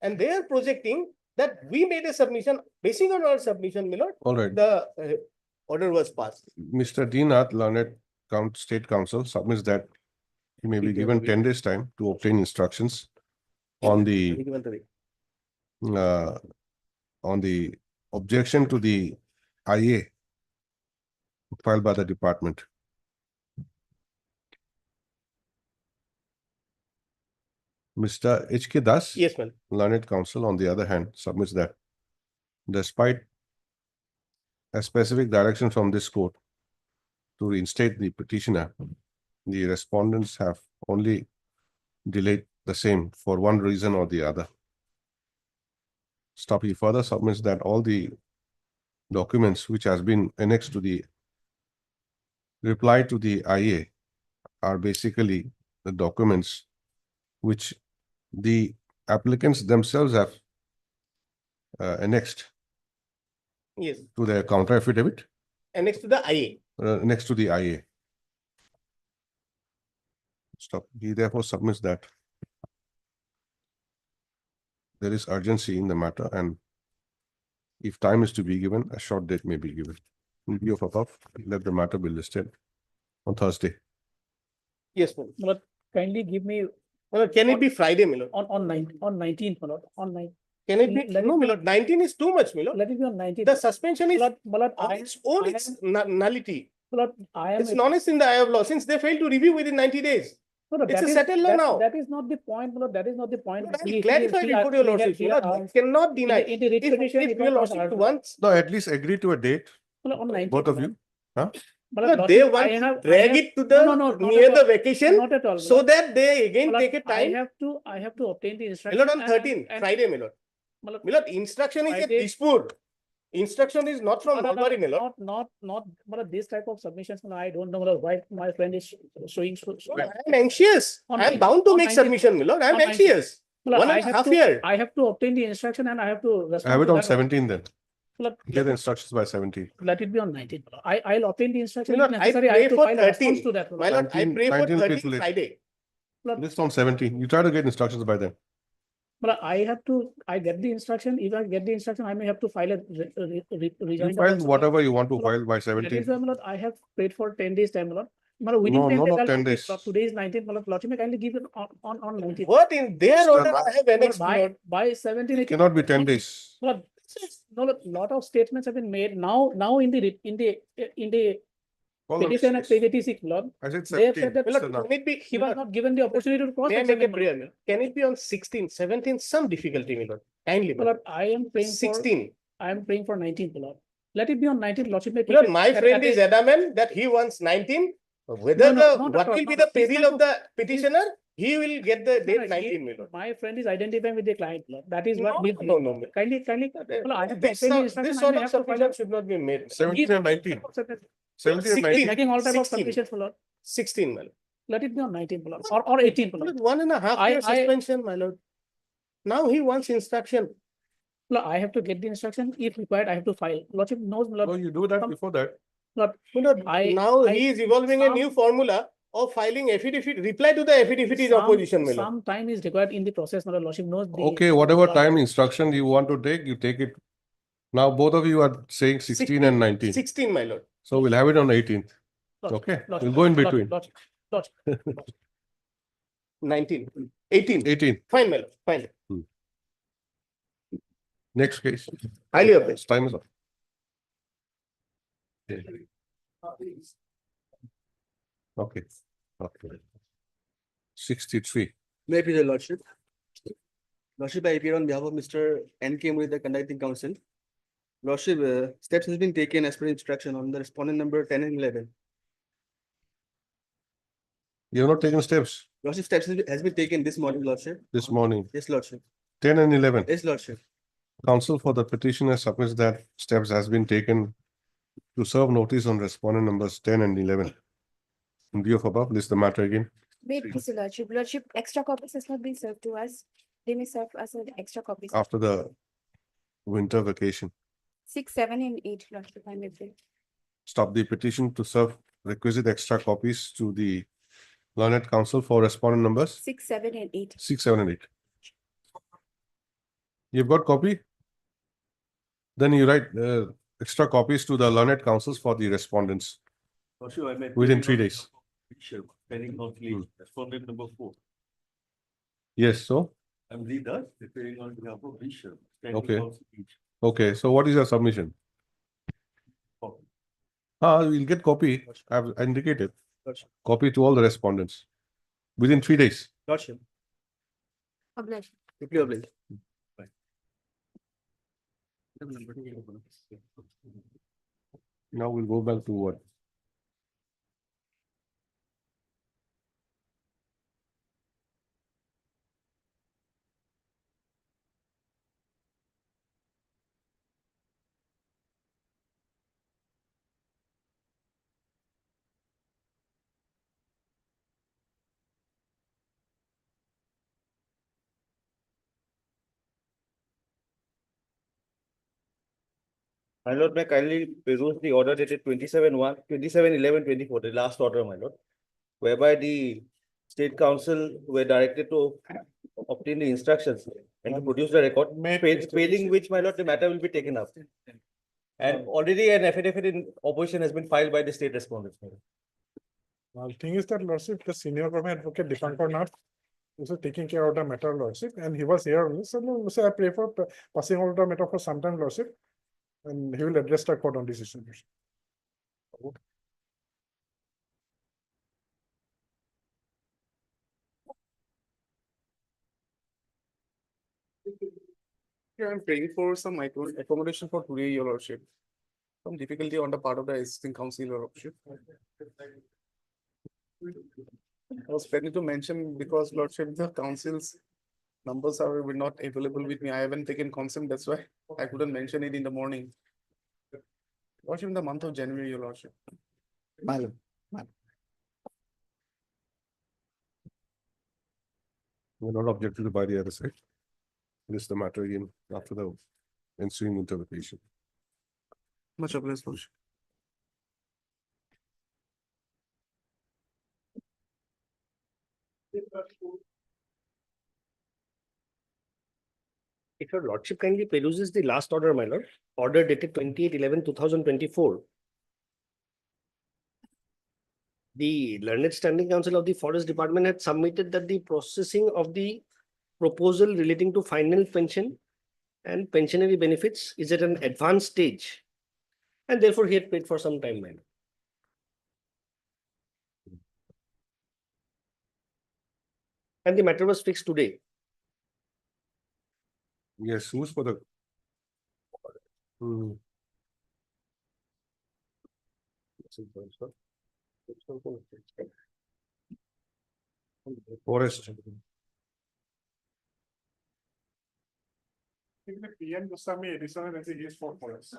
And they are projecting that we made a submission, basing on our submission, my lord, All right. the order was passed. Mr. Dinath, learned State Counsel, submits that he may be given 10 days time to obtain instructions on the objection to the IA filed by the department. Mr. H.K. Das. Yes, ma'am. Learned Counsel, on the other hand, submits that despite a specific direction from this court to reinstate the petitioner, the respondents have only delayed the same for one reason or the other. He further submits that all the documents which has been annexed to the reply to the IA are basically the documents which the applicants themselves have annexed Yes, to their counter affidavit, and next to the IA. next to the IA. He therefore submits that there is urgency in the matter, and if time is to be given, a short date may be given. In view of above, let the matter be listed on Thursday. Yes, ma'am. But kindly give me My lord, can it be Friday, my lord? on 19th, my lord, on 9th. Can it be? Let it No, my be- lord, 19 is too much, my lord. Let it be on 19th. The suspension is My lord, on its own, it's nullity. I am. It's non-est in the eye of law since they failed to review within 90 days. No, no, It's that a is- settled law that- now. That is not the point, my lord, that is not the point. I clarified it for your lordship. My lord, I cannot deny. In the writ petition, If it your was lordship not wants, No, at least agree to a date, on 19th. both of you. Huh? But no, lordship, they I want have- drag I have- it to the not near at the all. vacation Not at all. so that they again Malad, take a time. I have to obtain the My instruction. lord, on 13, Friday, my lord. Malad, My lord, instruction is a Friday- Dispur. Instruction is not from Malbari, my lord. Malad, this type of submissions, Malad, I don't know Malad, why my friend is showing. I am anxious. I am bound to make submission, my lord. I am anxious. Malad, 1.5 years. I have to obtain the instruction and I have to respond. Have it to on that. 17 then. Malad, Get the instructions by 17. let it be on 19th. I'll obtain the instruction. My If lord, I necessary, I pray have to for file a response 13. to that. My lord, I 19 pray for 19 will be 13 late. Friday. List on 17. You try to get instructions by then. But I get the instruction. If I get the instruction, I may have to file a You rejoinder. file also. whatever you want to Malad, file by That is 17. why, Malad, I have paid for 10 days time, Malad. Malad, within No, 10 no, days, not I'll 10 complete. days. Today is 19th, Malad. Lordship may kindly give it on 19th. What in their order I have annexed, my lord. By 17, It cannot be 10 days. Malad, no, lot of statements have been made now in the Call the petition at witness. page 86, Lord. I said They have 17. said that My lord, enough. can it be? he was not given the opportunity to cross May I make a examine. prayer, my lord? Can it be on 16, 17? Some difficulty, my lord. Kindly, my lord. I am praying for 16. 19th, Lord. Let it be on 19th, Lordship may My lord, keep it my at- friend at is a- adamant that he wants 19. Whether No, the, not what at all, will be no. the This peril type of the petitioner, he will get the No, date no, 19, my lord. My friend is identifying with the client, Lord. That is what. No, no, no. Kindly, well, I have to This, obtain the this instruction. I sort may of have to file submission a- should not be made. 17 and 19. 17 and 16. 19. Making all type of 16. submissions, Lord. 16, my lord. Let it be on 19th, Lord, or 18th, Lord. 1.5 year suspension, my lord. Now he wants instruction. Lord, I have to get the instruction. If required, I have to file. Lordship knows, Lord. No, you do that before that. Lord, My lord, now he is evolving a some- new formula of filing affidavit, reply to the affidavit is opposition, my lord. Some time is required in the process, my lord. Lordship knows. Okay, whatever time instruction you want to take, you take it. Now both of you are saying 16 and 19. 16, my lord. So we'll have it on 18th. Lordship, Okay, Lordship, we'll go in between. Lordship. 19, 18. 18. Fine, my lord. Fine. Next case. Highly obliged. Time is up. Okay. Okay. 63. May I please, your lordship? Lordship, I appear on behalf of Mr. N.K. with the conducting counsel. Lordship, steps has been taken as per instruction on the respondent number 10 and 11. You have not taken steps Lordship, steps has been taken this morning, lordship. this morning. Yes, lordship. 10 and 11. Yes, lordship. Counsel for the petitioner submits that steps has been taken to serve notice on respondent numbers 10 and 11. In view of above, list the matter again. Wait, please, Lordship. Lordship, extra copies has not been served to us. They may serve us with extra copies. After the winter vacation. 6, 7, and 8, Lordship, I may pray. Stop the petition to serve requisite extra copies to the learned counsel for respondent numbers 6, 7, and 8. 6, 7, and 8. You've got copy? Then you write extra copies to the learned counsels for the respondents within 3 days. Respondent number 4. Yes, so, I'm leader, preparing on behalf of Bishop. Okay. okay, so what is your submission? We'll get copy, I've indicated, Lordship. copy to all the respondents within 3 days. Lordship. Obliged. Deeply obliged. Now we'll go back to what? My lord, may kindly peruse the order dated 27/11/24, the last order, my lord, whereby the state council were directed to obtain the instructions and to produce the record, failing which, my lord, the matter will be taken up. And already an affidavit in opposition has been filed by the state respondents. my lord. Well, thing is that Lordship, the senior government advocate Dipankar Nath was taking care of the matter, Lordship, and he was here only. So, no, I pray for passing over the matter for some time, Lordship. And he will address the court on this issue. Yeah, I'm praying for some accommodation for today, Your Lordship. Some difficulty on the part of the existing council, Your Lordship. I was planning to mention because Lordship, the council's numbers were not available with me. I haven't taken consent, that's why I couldn't mention it in the morning. Lordship, in the month of January, Your Lordship. Malum. We're not objected by the other side. This is the matter again after the ensuing interpretation. Much obliged, Lordship. If your lordship kindly peruses the last order, my lord, order dated 28/11/2024. The learned standing council of the forest department had submitted that the processing of the proposal relating to final pension and pensionary benefits is at an advanced stage. And therefore he had paid for some time, my lord. And the matter was fixed today. Yes, who's for the? Forest. PM Goswami additional as he is for forest.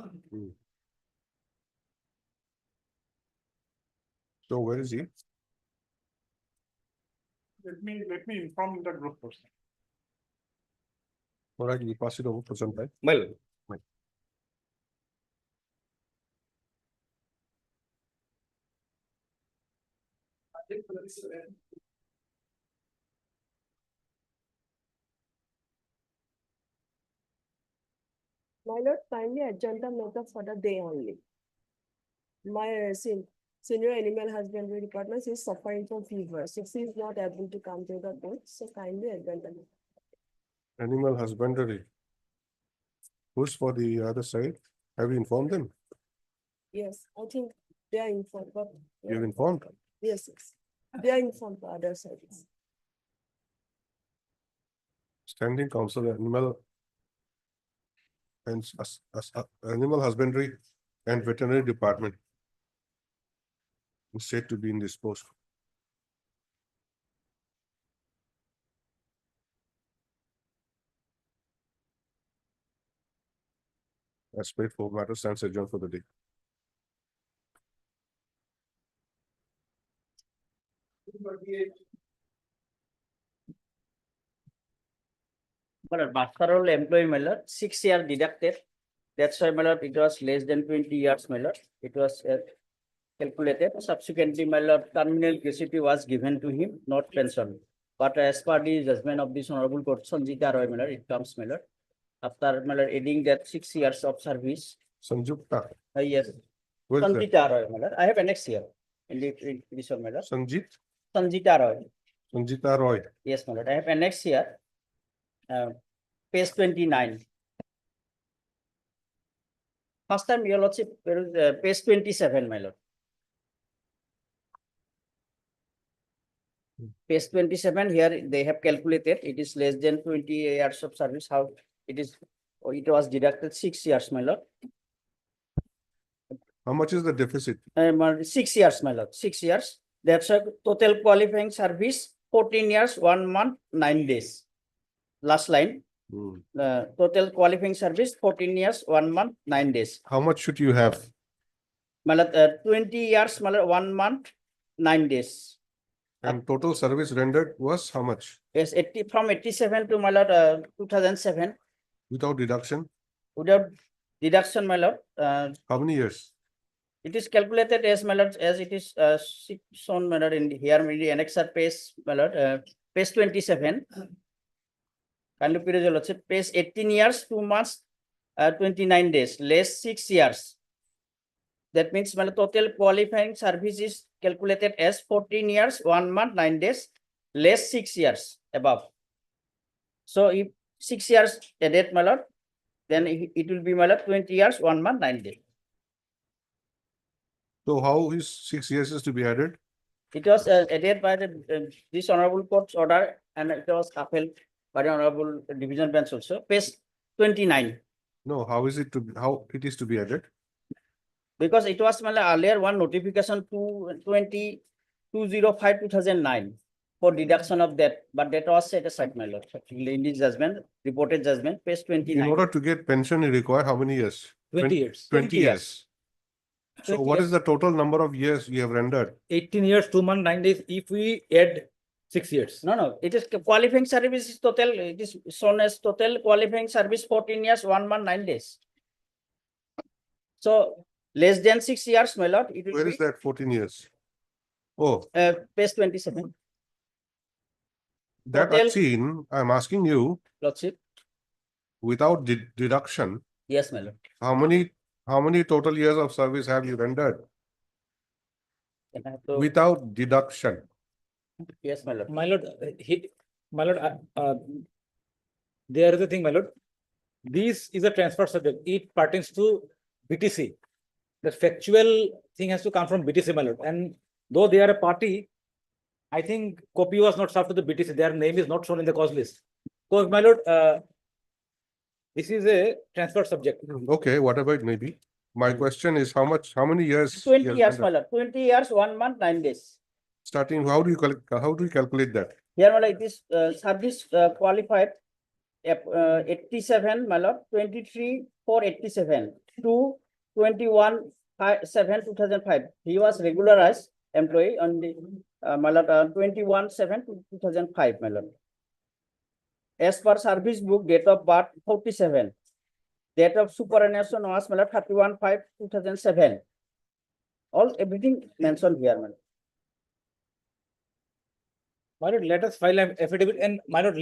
So where is he? Let me inform the group person. All right, we pass it over for some time. My lord. My lord, kindly adjourn the matter for the day only. My senior animal husbandry department is suffering from fever, so she is not able to come to the court, so kindly adjourn the matter. Animal husbandry. Who's for the other side? Have you informed them? Yes, I think they are informed, but. You've informed? Yes, they are informed by other sides. Standing council, animal and animal husbandry and veterinary department is said to be indisposed. As paid for matter stands adjourned for the day. But pastoral employee, my lord, 6 years deducted. That's why, my lord, it was less than 20 years, my lord. It was calculated. Subsequently, my lord, terminal gratuity was given to him, not pension. But as per the judgment of this honorable court, Sanjita Roy, my lord, it comes, my lord. after my lord adding that 6 years of service. Sanjukta. Yes, Where is that? Sanjita Roy, my lord. I have annexed here in the this one, my lord. Sanjit? Sanjita Roy. Sanjita Roy. Yes, my lord. I have annexed here. Page 29. First time, your lordship, page 27, my lord. Page 27, here they have calculated it is less than 20 years of service. How it is, it was deducted 6 years, my lord. How much is the deficit? 6 years, my lord. 6 years. That's a total qualifying service 14 years, 1 month, 9 days. Last line. Total qualifying service 14 years, 1 month, 9 days. How much should you have? My lord, 20 years, my lord, 1 month, 9 days. And total service rendered was how much? Yes, 80 from 87 to my lord 2007 Without deduction? without deduction, my lord. How many years? It is calculated as my lord, as it is shown, my lord, in the, here in the annexer page, my lord, page 27. Kindly period, your lordship, page 18 years, 2 months, 29 days, less 6 years. That means my lord, total qualifying service is calculated as 14 years, 1 month, 9 days, less 6 years above. So if 6 years added, my lord, then it will be, my lord, 20 years, 1 month, 9 days. So how is 6 years is to be added? It was added by the this honorable court's order, and it was upheld by the honorable division bench also. Page 29. No, how is it to be, how it is to be added? Because it was earlier one notification to 205/2009 for deduction of that, but that was set aside, my lord. In the judgment, reported judgment, page 29. In order to get pension, you require how many years? 20 years. 20 years. So 20 what years. is the total number of years you have rendered? 18 years, 2 months, 9 days, if we add 6 years. No, it is qualifying service is total, it is shown as total qualifying service 14 years, 1 month, 9 days. So less than 6 years, my lord. It will Where be, is that 14 years? Oh, page 27. that Total- I've seen. I'm asking you, Lordship. without deduction, Yes, my lord. how many total years of service have you rendered? Can I have to- Without deduction. Yes, my lord. My lord, there is a thing, my lord. This is a transfer subject. It pertains to BTC. The factual thing has to come from BTC, my lord. And though they are a party, I think copy was not served to the BTC. Their name is not shown in the cause list. So, my lord, this is a transfer subject. Okay, whatever it may be. My question is how many years? 20 you have years, my rendered? lord. 20 years, 1 month, 9 days. Starting, how do you calculate that? Here, my lord, this service qualified 87, my lord, 23/4/87 to 21/7/2005. He was regularized employee on the my lord 21/7/2005, my lord. As per service book, date of birth 47. Date of superannuation was my lord 31/5/2007. Everything mentioned here, my lord. My lord, let us file an affidavit and my lord,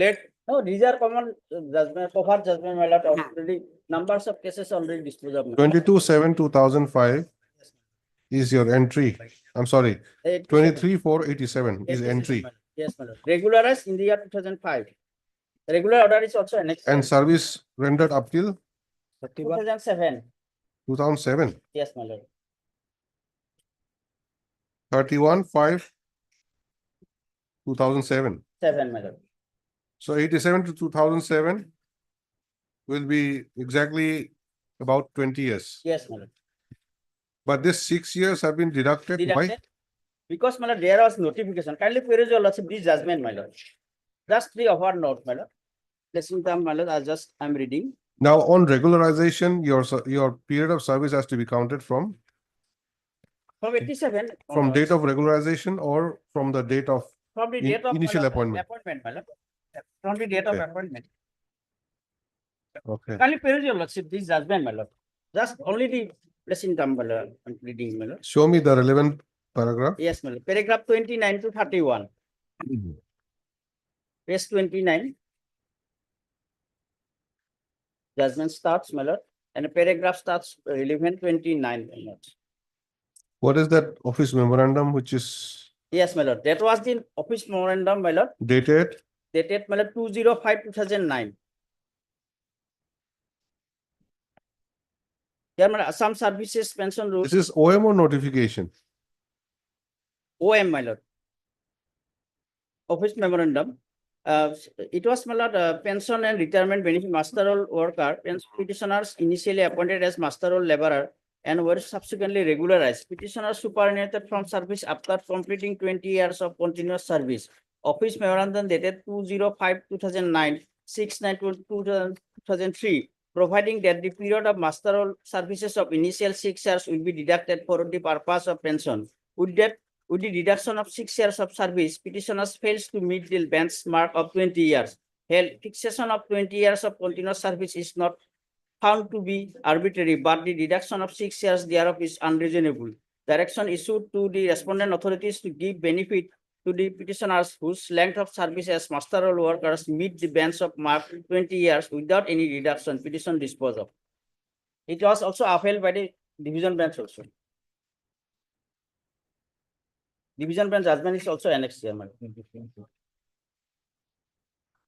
No, these are common judgment, cover judgment, my lord, already, numbers of cases already disposed of. 22/7/2005 is your entry. I'm sorry, 23/4/87 is 87, entry. my lord. Yes, my lord. Regularized in the year 2005. Regular order is also annexed. And service rendered up till 2007. 2007, Yes, my lord. 31/5/2007. 7, my lord. So 87 to 2007 will be exactly about 20 years. Yes, my lord. But this 6 years have been deducted. Why? Deducted. Because, my lord, there was notification. Kindly peruse your lordship this judgment, my lord. Just 3 of our note, my lord. Listen to my lord, I'm reading. Now on regularization, your period of service has to be counted from From 87. date of regularization or from the date of From the date of initial my lord, appointment. my lord. From the date of Okay. appointment. Okay. Kindly peruse your lordship this judgment, my lord. Just only the listen to my lord, I'm reading, my lord. Show me the relevant paragraph. Yes, my lord. Paragraph 29 to 31. Page 29. judgment starts, my lord, and a paragraph starts relevant 29, my lord. What is that office memorandum which is Yes, my lord, that was the office memorandum, my lord, dated? dated, my lord, 205/2009. Here, my lord, some services pension rules, This is OM or notification? OM, my lord. Office memorandum. It was, my lord, pension and retirement benefit master roll worker, pension petitioners initially appointed as master roll laborer and were subsequently regularized. Petitioners superannuated from service after completing 20 years of continuous service. Office memorandum dated 205/2009, 6/9/2003, providing that the period of master roll services of initial 6 years will be deducted for the purpose of pension. With the deduction of 6 years of service, petitioners fails to meet the benchmark of 20 years. Hell, fixation of 20 years of continuous service is not found to be arbitrary, but the deduction of 6 years thereof is unreasonable. Direction issued to the respondent authorities to give benefit to the petitioners whose length of service as master roll workers meet the bench of mark 20 years without any deduction. Petition disposed of. It was also upheld by the division bench also. Division bench judgment is also annexed here, madam.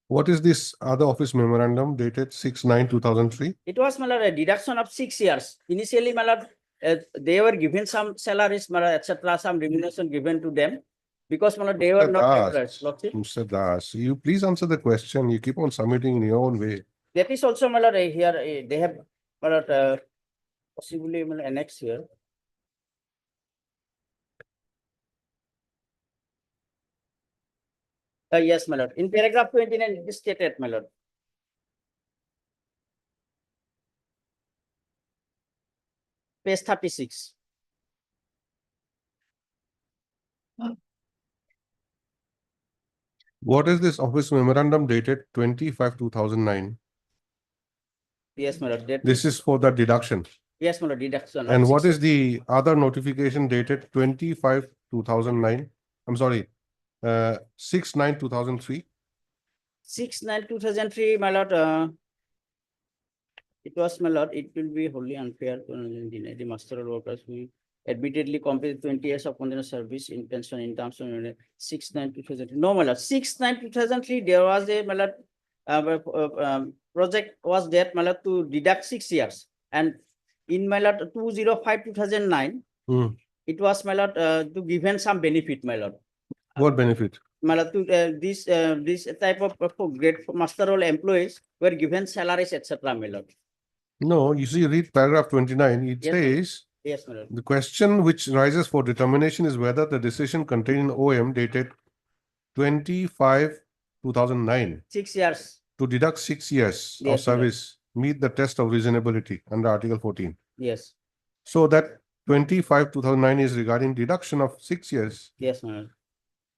What is this other office memorandum dated 6/9/2003? It was, my lord, a deduction of 6 years. Initially, my lord, they were given some salaries, my lord, etc., some remuneration given to them because, my lord, they were Mr. not Das, regularized. Lordship. Mr. Das, you please answer the question. You keep on submitting in your own way. That is also, my lord, here they have, my lord, possibly, my lord, annexed here. Yes, my lord. In paragraph 29, it is stated, my lord. Page 36. What is this office memorandum dated 25/2009? Yes, my lord. This is for the deduction. Yes, my lord, deduction. And what is the other notification dated 25/2009? I'm sorry, 6/9/2003? 6/9/2003, my lord. It was, my lord, it will be wholly unfair to deny the master roll workers who admittedly completed 20 years of continuous service in pension in terms of 6/9/2003. No, my lord, 6/9/2003, there was a, my lord, project was there, my lord, to deduct 6 years. And in, my lord, 205/2009, it was, my lord, to given some benefit, my lord. What benefit? My lord, to this type of great master roll employees were given salaries, etc., my lord. No, you see, read paragraph 29. It Yes, says, yes, my lord. the question which rises for determination is whether the decision contained in OM dated 25/2009 6 years. to deduct 6 years of Yes, my lord. service meet the test of reasonability under Article 14. Yes, So that 25/2009 is regarding deduction of 6 years. yes, my lord.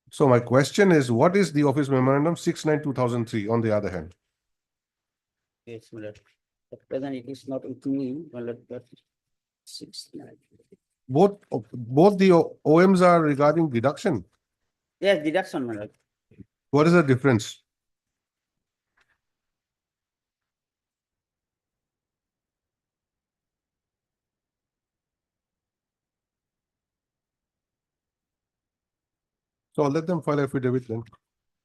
So my question is, what is the office memorandum 6/9/2003 on the other hand? Yes, my lord. At present, it is not with me, my lord, but 6/9. Both the OMs are regarding deduction. Yes, deduction, my lord. What is the difference? So let them file affidavit then.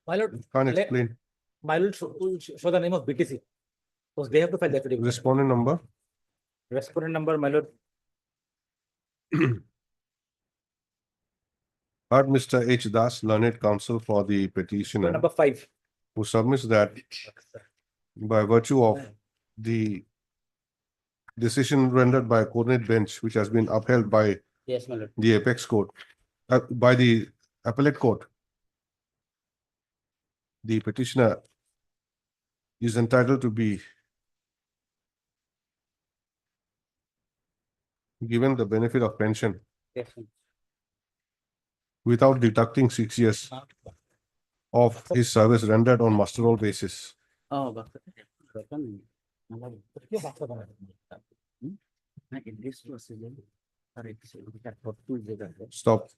My lord, Can't explain. my lord, show the name of BTC. So they have to file the affidavit. Respondent number. Respondent number, my lord. Heard Mr. H. Das, learned counsel for the petitioner, Number 5. who submits that by virtue of the decision rendered by a coordinate bench, which has been upheld by Yes, my lord. the apex court, by the appellate court, the petitioner is entitled to be given the benefit of pension Yes, my lord. without deducting 6 years of his service rendered on master roll basis. Oh, but. Stop.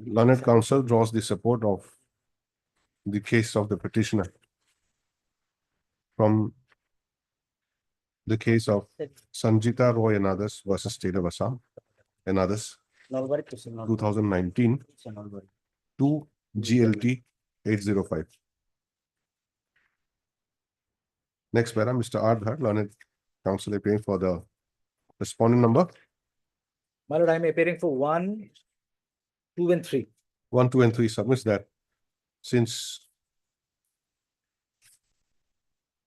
Learned counsel draws the support of the case of the petitioner. from the case of Sanjita Roy and others versus State of Assam and others, 2019 to GLT 805. Next para, Mr. R. Dhar, learned counsel appearing for the respondent number My lord, I am appearing for 1, 2, and 3. 1, 2, and 3 submits that since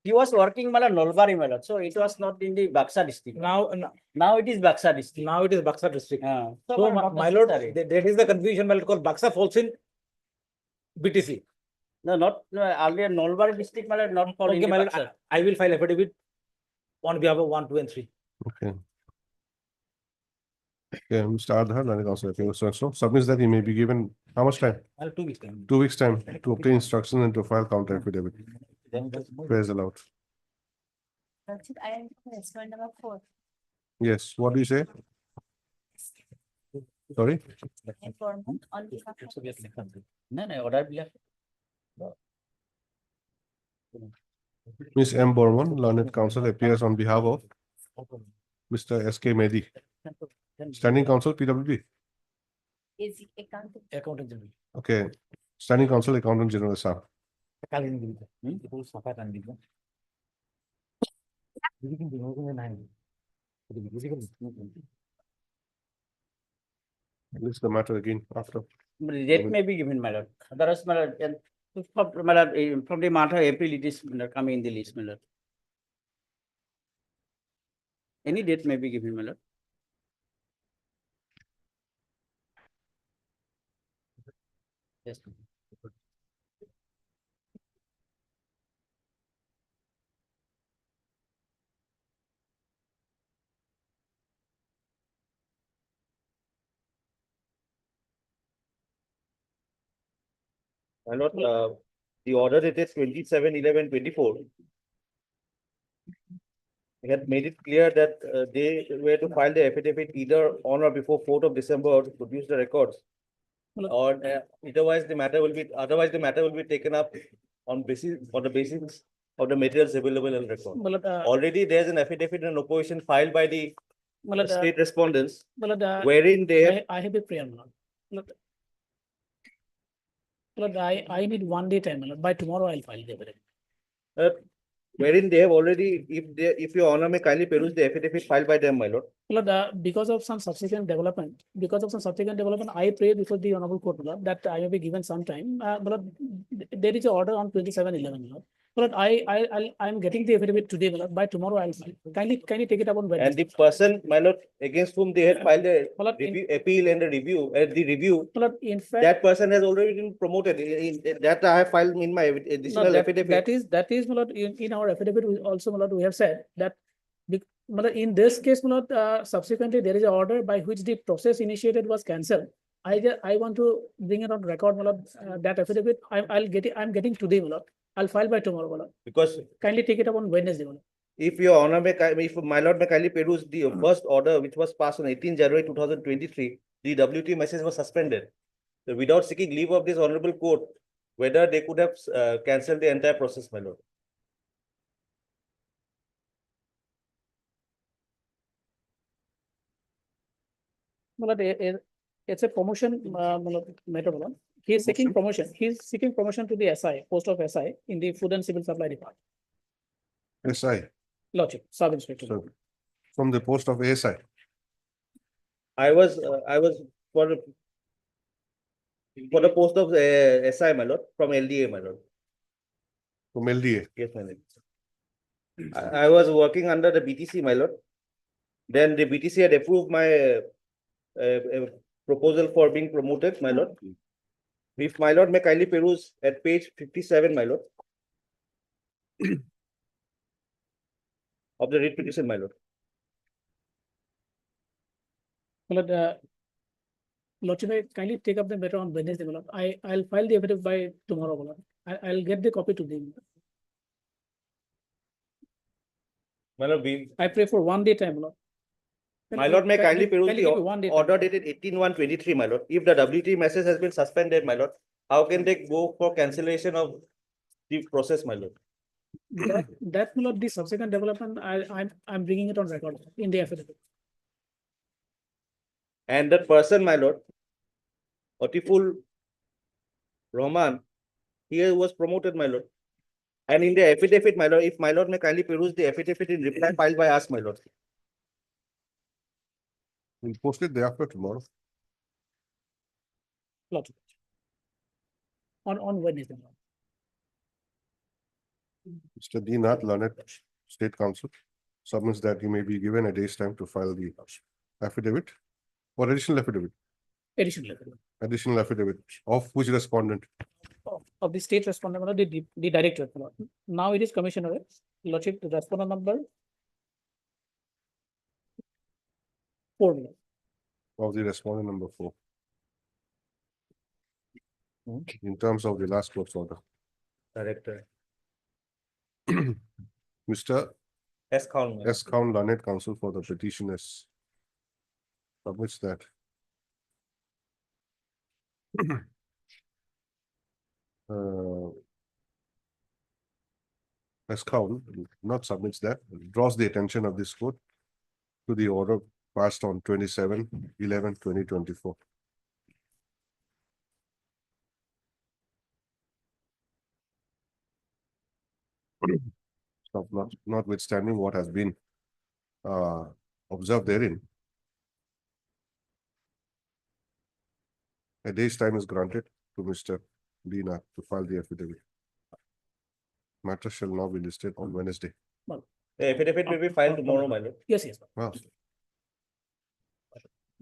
He was working, my lord, Nolbari, my lord. So it was not in the Baksa district. Now it is Baksa district. it is Buxar district. So, So my lord, necessary. that is the confusion, my lord, because Buxar falls in BTC. No, earlier Nolbari district, my lord, not for Okay, my lord, I will file affidavit on behalf of 1, 2, and 3. okay. Okay, Mr. Adhar, learned counsel appearing so submits that he may be given how much time? 2 weeks time. 2 weeks time to obtain instruction and to file counter affidavit. Prayers allowed. That's it. I am respondent number 4. Yes, what do you say? Sorry? Informed on behalf of No, order behalf. Ms. M. Borman, learned counsel appears on behalf of Mr. S.K. Mehdi. Standing counsel, PWB. is accounting. Accountant general. Okay. Standing counsel, Accountant General, sir. List the matter again after. Date may be given, my lord. Otherwise, my lord, and my lord, from the matter April, it is my lord, coming in the list, my lord. Any date may be given, my lord. Yes. My lord, the order dated 27/11/24. We had made it clear that they were to file the affidavit either on or before 4th of December or to produce the records. Or otherwise the matter will be taken up on the basis of the materials available in record. Already there is an affidavit and opposition filed by the state respondents, wherein they have. I have a prayer, my lord. Lord, I need 1 day time, my lord. By tomorrow I'll file the affidavit. Wherein they have already, if your honor may kindly peruse the affidavit filed by them, my lord. Lord, because of some subsequent development, I pray before the honorable court, my lord, that I may be given some time. But there is an order on 27/11, Lord. But I'm getting the affidavit today, my lord. By tomorrow I'll file. Kindly take it up on Wednesday. And the person, my lord, against whom they had filed the appeal and the review, Lord, in fact, that person has already been promoted. That I have filed in my additional affidavit. That is, my lord, in our affidavit, we also, my lord, we have said that in this case, my lord, subsequently there is an order by which the process initiated was cancelled. I want to bring it on record, my lord, that affidavit. I'm getting today, my lord. I'll file by tomorrow, my lord. Because kindly take it up on Wednesday, my lord. if your honor may, if my lord may kindly peruse the first order which was passed on 18 January 2023, the WT message was suspended. So without seeking leave of this honorable court, whether they could have cancelled the entire process, my lord. My lord, it's a promotion matter, my lord. He is seeking promotion. He is seeking promotion to the SI, post of SI in the Food and Civil Supply Department. SI. Lordship, Sub Inspector. So, from the post of ASI. I was for the post of SI, my lord, from LDA, my lord. From LDA. Yes, my lord. I was working under the BTC, my lord. Then the BTC had approved my proposal for being promoted, my lord. If my lord may kindly peruse at page 57, my lord, of the writ petition, my lord. My lord, Lordship, kindly take up the matter on Wednesday, my lord. I'll file the affidavit by tomorrow, my lord. I'll get the copy today. My lord, I pray for 1 day time, my lord. my lord may kindly peruse the order order dated 18/1/23, my lord. If the WT message has been suspended, my lord, how can they go for cancellation of the process, my lord? That will not be subsequent development. I'm bringing it on record in the affidavit. And that person, my lord, Otiful Rahman, he was promoted, my lord. And in the affidavit, my lord, if my lord may kindly peruse the affidavit in reply filed by us, my lord. We'll post it day after tomorrow. Lot of it. On Wednesday. Mr. D. Nath, Learned State Counsel, submits that he may be given a day's time to file the affidavit or additional affidavit. Additional affidavit of which respondent? Of the state respondent, the director. Now it is Commissioner. Lordship, the respondent number 4. Of the respondent number 4. In terms of the last court's order. Director. Mr. S. Khan. S. Khan, Learned Counsel for the petitioners, submits that. S. Khan not submits that, draws the attention of this court to the order passed on 27/11/2024. Notwithstanding what has been observed therein, a day's time is granted to Mr. D. Nath to file the affidavit. Matter shall now be listed on Wednesday. The affidavit will be filed tomorrow, my lord. Yes. Wow.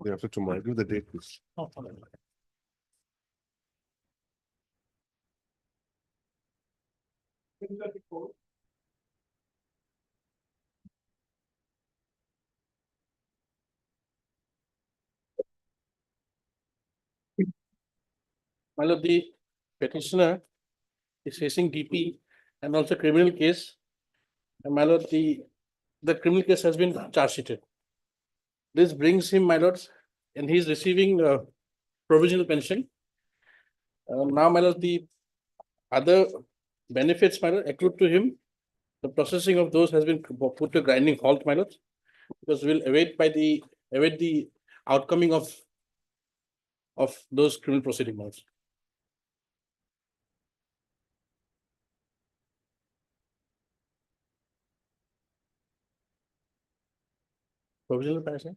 Day after tomorrow, give the date, please. My lord, the petitioner is facing DP and also criminal case. And my lord, the criminal case has been charge sheeted. This brings him, my lords, and he is receiving provisional pension. Now, my lord, the other benefits, my lord, accrued to him, the processing of those has been put to grinding halt, my lord, because we'll await the outcoming of those criminal proceedings. Provisional pension.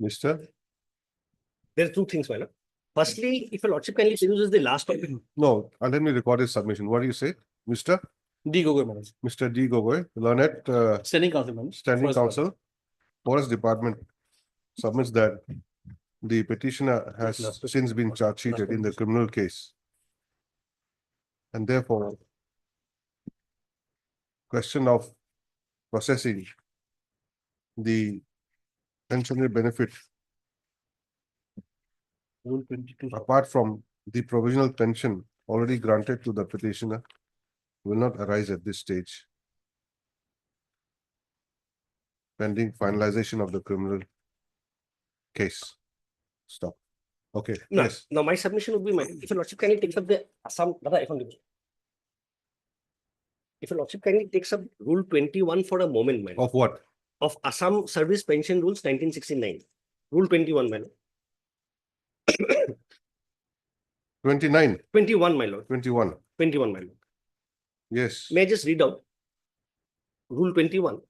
Mr. There are two things, my lord. Firstly, if a lordship kindly uses the last topic. No, and let me record his submission. What do you say, Mr. D. Gogoi, my lord. Mr. D. Gogoi, Learned Standing counsel, Standing Counsel, Forest Department, submits that the petitioner has since been charge sheeted in the criminal case. And therefore, question of processing the pensionary benefit Rule 22. apart from the provisional pension already granted to the petitioner will not arise at this stage, pending finalization of the criminal case. Stop. Okay. No, Yes. now my submission would be if a lordship kindly takes up the Assam, if a lordship kindly takes up Rule 21 for a moment, man. Of what? Of Assam Service Pension Rules 1969. Rule 21, man. 29. 21, my lord. 21. 21, my lord. Yes. May I just read out Rule 21?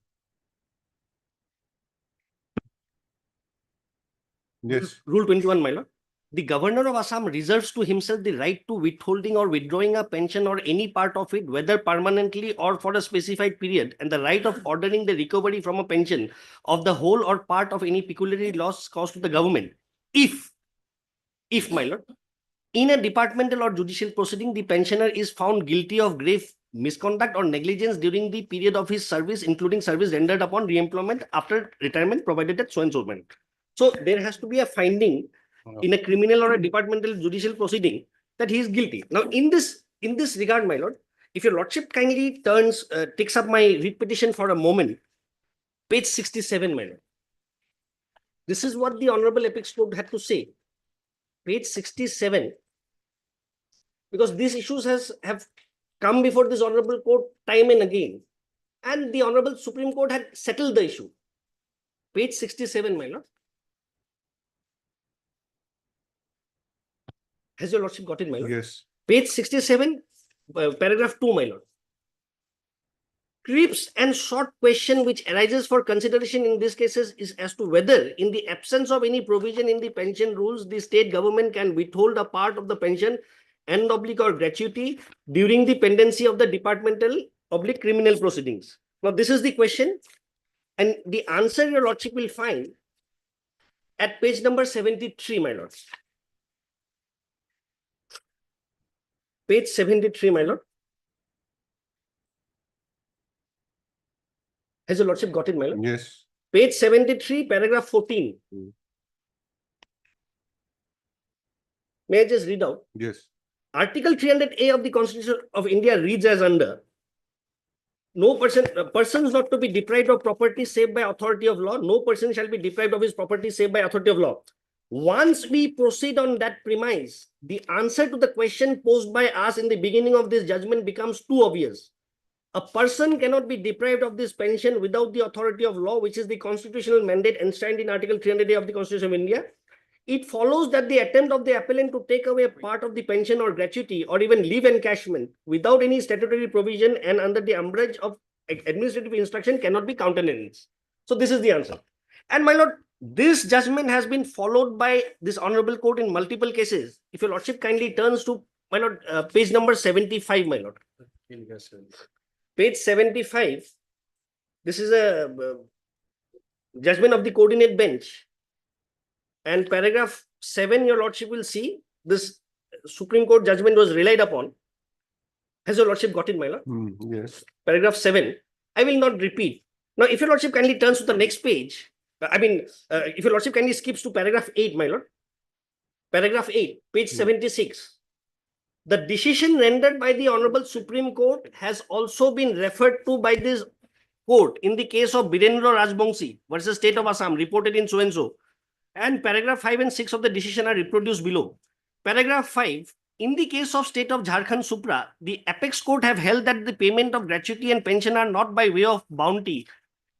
Yes. Rule 21, my lord. The governor of Assam reserves to himself the right to withholding or withdrawing a pension or any part of it, whether permanently or for a specified period, and the right of ordering the recovery from a pension of the whole or part of any pecuniary loss caused to the government. If, my lord, in a departmental or judicial proceeding, the pensioner is found guilty of grave misconduct or negligence during the period of his service, including service rendered upon re-employment after retirement, provided at so and so manner. So there has to be a finding in a criminal or a departmental judicial proceeding that he is guilty. Now, in this regard, my lord, if your lordship kindly takes up my writ petition for a moment, page 67, my lord. This is what the Honorable Apex Court had to say. page 67, because these issues have come before this honorable court time and again, and the honorable Supreme Court had settled the issue. Page 67, my lord. Has your lordship got it, my lord? Yes. Page 67, paragraph 2, my lord. Crisp and short question which arises for consideration in these cases is as to whether, in the absence of any provision in the pension rules, the state government can withhold a part of the pension and oblique or gratuity during the pendency of the departmental oblique criminal proceedings. Now, this is the question, and the answer your lordship will find at page number 73, my lord. Page 73, my lord. Has your lordship got it, my lord? Yes. Page 73, paragraph 14. May I just read out? Yes. Article 300A of the Constitution of India reads as under: no persons not to be deprived of property save by authority of law. No person shall be deprived of his property save by authority of law. Once we proceed on that premise, the answer to the question posed by us in the beginning of this judgment becomes too obvious. A person cannot be deprived of this pension without the authority of law, which is the constitutional mandate enshrined in Article 300A of the Constitution of India. It follows that the attempt of the appellant to take away a part of the pension or gratuity or even leave encashment without any statutory provision and under the umbrage of administrative instruction cannot be countenanced. So this is the answer. And my lord, this judgment has been followed by this honorable court in multiple cases. If your lordship kindly turns to, my lord, page number 75, my lord. Page 75, this is a judgment of the coordinate bench. And paragraph 7, your lordship will see this Supreme Court judgment was relied upon. Has your lordship got it, my lord? Yes. Paragraph 7. I will not repeat. Now, if your lordship kindly turns to the next page, if your lordship kindly skips to paragraph 8, my lord. Paragraph 8, page 76. The decision rendered by the Honorable Supreme Court has also been referred to by this court in the case of Birendra Rajbongsi versus State of Assam, reported in so and so. And paragraph 5 and 6 of the decision are reproduced below. Paragraph 5, in the case of State of Jharkhand Supra, the apex court have held that the payment of gratuity and pension are not by way of bounty.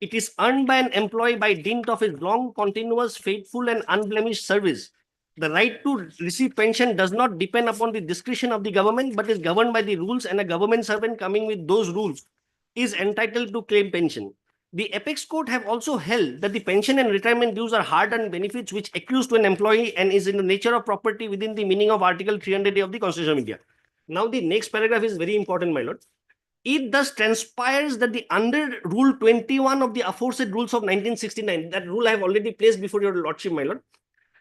It is earned by an employee by dint of his long, continuous, faithful and unblemished service. The right to receive pension does not depend upon the discretion of the government, but is governed by the rules, and a government servant coming with those rules is entitled to claim pension. The apex court have also held that the pension and retirement dues are hard-earned benefits which accrue to an employee and is in the nature of property within the meaning of Article 300A of the Constitution of India. Now, the next paragraph is very important, my lord. It thus transpires that the under Rule 21 of the aforesaid rules of 1969, that rule I have already placed before your lordship, my lord,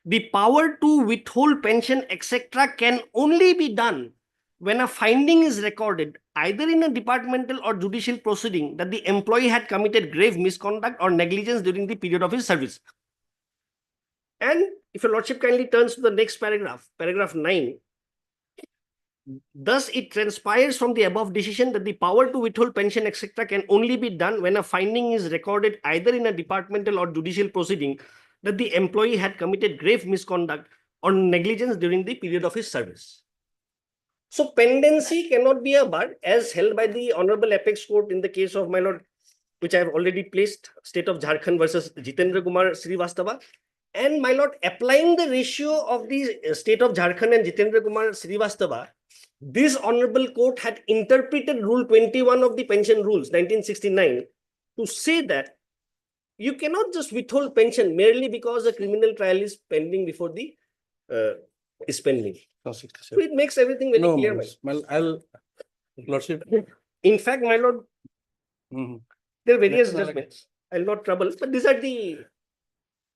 the power to withhold pension, etc., can only be done when a finding is recorded either in a departmental or judicial proceeding that the employee had committed grave misconduct or negligence during the period of his service. And if your lordship kindly turns to the next paragraph, paragraph 9, thus it transpires from the above decision that the power to withhold pension, etc., can only be done when a finding is recorded either in a departmental or judicial proceeding that the employee had committed grave misconduct or negligence during the period of his service. So pendency cannot be a bar as held by the Honorable Apex Court in the case of, my lord, which I have already placed, State of Jharkhand versus Jitendra Kumar Srivastava. And my lord, applying the ratio of the State of Jharkhand and Jitendra Kumar Srivastava, this Honorable Court had interpreted Rule 21 of the Pension Rules, 1969, to say that you cannot just withhold pension merely because a criminal trial is pending before the is pending. So it makes everything very clear. Lordship. In fact, my lord, there are various judgments. I'll not trouble, but these are the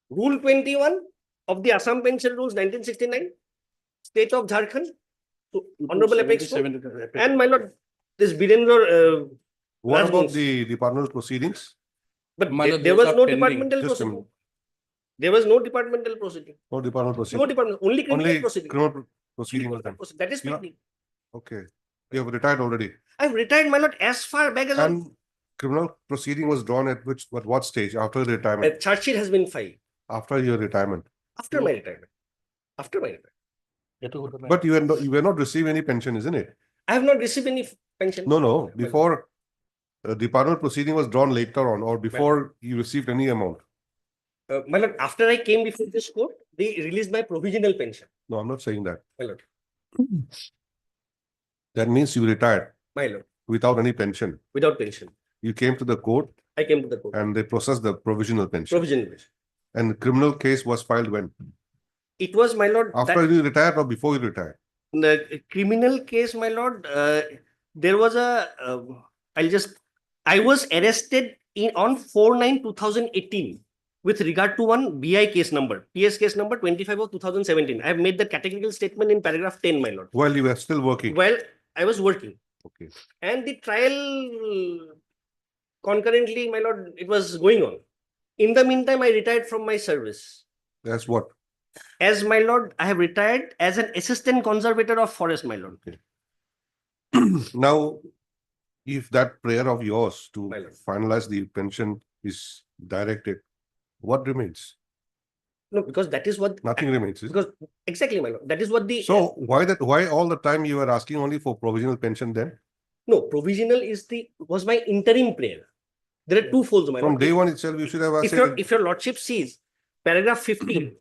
Rule 21 of the Assam Pension Rules, 1969, State of Jharkhand, Honorable Apex Court, and my lord, this Birendra. What about the departmental proceedings? But there was no departmental proceeding. There was no departmental proceeding. No departmental proceeding. No department, only criminal proceeding. Criminal proceeding was done. That is pending. Okay. You have retired already. I've retired, my lord, as far back as. And criminal proceeding was drawn at what stage? After the retirement? A charge sheet has been filed. After your retirement? After my retirement. After my retirement. But you were not receiving any pension, isn't it? I have not received any pension. No. Before department proceeding was drawn later on, or before you received any amount. My lord, after I came before this court, they released my provisional pension. No, I'm not saying that. My lord. That means you retired My lord. without any pension. Without pension. You came to the court I came to the court. and they processed the provisional pension. Provisional pension. And the criminal case was filed when? It was, my lord. After you retired or before you retired? The criminal case, my lord, there was a, I was arrested on 4/9/2018 with regard to one BI case number, PS case number 25 of 2017. I have made the categorical statement in paragraph 10, my lord. While you were still working? While I was working. Okay. And the trial concurrently, my lord, it was going on. In the meantime, I retired from my service. That's what? As my lord, I have retired as an assistant conservator of forest, my lord. Okay. Now, if that prayer of yours to finalize the pension is directed, what remains? No, because that is what nothing remains. Because exactly, my lord. That is what the so why all the time you were asking only for provisional pension then? No, provisional was my interim prayer. There are two folds, my From lord. day one itself, you should have asked. If your lordship sees paragraph 15,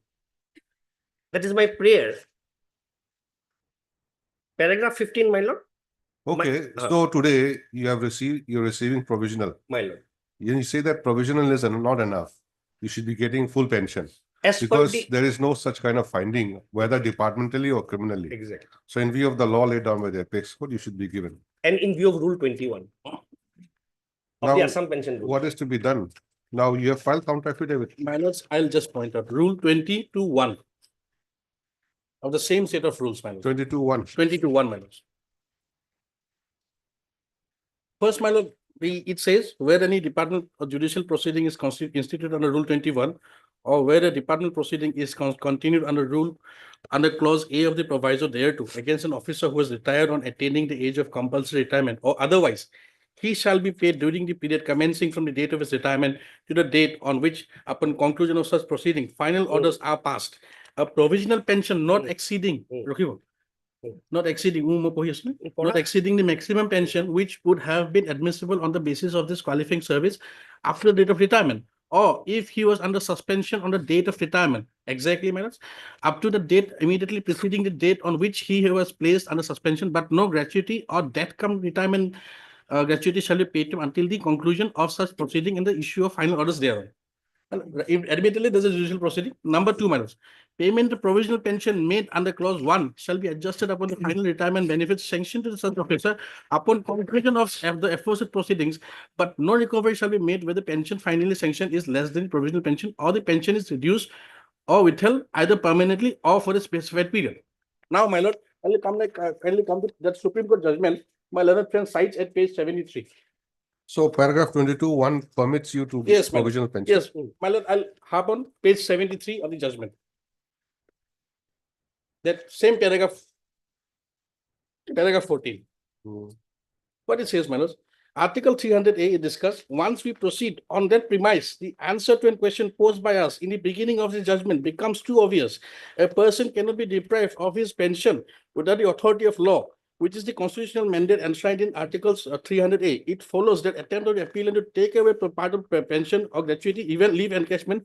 that is my prayer. Paragraph 15, my lord. Okay, so today you're receiving provisional. My lord. You say that provisional is not enough. You should be getting full pension. As because there is no such kind of finding, whether departmentally or criminally. Exactly. So in view of the law laid down by the Apex Court, you should be given. And in view of Rule 21 of the Assam Pension Rule. What is to be done? Now you have filed counter-affidavit. My lords, I'll just point out Rule 20(1) of the same set of rules, my lords. 22(1). 20(1), my lords. First, my lord, it says where any department or judicial proceeding is instituted under Rule 21, or where a department proceeding is continued under clause A of the proviso thereto against an officer who has retired on attaining the age of compulsory retirement, or otherwise, he shall be paid during the period commencing from the date of his retirement to the date on which, upon conclusion of such proceeding, final orders are passed. A provisional pension not exceeding the maximum pension which would have been admissible on the basis of this qualifying service after the date of retirement, or if he was under suspension on the date of retirement, exactly, my lords, up to the date immediately preceding the date on which he was placed under suspension, but no gratuity or death cum retirement gratuity shall be paid to him until the conclusion of such proceeding and the issue of final orders thereon. Admittedly, there's a judicial proceeding. Number 2, my lords, payment of provisional pension made under clause 1 shall be adjusted upon the final retirement benefits sanctioned to the such officer upon conclusion of the aforesaid proceedings, but no recovery shall be made where the pension finally sanctioned is less than the provisional pension, or the pension is reduced or withheld either permanently or for a specified period. Now, my lord, kindly come to that Supreme Court judgment. My learned friend cites at page 73. So paragraph 22(1) permits you to Yes, provisional pension. Yes, my lord, I'll hop on page 73 of the judgment. That same paragraph 14. What it says, my lord, Article 300A is discussed. Once we proceed on that premise, the answer to a question posed by us in the beginning of the judgment becomes too obvious. A person cannot be deprived of his pension without the authority of law, which is the constitutional mandate enshrined in Articles 300A. It follows that attempt of the appellant to take away part of pension or gratuity, even leave encashment,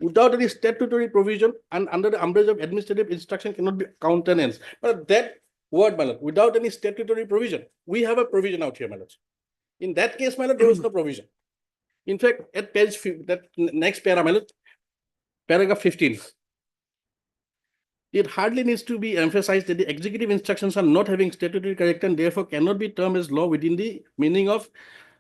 without any statutory provision and under the umbrella of administrative instruction cannot be countenanced. But that word, my lord, without any statutory provision, we have a provision out here, my lord. In that case, my lord, there was no provision. In fact, at page that next paragraph, my lord, paragraph 15. It hardly needs to be emphasized that the executive instructions are not having statutory character and therefore cannot be termed as law within the meaning of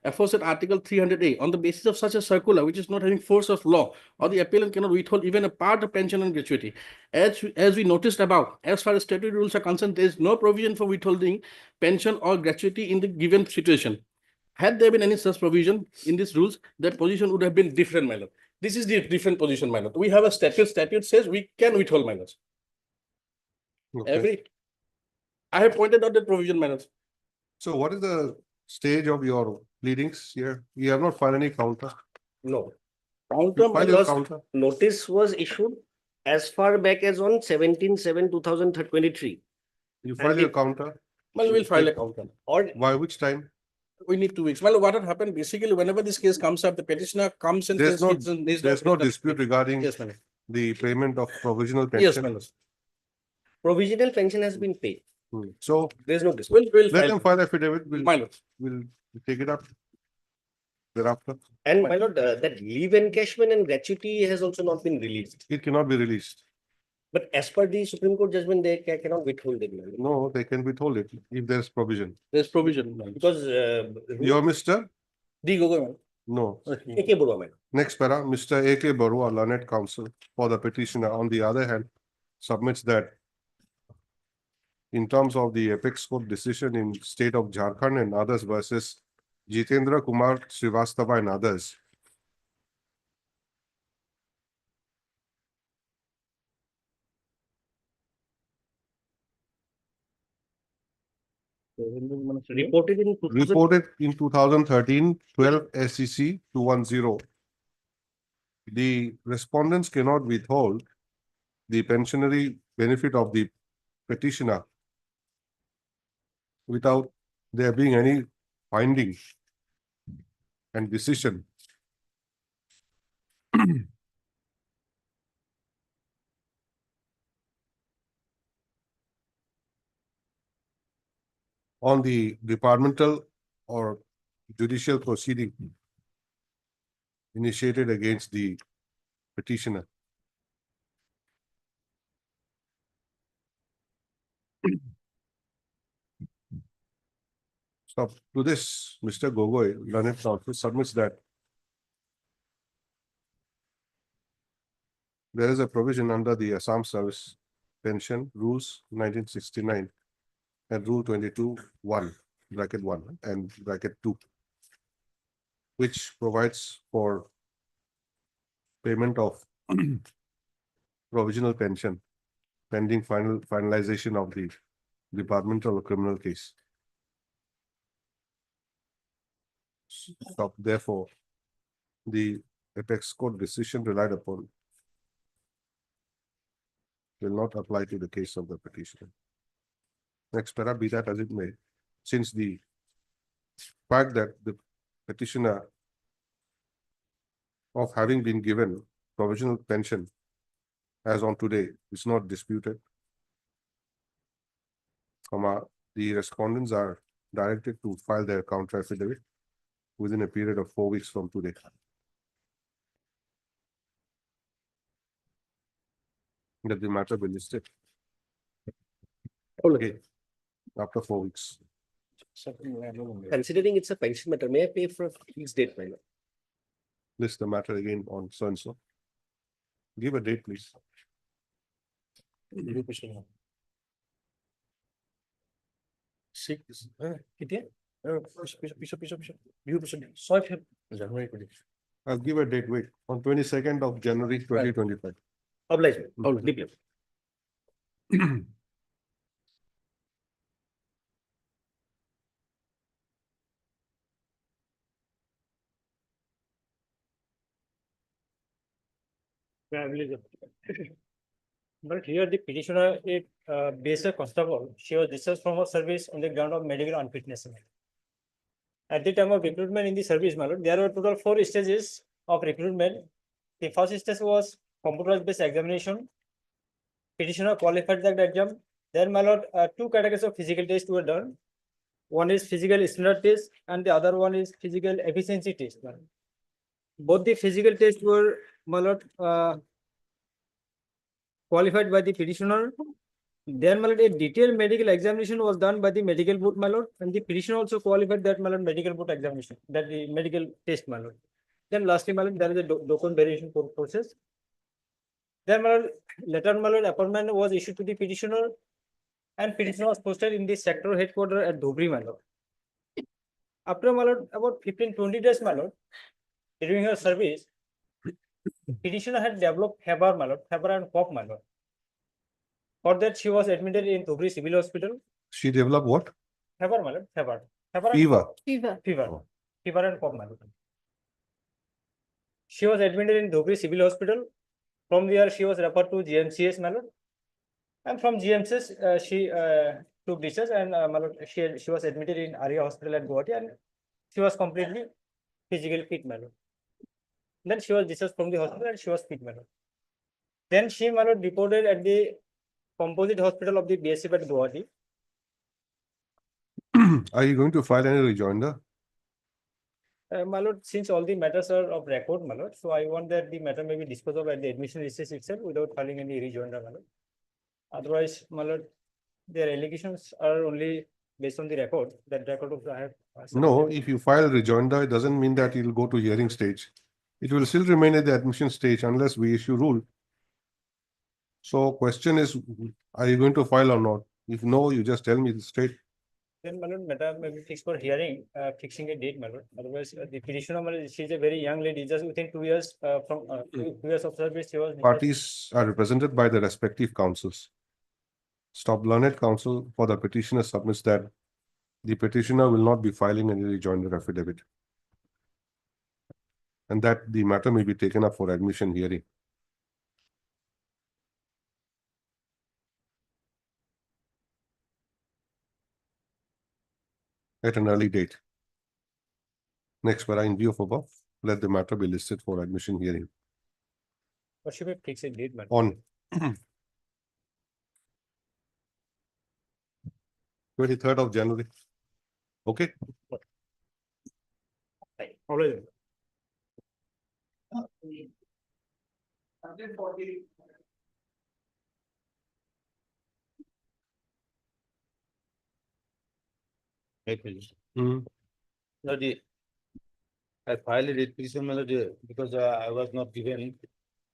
aforesaid Article 300A. On the basis of such a circular, which is not having force of law, or the appellant cannot withhold even a part of pension and gratuity. As we noticed above, as far as statutory rules are concerned, there is no provision for withholding pension or gratuity in the given situation. Had there been any such provision in these rules, that position would have been different, my lord. This is the different position, my lord. We have a statute. Statute says we can withhold, my lord. Okay. I have pointed out that provision, my lord. So what is the stage of your pleadings here? You have not filed any counter? No. Counter, because notice was issued as far back as on 17/7/2023. You file And your the- counter. Well, we'll file a counter. Or By which time? We need 2 weeks. Well, what had happened, basically, whenever this case comes up, the petitioner comes and There's says no, he's there's no dispute regarding Yes, madam. the payment of provisional Yes, pension. madam. provisional pension has been paid. So There is no dispute. We'll let file. them file affidavit. My lord. We'll take it up thereafter. And my lord, that leave encashment and gratuity has also not been released. It cannot be released. But as per the Supreme Court judgment, they cannot withhold it. my lord. No, they can withhold it if there's provision. There's provision. madam. Because You're Mr. D. Gogoi, madam. No. AK Burwa, my lord. Next para, Mr. A.K. Barua, learned counsel for the petitioner, on the other hand, submits that in terms of the apex court decision in state of Jharkhand and others versus Jitendra Kumar Srivastava and others, Reported in 2000 reported in 2013, 12 SEC 210. The respondents cannot withhold the pensionary benefit of the petitioner without there being any finding and decision. On the departmental or judicial proceeding initiated against the petitioner. So to this, Mr. Gogoi, learned counsel, submits that there is a provision under the Assam Service Pension Rules 1969 and Rule 22(1), bracket 1 and bracket 2, which provides for payment of provisional pension pending finalization of the departmental criminal case. So therefore, the apex court decision relied upon will not apply to the case of the petitioner. Next para, be that as it may, since the fact that the petitioner of having been given provisional pension as on today is not disputed, the respondents are directed to file their counter affidavit within a period of 4 weeks from today. That the matter be listed. Okay, after 4 weeks. Considering it's a pension matter, may I pay for a fixed date, my lord? List the matter again on so and so. Give a date, please. I'll give a date, wait, on 22nd of January 2025. Oblige me. Deeply. But here the petitioner, based on constable, she was discharged from her service on the ground of medical unfitness. At the time of recruitment in the service, my lord, there were total 4 stages of recruitment. The first stage was computerized-based examination. Petitioner qualified that exam. Then, my lord, 2 categories of physical tests were done. One is physical standard test, and the other one is physical efficiency test. Both the physical tests were, my lord, qualified by the petitioner. Then, my lord, a detailed medical examination was done by the medical board, my lord, and the petitioner also qualified that, my lord, medical board examination, that the medical test, my lord. Then, lastly, my lord, there is a document verification process. Then, my lord, letter, my lord, appointment was issued to the petitioner, and petitioner was posted in the sector headquarters at Dhubri, my lord. After, my lord, about 15-20 days, my lord, during her service, petitioner had developed fever, my lord, fever and cough, my lord. For that, she was admitted in Dhubri Civil Hospital. She developed what? Fever, my lord, fever. Fever. Fever. Fever. Fever and cough, my lord. She was admitted in Dhubri Civil Hospital. From there, she was referred to GMCS, my lord. And from GMCS, she took discharge and my lord, she was admitted in Arya Hospital at Guwahati and she was completely physically fit, my lord. Then she was discharged from the hospital and she was fit, my lord. Then she, my lord, reported at the composite hospital of the BSF at Guwahati. Are you going to file any rejoinder? My lord, since all the matters are of record, my lord, so I want that the matter may be disposed of at the admission recess itself without filing any rejoinder, my lord. Otherwise, my lord, their allegations are only based on the record. That record of I have. No, if you file rejoinder, it doesn't mean that it will go to hearing stage. It will still remain at the admission stage unless we issue rule. So question is, are you going to file or not? If no, you just tell me straight. Then, my lord, matter may be fixed for hearing, fixing a date, my lord. Otherwise, the petitioner, my lord, she's a very young lady, just within 2 years from 2 years of service, she was. Parties are represented by the respective counsels. Stop learned counsel for the petitioner submits that the petitioner will not be filing any rejoinder affidavit, and that the matter may be taken up for admission hearing. At an early date. Next, para in view of above, let the matter be listed for admission hearing. What should we fix a date, madam? On 23rd of January. Okay. Alright. Mm. No, I filed a writ petition, my lord, because I was not given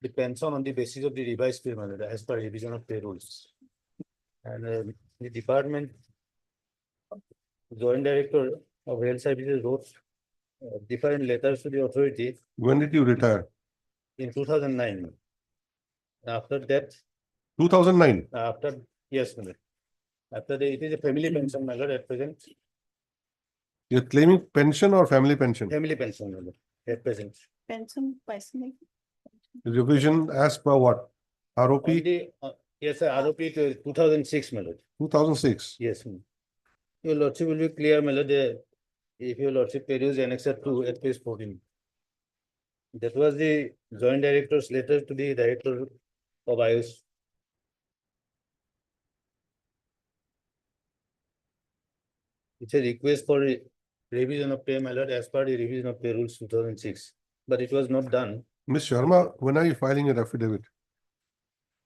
the pension on the basis of the revised pay, my lord, as per revision of pay rules. And the department joint director of health services wrote different letters to the authority. When did you retire? In 2009. After that. 2009. After, yes, my lord. After it is a family pension, my lord, at present. You're claiming pension or family pension? Family pension, my lord, at present. Pension, personal. Revision as per what? ROP? Only, yes, sir, ROP to 2006, my lord. 2006. Yes, ma'am. Your lordship will be clear, my lord, if your lordship peruse annexure 2 at page 14. That was the joint director's letter to the director of IOS. It's a request for revision of pay, my lord, as per the revision of pay rules 2006, but it was not done. Ms. Sharma, when are you filing your affidavit?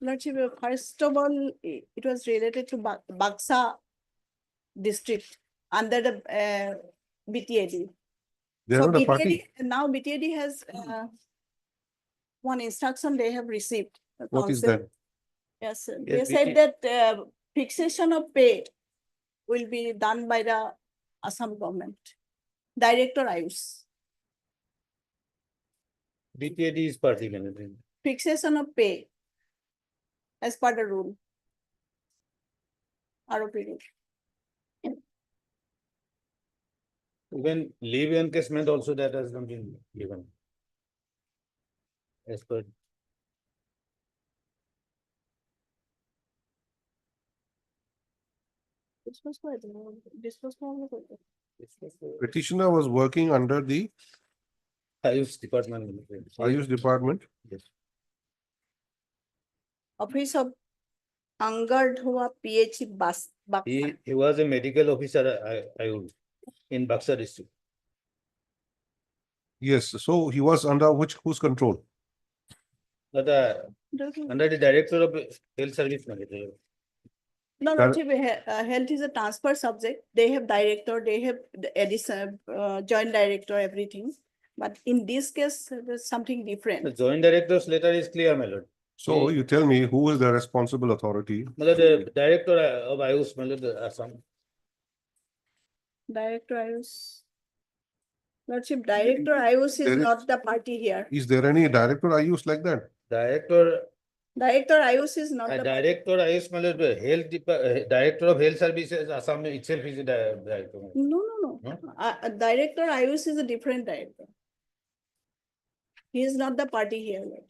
Lordship, first of all, it was related to Baksa district under the BTAD. They So are not a party. now BTAD has one instruction they have received. What is Counsel. that? Yes, sir. Yes, They said that fixation of pay will be done by the Assam government. Director Ayush. BTAD is party, my lord. Fixation of pay as per the rule. ROP rule. Even leave encashment also that has not been given. As per. This was what? This was what? Petitioner was working under the Ayush department. Ayush department. Yes. Office of Angardhua PH Bas. He was a medical officer, Ayush, in Buxar district. Yes, so he was under whose control? But under the director of health service manager. No, health is a transfer subject. They have director, they have the addition, joint director, everything. But in this case, there's something different. The joint director's letter is clear, my lord. So you tell me who is the responsible authority? The director of Ayush, my lord, Assam. Director Ayush. Lordship, Director Ayush is not the party here. Is there any director Ayush like that? Director Ayush is not the director Ayush, my lord, director of health services, Assam itself is a director. No. Director Ayush is a different director. He is not the party here. Lord.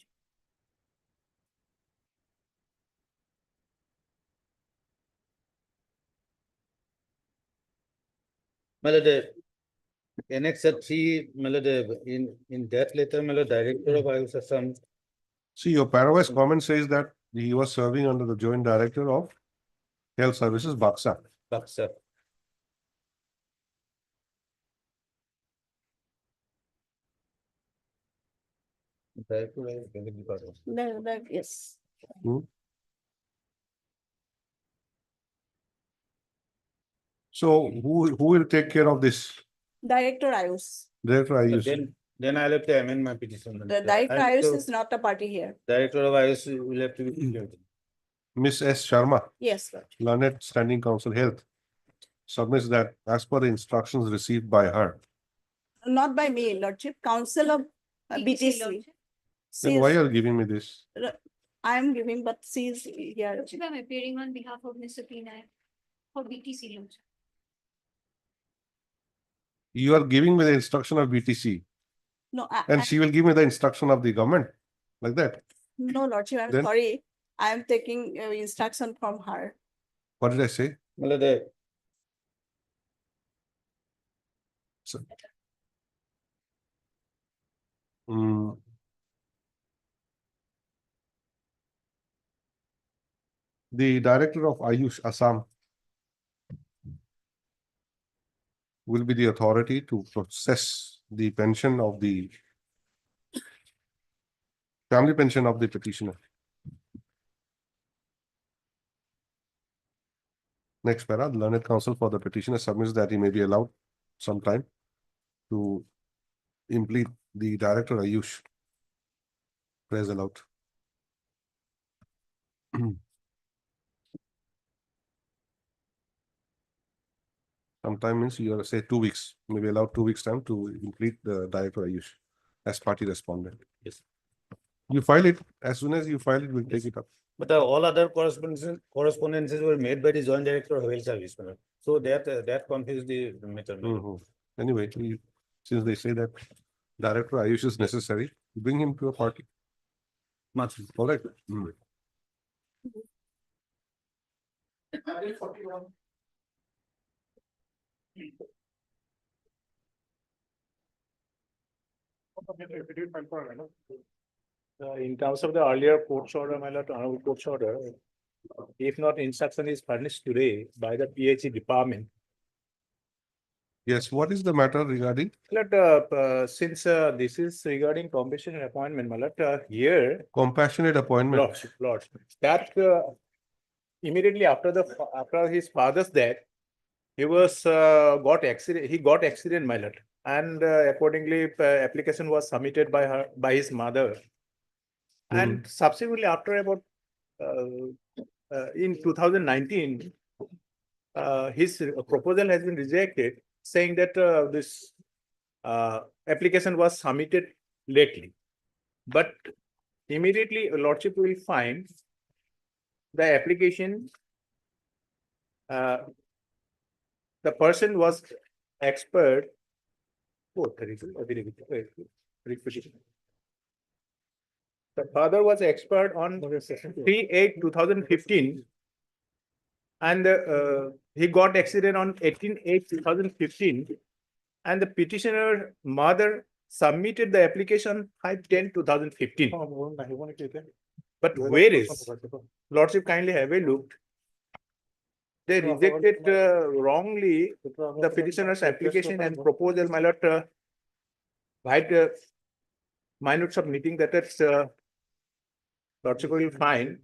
मतलब annex 3 मतलब in that letter मतलब director of Ayush Assam. See, your parawise comment says that he was serving under the Joint Director of Health Services, Baksa. Baksa. Yes. So who will take care of this? Director Ayush. Director Ayush. Then I'll have to amend my petition. The Director Ayush is not a party here. Director of Ayush will have to be. Miss S. Sharma, Yes, sir. Learned Standing Counsel Health, submits that as per the instructions received by her. Not by me, Lordship, Counsel of BTC. Then why are you giving me this? I am giving, but she is here. Lordship, I'm appearing on behalf of Mr. Penai for BTC, Lordship. You are giving me the instruction of BTC, No, and she will give me the instruction of the government, like that. no, Lordship, I'm Then- sorry. I am taking instruction from her. What did I say? मतलब So, mm, the director of Ayush Assam will be the authority to process the pension of the family pension of the petitioner. Next para, the learned counsel for the petitioner submits that he may be allowed some time to implead the director Ayush. Praise the Lord. Sometime means you are say 2 weeks, maybe allowed 2 weeks time to complete the director Ayush as party respondent. Yes. You file it, as soon as you file it, we'll take it up. But all other correspondences were made by the Joint Director of Health Service. So that confused the matter. Anyway, since they say that director Ayush is necessary, bring him to a party. Much. All right. In terms of the earlier court's order, my lord, honorable court's order, if not instruction is furnished today by the PHE department. Yes, what is the matter regarding? Lord, since this is regarding compassionate appointment, my lord, here. Compassionate appointment. Lord, that immediately after his father's death, he was got accident, my lord, and accordingly application was submitted by his mother, and subsequently after about in 2019, his proposal has been rejected, saying that this application was submitted lately, but immediately lordship will find the application. The person was expired. The father was expired on 3/8/2015, and he got accident on 18/8/2015, and the petitioner mother submitted the application 5/10/2015. But where is? Lordship, kindly have a look. They rejected wrongly the petitioner's application and proposal, my lord, right minutes of meeting that it's lordship will find.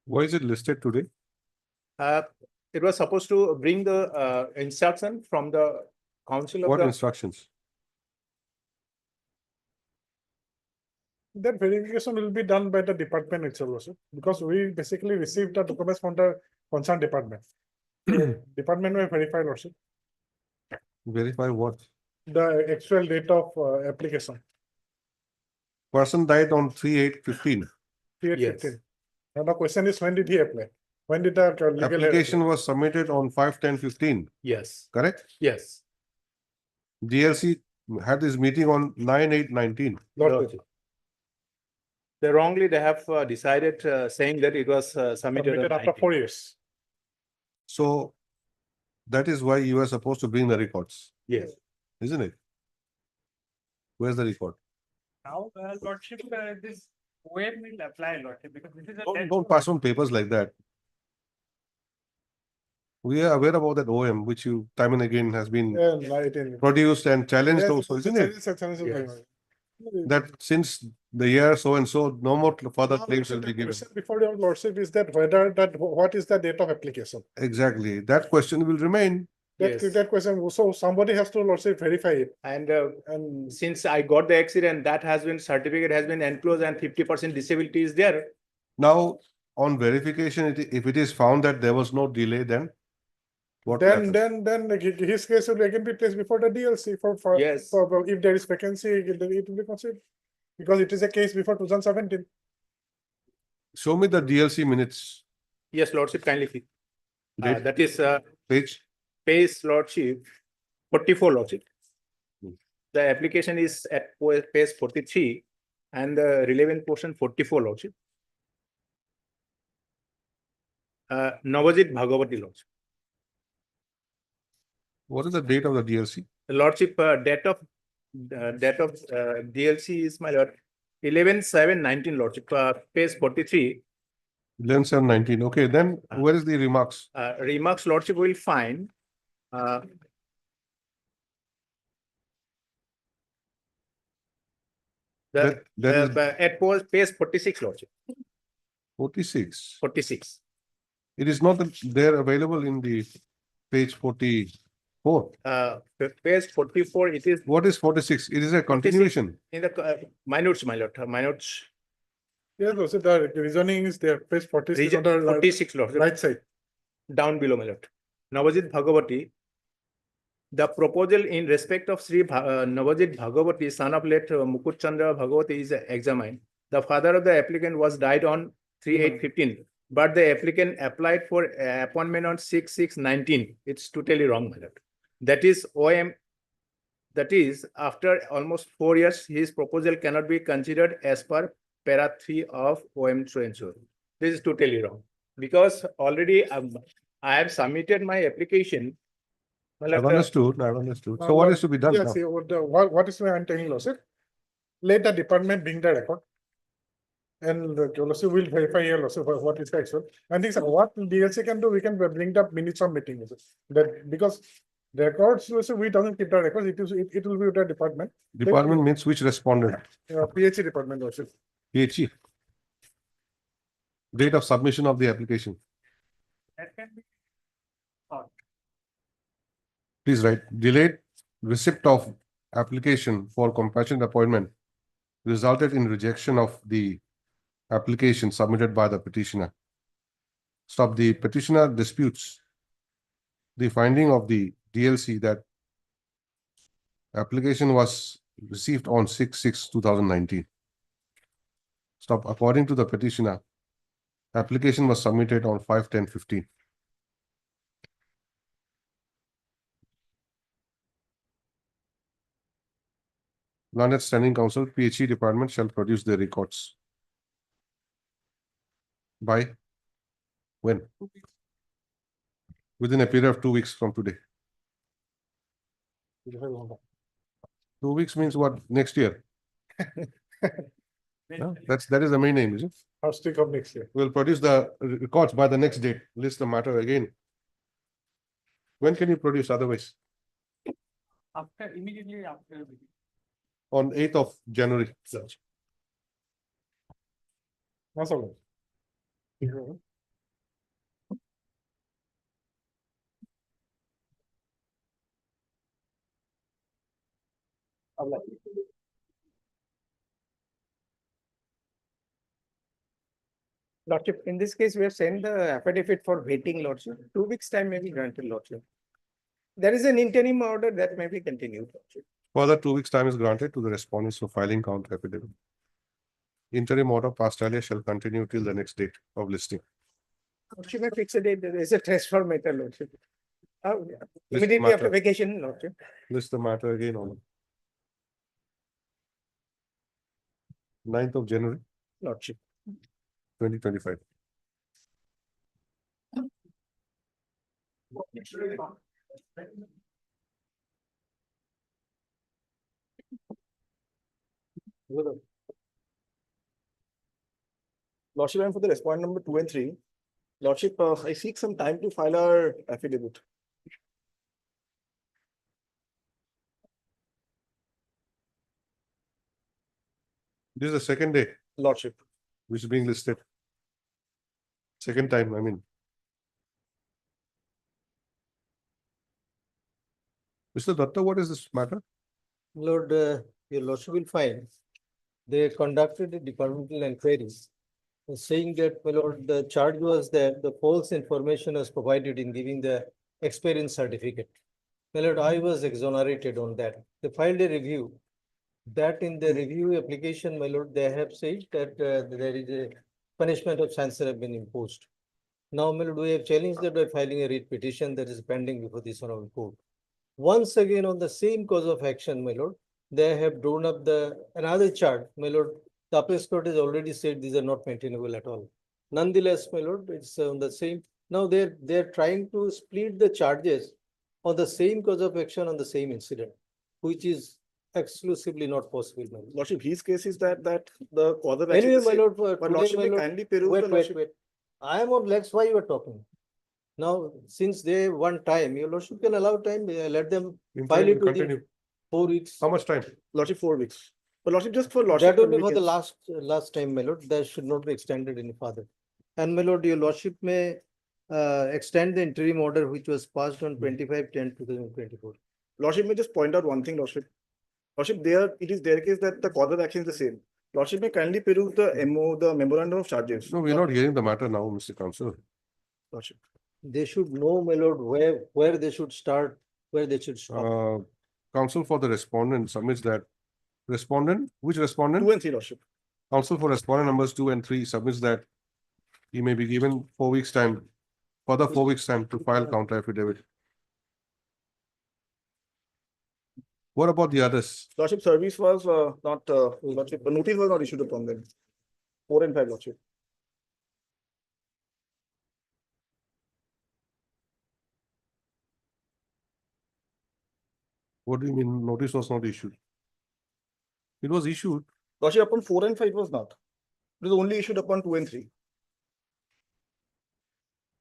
Why is it listed today? It was supposed to bring the instruction from the council of What the. instructions? That verification will be done by the department itself also, because we basically received the documents from the concerned department. Department will verify also Verify what? the actual date of application. Person died on 3/8/15. 3/8/15. Now the question is, when did he apply? When did the legal Application was submitted on 5/10/15. Yes. Correct? Yes. DLC had this meeting on 9/8/19. Lord, They wrongly, they have decided saying that it was submitted Submitted on after 19. 4 years. So that is why you are supposed to bring the records, Yes. isn't it? Where's the record? Now, Lordship, this OM will apply, Lordship, because this is a. Don't pass on papers like that. We are aware about that OM, which you time and again has been Yeah, right. In. produced and challenged Yes, also, it's isn't it? challenge. Yes. That since the year so and so, no more further Now, claims will the be given. question before your lordship is that what is the date of application? Exactly. That question will remain. That question, so somebody has to lordship verify it. And since I got the accident, that has been certificate has been enclosed and 50% disability is there. Now, on verification, if it is found that there was no delay, then what Then happens? his case will again be placed before the DLC for Yes. for if there is vacancy, it will be considered because it is a case before 2017. Show me the DLC minutes. Yes, Lordship, kindly. Date. That is Page. page, Lordship, 44, Lordship. Hmm. The application is at page 43 and the relevant portion 44, Lordship. Navajit Bhagavati, Lordship. What is the date of the DLC? Lordship, date of DLC is my lord 11/7/19, Lordship, page 43. 11/7/19. Okay, then where is the remarks? Remarks, Lordship, will find at page 46, Lordship. 46. 46. It is not there available in the page 44. Page 44, it is. What is 46? It is a continuation. In the minutes, my lord, minutes. Yes, also the reasoning is there, page 46 on the 46, Lord. right side. Down below, my lord. Navajit Bhagavati. The proposal in respect of Sri Navajit Bhagavati, son of late Mukut Chandra Bhagavati, is examined. The father of the applicant was died on 3/8/15, but the applicant applied for appointment on 6/6/19. It's totally wrong, my lord. That is OM. That is, after almost 4 years, his proposal cannot be considered as per para 3 of OM so and so. This is totally wrong because already I have submitted my application. I've understood. I've understood. So what is to be done Yes, now? what is my I'm telling you, sir? Let the department bring the record. And the will verify here also what is the actual. I think so what DLC can do, we can bring the minutes of meeting. That because the records also we doesn't keep the records, it will be with the department. Department means which respondent? PHE department also. PHE. Date of submission of the application. That can be. Please write delayed receipt of application for compassionate appointment resulted in rejection of the application submitted by the petitioner. Stop. The petitioner disputes the finding of the DLC that application was received on 6/6/2019. Stop. According to the petitioner, application was submitted on 5/10/15. Learned Standing Counsel, PHE department shall produce the records. By when? Within a period of 2 weeks from today. 2 weeks means what? Next year. No, that is the main aim, is it? First week of next year. We'll produce the records by the next date. List the matter again. When can you produce otherwise? Immediately after. On 8th of January. That's all. Lordship, in this case, we have sent the affidavit for waiting, Lordship. 2 weeks time may be granted, Lordship. There is an interim order that may be continued, Lordship. Further 2 weeks time is granted to the respondents for filing counter-affidavit. Interim order past earlier shall continue till the next date of listing. Lordship may fix a date. There is a transfer matter, Lordship. List Immediately matter. after vacation, Lordship. List the matter again on 9th of January. Lordship. 2025. Lordship, and for the respondent number 2 and 3, Lordship, I seek some time to file our affidavit. This is the second day Lordship. which is being listed. Second time, I mean. Mr. Datta, what is this matter? Lord, your Lordship will find they conducted a departmental inquiry saying that, my Lord, the charge was that the false information was provided in giving the experience certificate. My Lord, I was exonerated on that. They filed a review. That in the review application, my Lord, they have said that there is a punishment of censure have been imposed. Now, my Lord, we have challenged that by filing a writ petition that is pending before this honorable court. Once again, on the same cause of action, my Lord, they have drawn up another charge, my Lord. The appellate court has already said these are not maintainable at all. Nonetheless, my Lord, it's on the same. Now they're trying to split the charges on the same cause of action on the same incident, which is exclusively not possible, my Lord. Lordship, his case is that the cause of action. Anyway, my Lord, but today, Lordship my may Lord, kindly peruse the Lordship. wait. I am on legs. Why you are talking? Now, since they want time, your Lordship can allow time. Let them file it within 4 weeks. How much time? Lordship, 4 weeks. But Lordship, just for Lordship. That will be for the last time, my Lord. That should not be extended any further. And my Lord, your Lordship may extend the interim order which was passed on 25/10/2024. Lordship may just point out one thing, Lordship. Lordship, it is their case that the cause of action is the same. Lordship may kindly peruse the the memorandum of charges. No, we're not hearing the matter now, Mr. Counsel. Lordship. They should know, my Lord, where they should start, where they should stop. Counsel for the respondent submits that. Respondent, which respondent? 2 and 3, Lordship. Counsel for respondent numbers 2 and 3 submits that he may be given 4 weeks time, further 4 weeks time to file counter affidavit. What about the others? Lordship, service was not, Lordship, notice was not issued upon them. 4 and 5, Lordship. What do you mean notice was not issued? It was issued. Lordship, upon 4 and 5 it was not. It was only issued upon 2 and 3.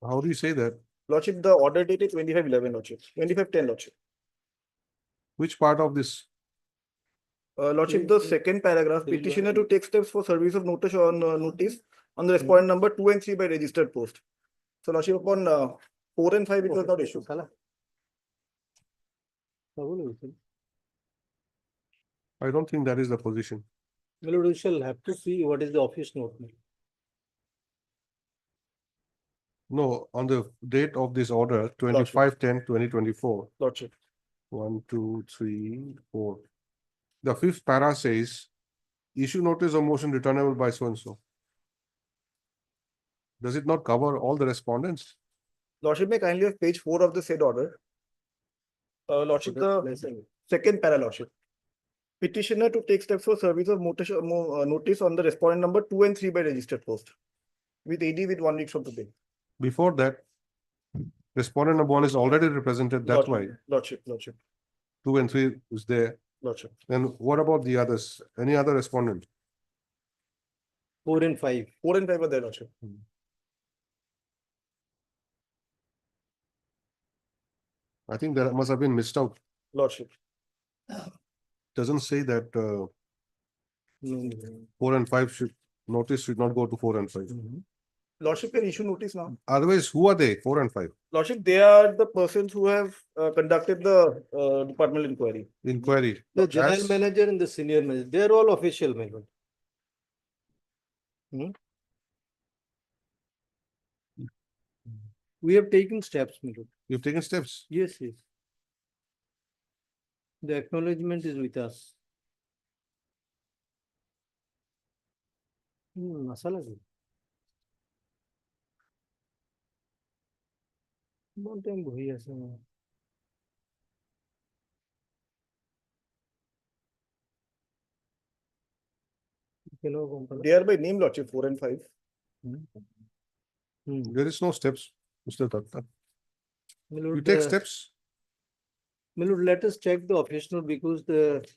How do you say that? Lordship, the order date is 25/11, Lordship. 25/10, Lordship. Which part of this? Lordship, the second paragraph, petitioner to take steps for service of notice on the respondent number 2 and 3 by registered post. So, Lordship, upon 4 and 5 it was not issued. I don't think that is the position. My Lord, we shall have to see what is the office note. No, on the date of this order, 25/10/2024. Lordship. 1, 2, 3, 4. The fifth para says, issue notice of motion returnable by so and so. Does it not cover all the respondents? Lordship may kindly have page 4 of the said order. Lordship, the second para, Lordship. Petitioner to take steps for service of notice on the respondent number 2 and 3 by registered post. With AD with 1 week from today. Before that, respondent number 1 is already represented. That's why. Lordship. 2 and 3 is there. Lordship. Then what about the others? Any other respondent? 4 and 5. 4 and 5 are there, Lordship. I think that must have been missed out. Lordship. Doesn't say that 4 and 5 notice should not go to 4 and 5. Lordship can issue notice now. Otherwise, who are they? 4 and 5. Lordship, they are the persons who have conducted the departmental inquiry. Inquiry. The general manager and the senior manager, they are all official, my Lord. We have taken steps, my Lord. You've taken steps? Yes. The acknowledgement is with us. Masala. One time bhi aise na. They are by name, Lordship, 4 and 5. There is no steps, Mr. Datta. My You lord, take steps. my lord, let us check the official because the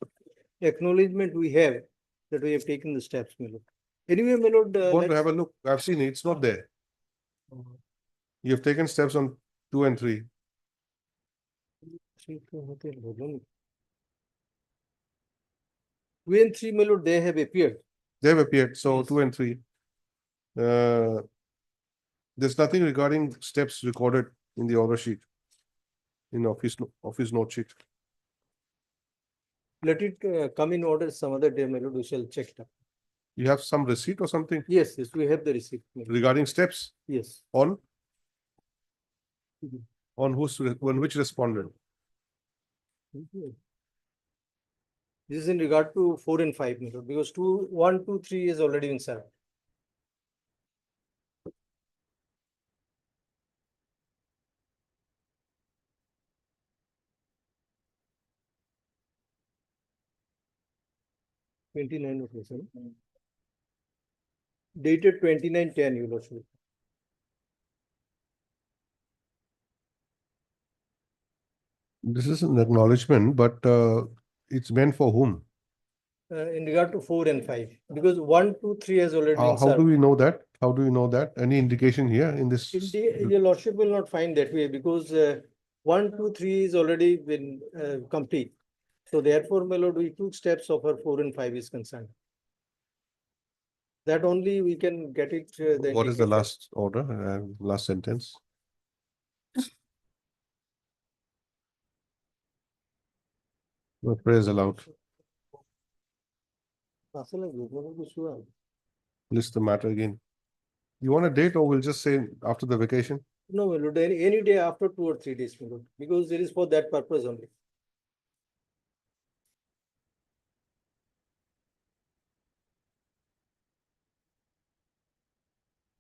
acknowledgement we have that we have taken the steps, my lord. Anyway, my lord, Want to have a look? I've seen it. It's not there. You have taken steps on 2 and 3. 2 and 3, my lord, they have appeared. They have appeared. So Yes. 2 and 3. There's nothing regarding steps recorded in the order sheet, in office note sheet. Let it come in order some other day, my lord, we shall check it up. You have some receipt or something Yes, yes, we have the receipt. my lord. regarding steps Yes. on which respondent? This is in regard to 4 and 5, my lord, because 2, 1, 2, 3 is already been served. '29 of this, dated 29/10, your lordship. This is an acknowledgement, but it's meant for whom? In regard to 4 and 5, because 1, 2, 3 has already been How do served. we know that? How do you know that? Any indication here in this? Your lordship will not find that way because 1, 2, 3 is already been complete. So therefore, my lord, we took steps of our 4 and 5 is concerned. That only we can get it. What is the last order, last sentence? No prayers allowed. List the matter again. You want a date or we'll just say after the vacation? No, my lord, any day after 2 or 3 days, my lord, because it is for that purpose only.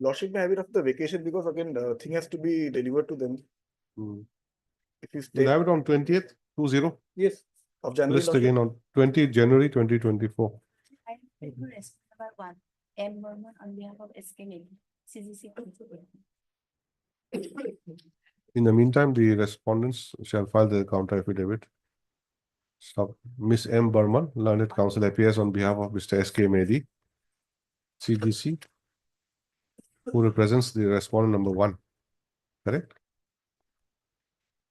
Lordship may have it after the vacation because again, the thing has to be delivered to them. If you We'll stay have it on 20th, 20. yes, of January. List again on 20th January 2024. I would like to respond number 1, M. Burman on behalf of SK CGC. In the meantime, the respondents shall file the counter-affidavit. Stop. Miss M. Burman, learned counsel, appears on behalf of Mr. S.K. Mehdi, CGC, who represents the respondent number 1. Correct?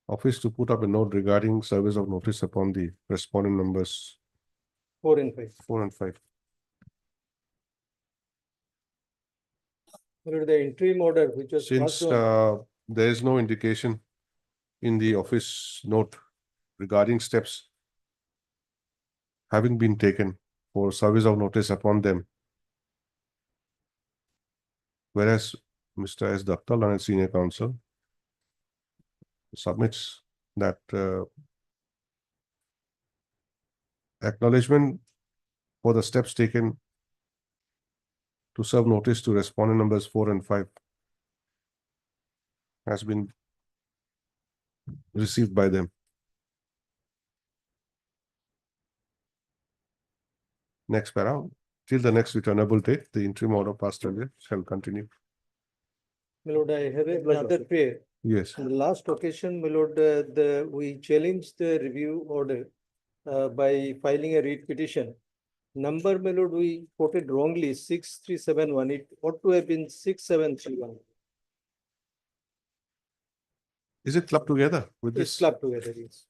Office to put up a note regarding service of notice upon the respondent numbers 4 and 5. 4 and 5. My lord, the interim order which was Since passed on. there is no indication in the office note regarding steps having been taken for service of notice upon them, whereas Mr. S. Datta, learned senior counsel, submits that acknowledgement for the steps taken to serve notice to respondent numbers 4 and 5 has been received by them. Next para, till the next returnable date, the interim order passed earlier shall continue. My lord, I have another prayer. Yes. On the last occasion, my lord, we challenged the review order by filing a writ petition. Number, my lord, we quoted wrongly 6371. It ought to have been 6731. Is it clubbed together with It's this? clubbed together, yes.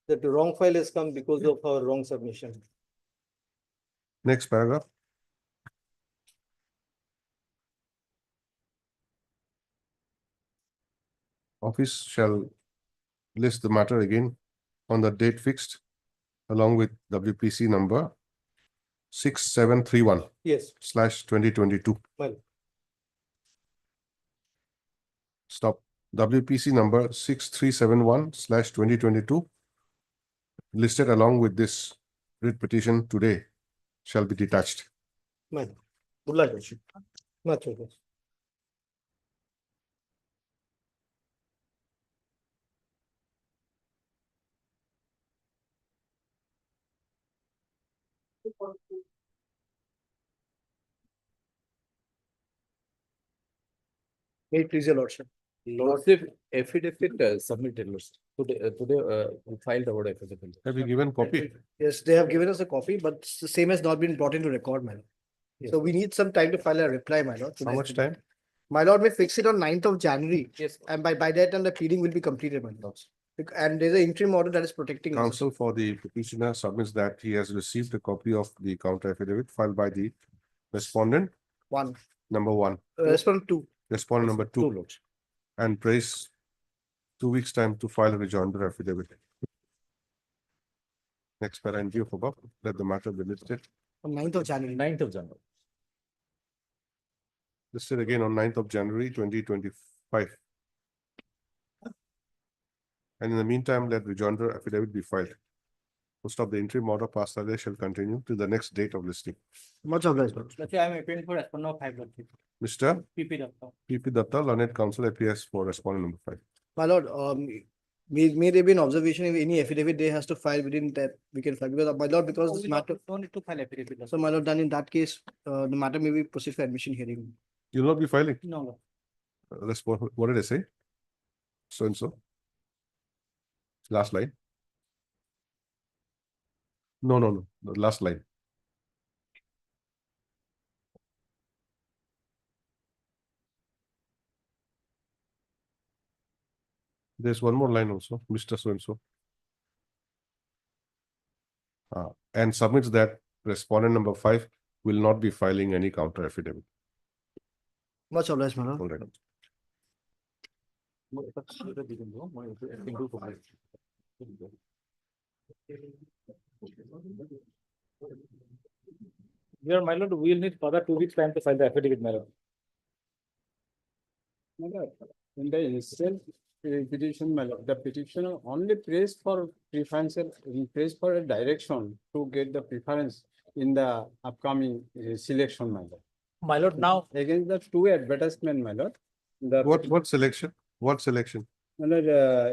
That the wrong file has come because of our wrong submission. Next paragraph. Office shall list the matter again on the date fixed along with WPC number 6731. Yes. /2022. Well. Stop. WPC number 6371/2022 listed along with this writ petition today shall be detached. Well. Good luck, Lordship. Much okay. May it please your lordship. Lordship, affidavit submitted, Lordship. Today, we filed our affidavit. Have you given copy? Yes, they have given us a copy, but the same has not been brought into record, my lord. So we need some time to file a reply, my lord. How much time? My lord may fix it on 9th of January. Yes. And by that time, the pleading will be completed, my lord. And there's an interim order that is protecting us. Counsel for the petitioner submits that he has received a copy of the counter affidavit filed by the respondent, One. number one, Respondent two. respondent number two, and prays 2 weeks' time to file a rejoinder affidavit. Next para in view of above, let the matter be listed. On 9th of January. 9th of January. Listed again on 9th of January 2025. And in the meantime, let rejoinder affidavit be filed. Most of the interim order passed earlier shall continue to the next date of listing. Much obliged, lord. Lordship, I am appealing for respondent of 5, Lordship. Mr. PP Datta. P.P. Datta, learned counsel, appears for respondent number 5. My lord, may there be an observation if any affidavit they has to file within that we can file, because my lord, because this matter. Don't need to file affidavit. Lordship. So my lord, then in that case, the matter may be proceed for admission hearing. You will not be filing. No, Lord. Respond, what did I say? So and so. Last line. No, the last line. There's one more line also, Mr. So and so. And submits that respondent number 5 will not be filing any counter affidavit. Much obliged, my lord. All right. Here, my lord, we will need further 2 weeks time to file the affidavit, my lord. In the initial petition, the petitioner only prays for preferential, prays for a direction to get the preference in the upcoming selection, my lord. My lord, now, Against the two advertisement, my lord. The What selection? What selection? my lord,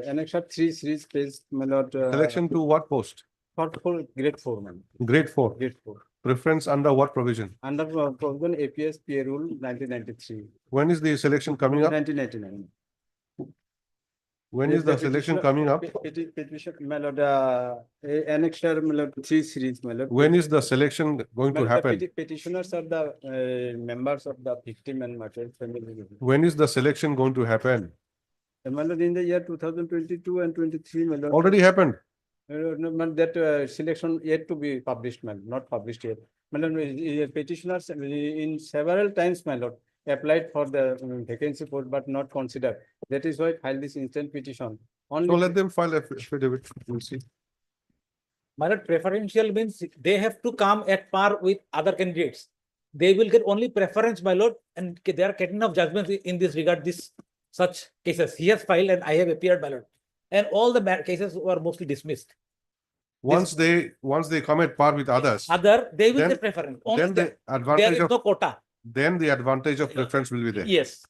Annex 3 series page, my lord. Selection to what post? For grade 4, man. Grade 4. Grade 4. Preference under what provision? Under provision APS PA rule 1993. When is the selection coming up? 1999. When is the selection coming up? Petition, my lord, Annex 3 series, my lord. When is the selection going to happen? Petitioners are the members of the victim and martyr family. When is the selection going to happen? My lord, in the year 2022 and 23, my lord. Already happened. That selection yet to be published, my lord, not published yet. My lord, petitioners in several times, my lord, applied for the vacancy post but not considered. That is why I filed this instant petition. Only So let them file affidavit. We'll see. my lord, preferential means they have to come at par with other candidates. They will get only preference, my lord, and they are getting enough judgments in this regard, such cases. He has filed and I have appeared, my lord. And all the cases were mostly dismissed. Once they come at par with others, They will then- get preference. Only then the there advantage is of no quota. then the advantage of preference will be there. Yes.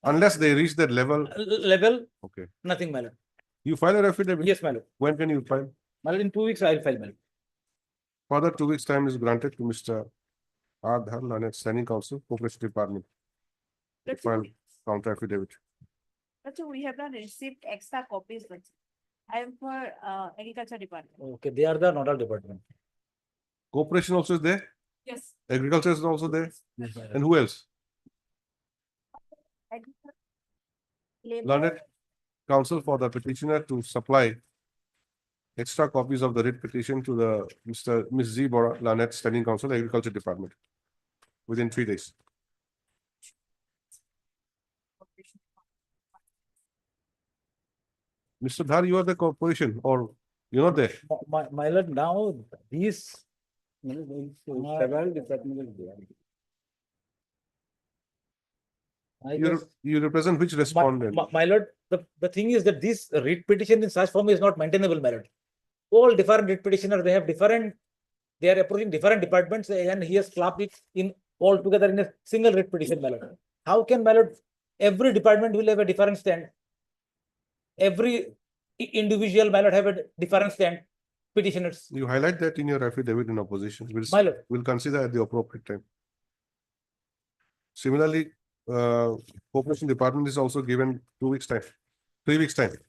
Unless they reach that level. Level, Okay. nothing, my lord. You file an affidavit? Yes, my lord. When can you file? My lord, in 2 weeks, I will file, my lord. Further 2 weeks' time is granted to Mr. Adhar, learned standing counsel, Corporation Department, to file counter affidavit. So we have not received extra copies, but I am for Agriculture Department. Okay, they are the nodal department. Corporation also is there? Yes. Agriculture is also there? Yes, my lord. And who else? Labor. Learned counsel for the petitioner to supply extra copies of the writ petition to the Ms. Z. Bora, learned standing counsel, Agriculture Department, within 3 days. Mr. Dhar, you are the corporation or you're not there? My lord, now these several departments there. I guess, You represent which respondent? my lord, the thing is that this writ petition in such form is not maintainable, my lord. All different writ petitioners, they are approaching different departments and he has clapped it in all together in a single writ petition, my lord. How can, my lord, every department will have a different stand? Every individual, my lord, have a different stand, petitioners. You highlight that in your affidavit in opposition. My lord. We'll consider at the appropriate time. Similarly, Corporation Department is also given 2 weeks time, 3 weeks time to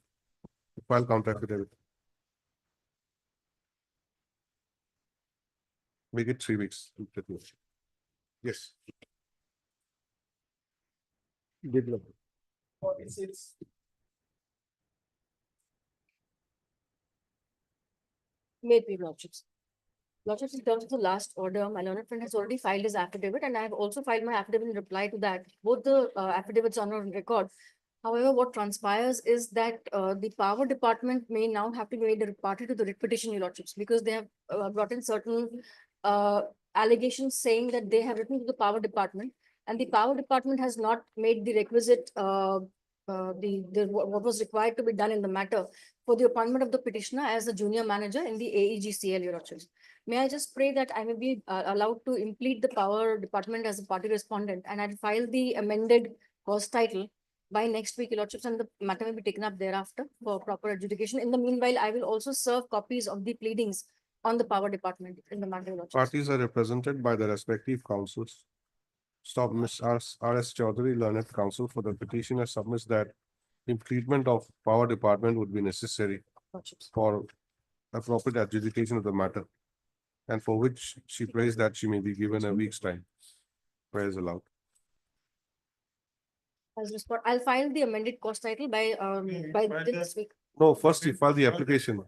file counter-affidavit. Make it 3 weeks. Yes. May it be lordships. Lordships, in terms of the last order, my learned friend has already filed his affidavit, and I have also filed my affidavit in reply to that. Both the affidavits are on record. However, what transpires is that the power department may now have to be made a party to the writ petition, your lordships, because they have brought in certain allegations saying that they have written to the power department, and the power department has not made the requisite what was required to be done in the matter for the appointment of the petitioner as a junior manager in the AEGCL, your lordships. May I just pray that I may be allowed to implead the power department as a party respondent, and I'll file the amended cause title by next week, your lordships, and the matter may be taken up thereafter for proper adjudication. In the meanwhile, I will also serve copies of the pleadings on the power department in the matter, your lordships. Parties are represented by the respective counsels. Stop Ms. R.S. Chaudhary, learned counsel for the petitioner, submits that impleadment of power department would be necessary Lordships. for appropriate adjudication of the matter, and for which she prays that she may be given a week's time. Prayer is allowed. I'll file the amended cause title by this week. No, first you file the application.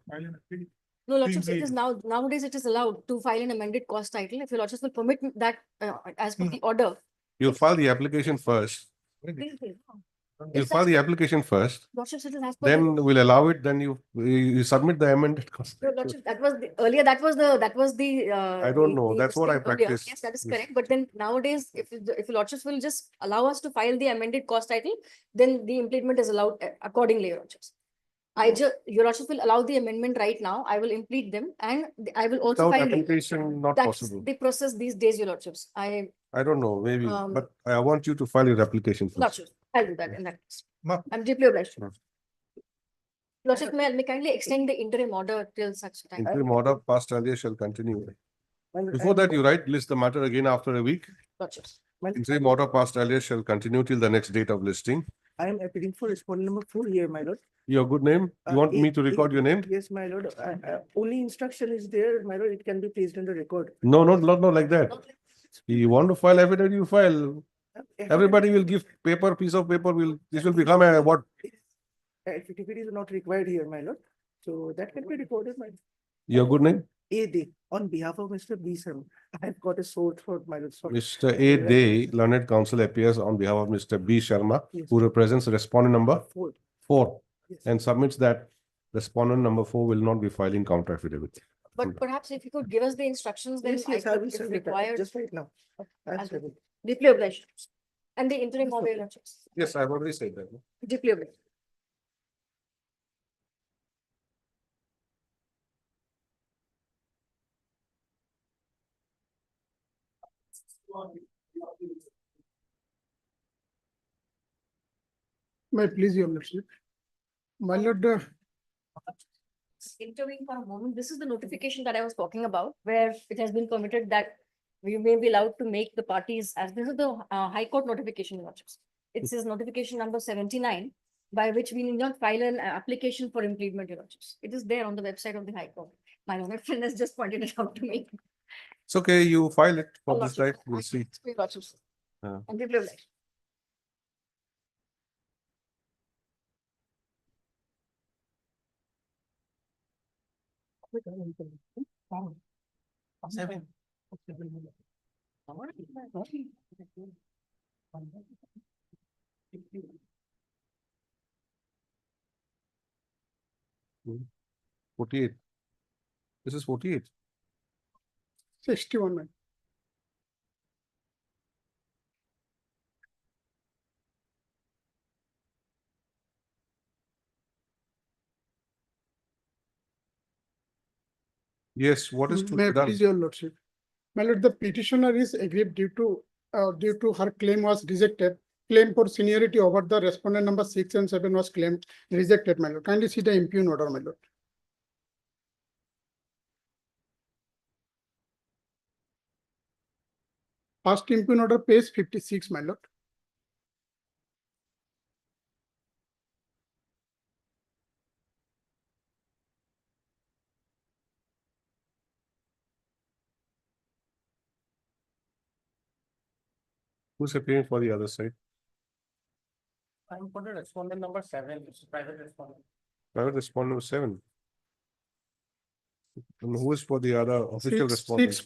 No, lordships, it is nowadays it is allowed to file an amended cause title if your lordships will permit that as per the order. You'll file the application first. Please. You'll file the application first, Lordships, it is as per then we'll allow it, then you submit the amended cause. No, lordships, that was the earlier, that was the I don't know, that's what I earlier. practice. Yes, that is correct, but then nowadays, if your lordships will just allow us to file the amended cause title, then the impleadment is allowed accordingly, your lordships. Your lordships will allow the amendment right now, I will implead them, and I will also Without file it. application, not That's possible. the process these days, your lordships. I don't know, maybe, Um, but I want you to file your application first. Lordships, I'll do that in that case. Ma. I'm deeply obliged. Ma. Lordship, may kindly extend the interim order till such time. Interim order passed earlier shall continue. Before that, you list the matter again after a week. Lordships. Interim order passed earlier shall continue till the next date of listing. I am appealing for respondent number 4 here, my lord. Your good name? You want me to record your name? Yes, my lord. Only instruction is there, my lord. It can be placed on the record. No, not like that. You want to file affidavit, you file. Everybody will give piece of paper, this will become a what? Affidavit is not required here, my lord. So that can be recorded, my lord. Your good name? A day, on behalf of Mr. B. Sharma. I have got a sore throat, my lord. Sorry. Mr. A. Day, learned counsel, appears on behalf of Mr. B. Sharma, Yes. who represents respondent number 4, Yes. and submits that respondent number 4 will not be filing counter affidavit. But perhaps if you could give us the instructions, then Yes, I will if send it required. just right now. I'll I'll send it. Deeply obliged. And the interim order, lordships. Yes, I've already said that. Deeply obliged. May it please your lordship. My lord, Intervene for a moment. This is the notification that I was talking about, where it has been permitted that we may be allowed to make the parties as this is the High Court notification, lordships. It says notification number 79, by which we need not file an application for impleadment, your lordships. It is there on the website of the High Court. My learned friend has just pointed it out to me. It's okay, you file it for Your this right, lordship, we'll see. Your lordships. Yeah. I'm deeply obliged. Hmm. 48. This is 48. 61, man. Yes, what is to May be it done? please your lordship. My lord, the petitioner is aggrieved due to her claim was rejected. Claim for seniority over the respondent number 6 and 7 was claimed rejected, my lord. Kindly see the impugn order, my lord. First impugn order, page 56, my lord. Who's appearing for the other side? I'm for the respondent number 7, it's private respondent. Private respondent number 7. And who is for the other official respondent? 6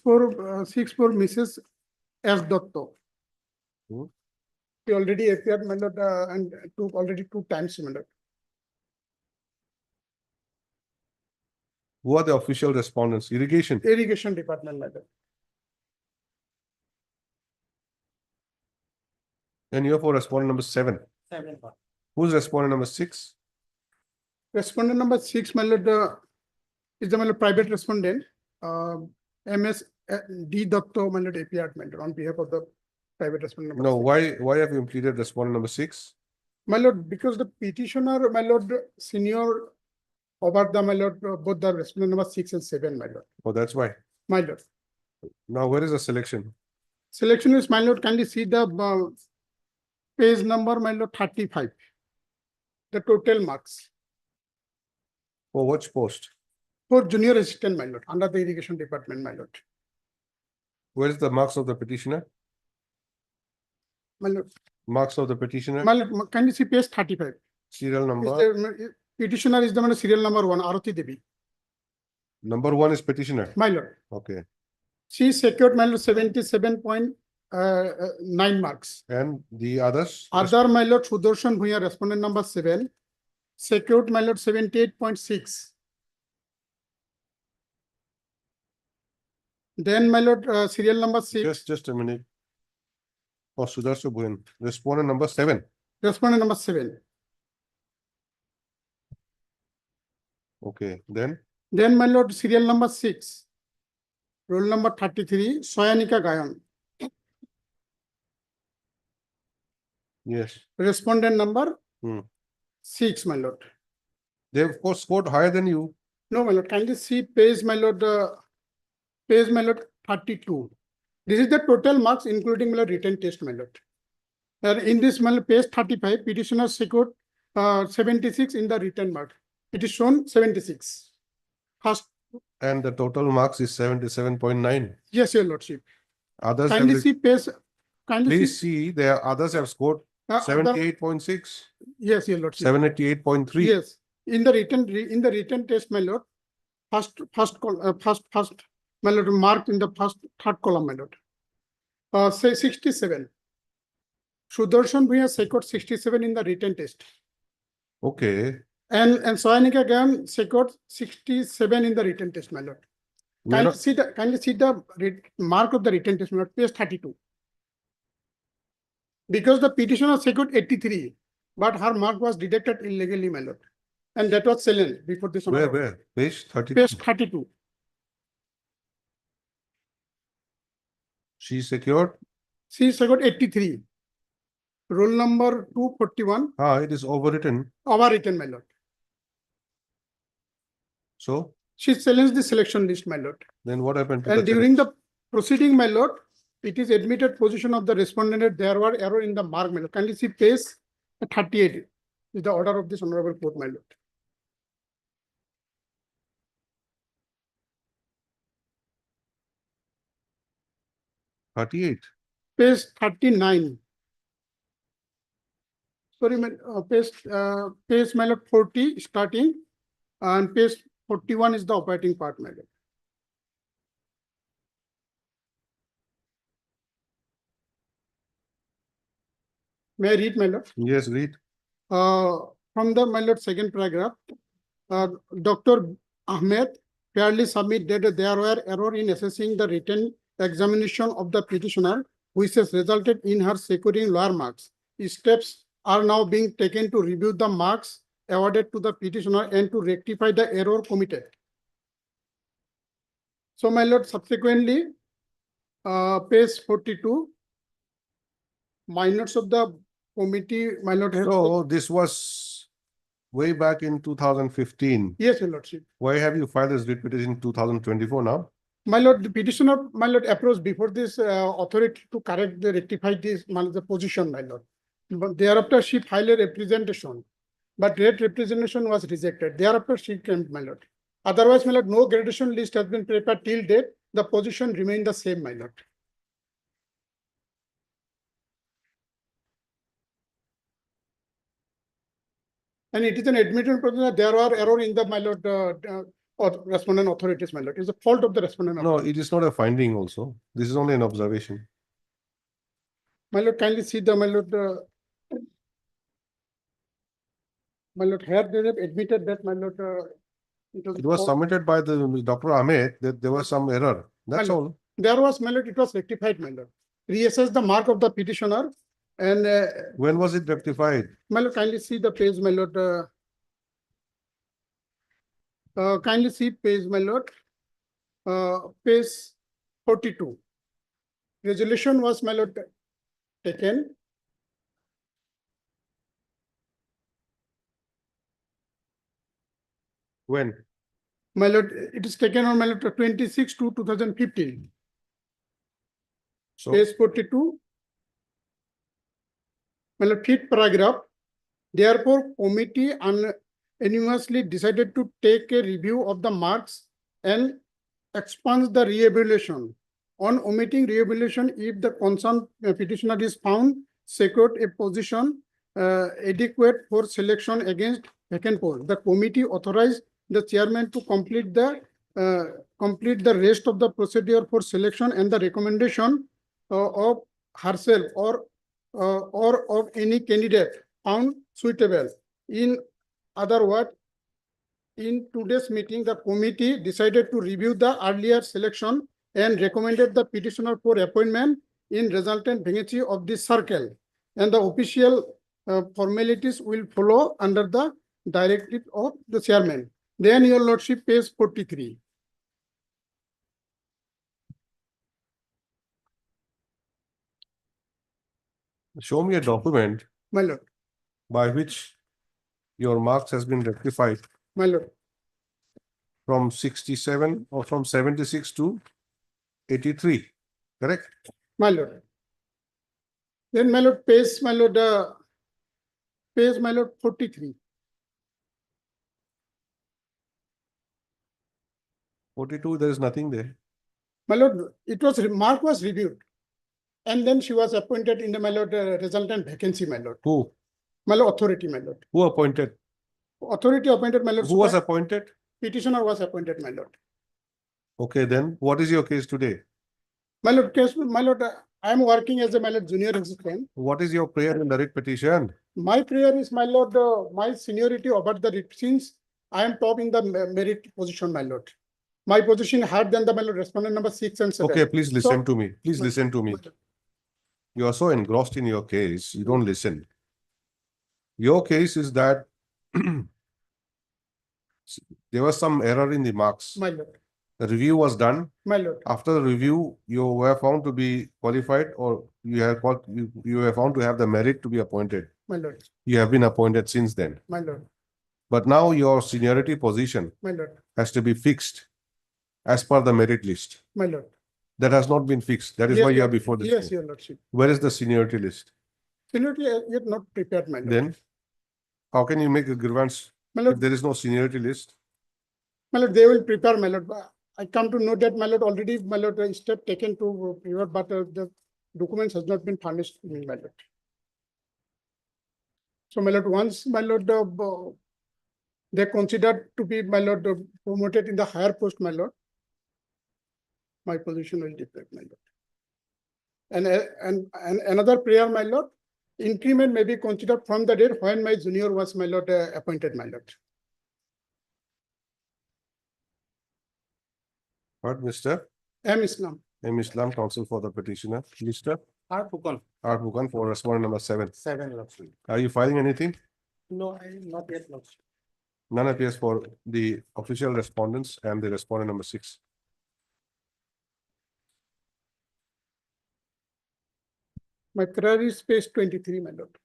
for Mrs. S. Dotto. Who? He already appeared, my lord, and took already 2 times, my lord. Who are the official respondents? Irrigation. Irrigation department, my lord. And you're for respondent number 7. 7. Who's respondent number 6? Respondent number 6, my lord, is the my lord, private respondent, MS D. Dotto, my lord, appeared, my lord, on behalf of the private respondent. Number No, 6. why have you pleaded respondent number 6? My lord, because the petitioner, my lord, senior over the, my lord, both the respondent number 6 and 7, my lord. Oh, that's why. My lord. Now, where is the selection? Selection is, my lord, kindly see the page number, my lord, 35. The total marks For which post? for junior assistant, my lord, under the irrigation department, my lord. Where is the marks of the petitioner? My lord, Marks of the petitioner? my lord, kindly see page 35. Serial Is number? the petitioner is the my lord, serial number 1, Arati Devi. Number 1 is petitioner. My lord. Okay. She secured, my lord, 77.9 marks. And the others? Other, my lord, Sudarshan Bhuya, respondent number 7, secured, my lord, 78.6. Then, my lord, serial number 6. Just a minute. Oh, Sudarshan Bhuyan. Respondent number 7. Respondent number 7. Okay. Then? Then, my lord, serial number 6. Roll number 33, Soyanika Gayan. Yes. Respondent number 6, my lord. They of course scored higher than you. No, my lord, kindly see page, my lord, page, my lord, 32. This is the total marks, including, my lord, written test, my lord. In this, my lord, page 35, petitioner secured 76 in the written mark. It is shown 76. First. And the total marks is 77.9. Yes, your lordship. Others kindly have. See page. Kindly please see, there others have scored 78.6. Yes, your lordship. 78.3. Yes, in the written test, my lord, first, my lord, marked in the third column, my lord. Say 67. Sudarshan Bhuya secured 67 in the written test. Okay. And Soyanika again secured 67 in the written test, my lord. Kindly see the mark of the written test, my lord, page 32. Because the petitioner secured 83, but her mark was deducted illegally, my lord. And that was silent before this. Where? Page 32. Page 32. She secured 83. Roll number 241. It is overwritten. Overwritten, my lord. So? She challenged the selection list, my lord. Then what happened to and the during the proceeding, my lord, it is admitted position of the respondent there were error in the mark, my lord. Kindly see page 38 is the order of this honorable court, my lord. .38. Page 39. Sorry, page my lord 40 starting, and page 41 is the operating part, my lord. May I read, my lord? Yes, read. From the, my lord, second paragraph, Dr. Ahmed fairly submitted that there were error in assessing the written examination of the petitioner, which has resulted in her securing lower marks. Steps are now being taken to review the marks awarded to the petitioner and to rectify the error committed. So, my lord, subsequently, page 42, minutes of the committee, my lord. So this was way back in 2015. Yes, your lordship. Why have you filed this writ petition in 2024 now? My lord, the petitioner, my lord, approached before this authority to correct the rectify this, the position, my lord. But thereafter, she filed a representation, but that representation was rejected. Thereafter, she came, my lord. Otherwise, my lord, no gradation list has been prepared till date. The position remained the same, my lord. And it is an admitted process that there are error in the, my lord, or respondent authorities, my lord. It's the fault of the respondent. No, it is not a finding also. This is only an observation. My lord, kindly see the, my lord, here they have admitted that, my lord, It was submitted by the Dr. Ahmed that there was some error. That's all. There was, my lord, it was rectified, my lord. Reassess the mark of the petitioner and When was it rectified? my lord, kindly see the page, my lord. Kindly see page, my lord. Page 42. Resolution was, my lord, taken. When? My lord, it is taken on, my lord, 26/2/2015. So, Page 42. My lord, fifth paragraph. Therefore, committee unanimously decided to take a review of the marks and expunge the re-evaluation. On omitting re-evaluation, if the concerned petitioner is found secured a position adequate for selection against vacant post, the committee authorized the chairman to complete the rest of the procedure for selection and the recommendation of herself or of any candidate found suitable. In other words, in today's meeting, the committee decided to review the earlier selection and recommended the petitioner for appointment in resultant vacancy of this circle. And the official formalities will follow under the directive of the chairman. Then, your lordship, page 43. show me a document My lord, by which your marks has been rectified my lord, from 67 or from 76 to 83. Correct? my lord. Then, my lord, page, my lord, page, my lord, 43. 42, there is nothing there. My lord, it was, mark was reviewed. And then she was appointed in the, my lord, resultant vacancy, my lord. Who? My lord, authority, my lord. Who appointed? Authority appointed, my lord. Who was appointed? Petitioner was appointed, my lord. Okay, then what is your case today? My lord, case, my lord, I am working as a, my lord, junior assistant. What is your prayer in the writ petition? My prayer is, my lord, my seniority over the writ, since I am top in the merit position, my lord. My position higher than the, my lord, respondent number 6 and 7. Okay, please listen to me. Please listen to me. You are so engrossed in your case, you don't listen. Your case is that there was some error in the marks. My lord. The review was done. My lord. After the review, you were found to be qualified, or you were found to have the merit to be appointed. My lord. You have been appointed since then. My lord. But now your seniority position, my lord, has to be fixed as per the merit list. My lord. That has not been fixed. That is why you are before this. Yes, court. your lordship. Where is the seniority list? Seniority yet not prepared, my lord. Then, how can you make a grievance if there is no seniority list? My lord, they will prepare, my lord. I come to know that, my lord, already, my lord, a step taken to prepare, but the documents has not been furnished to me, my lord. So, my lord, once, my lord, they considered to be, my lord, promoted in the higher post, my lord, my position will deflect, my lord. And another prayer, my lord, increment may be considered from the date when my junior was, my lord, appointed, my lord. What, Mr. M. Islam. M. Islam, counsel for the petitioner. Mr. R. Pukan. R. Bukan for respondent number 7. 7, lordship. Are you filing anything? No, I not yet, lordship. None appears for the official respondents and the respondent number 6. My prayer is page 23, my lord.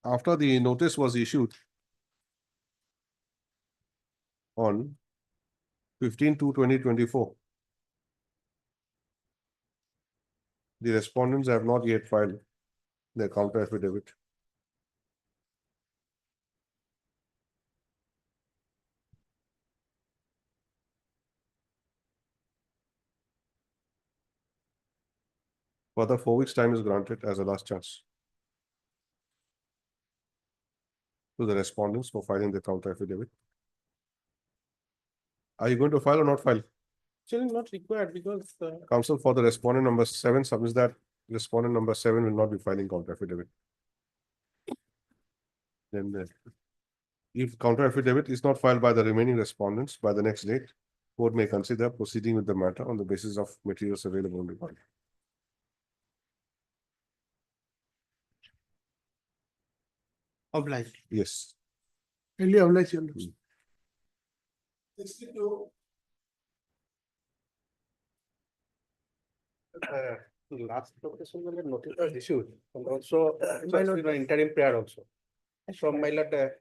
After the notice was issued on 15/2/2024, the respondents have not yet filed their counter affidavit. Further 4 weeks time is granted as a last chance to the respondents for filing the counter affidavit. Are you going to file or not file? Actually not required because Counsel for the respondent number 7 submits that respondent number 7 will not be filing counter affidavit. Then if counter affidavit is not filed by the remaining respondents by the next date, court may consider proceeding with the matter on the basis of materials available on the record. Obliged. Yes. Really obliged, Your Lordship. Last location when the notice was issued, and also interim prayer also. From my lord,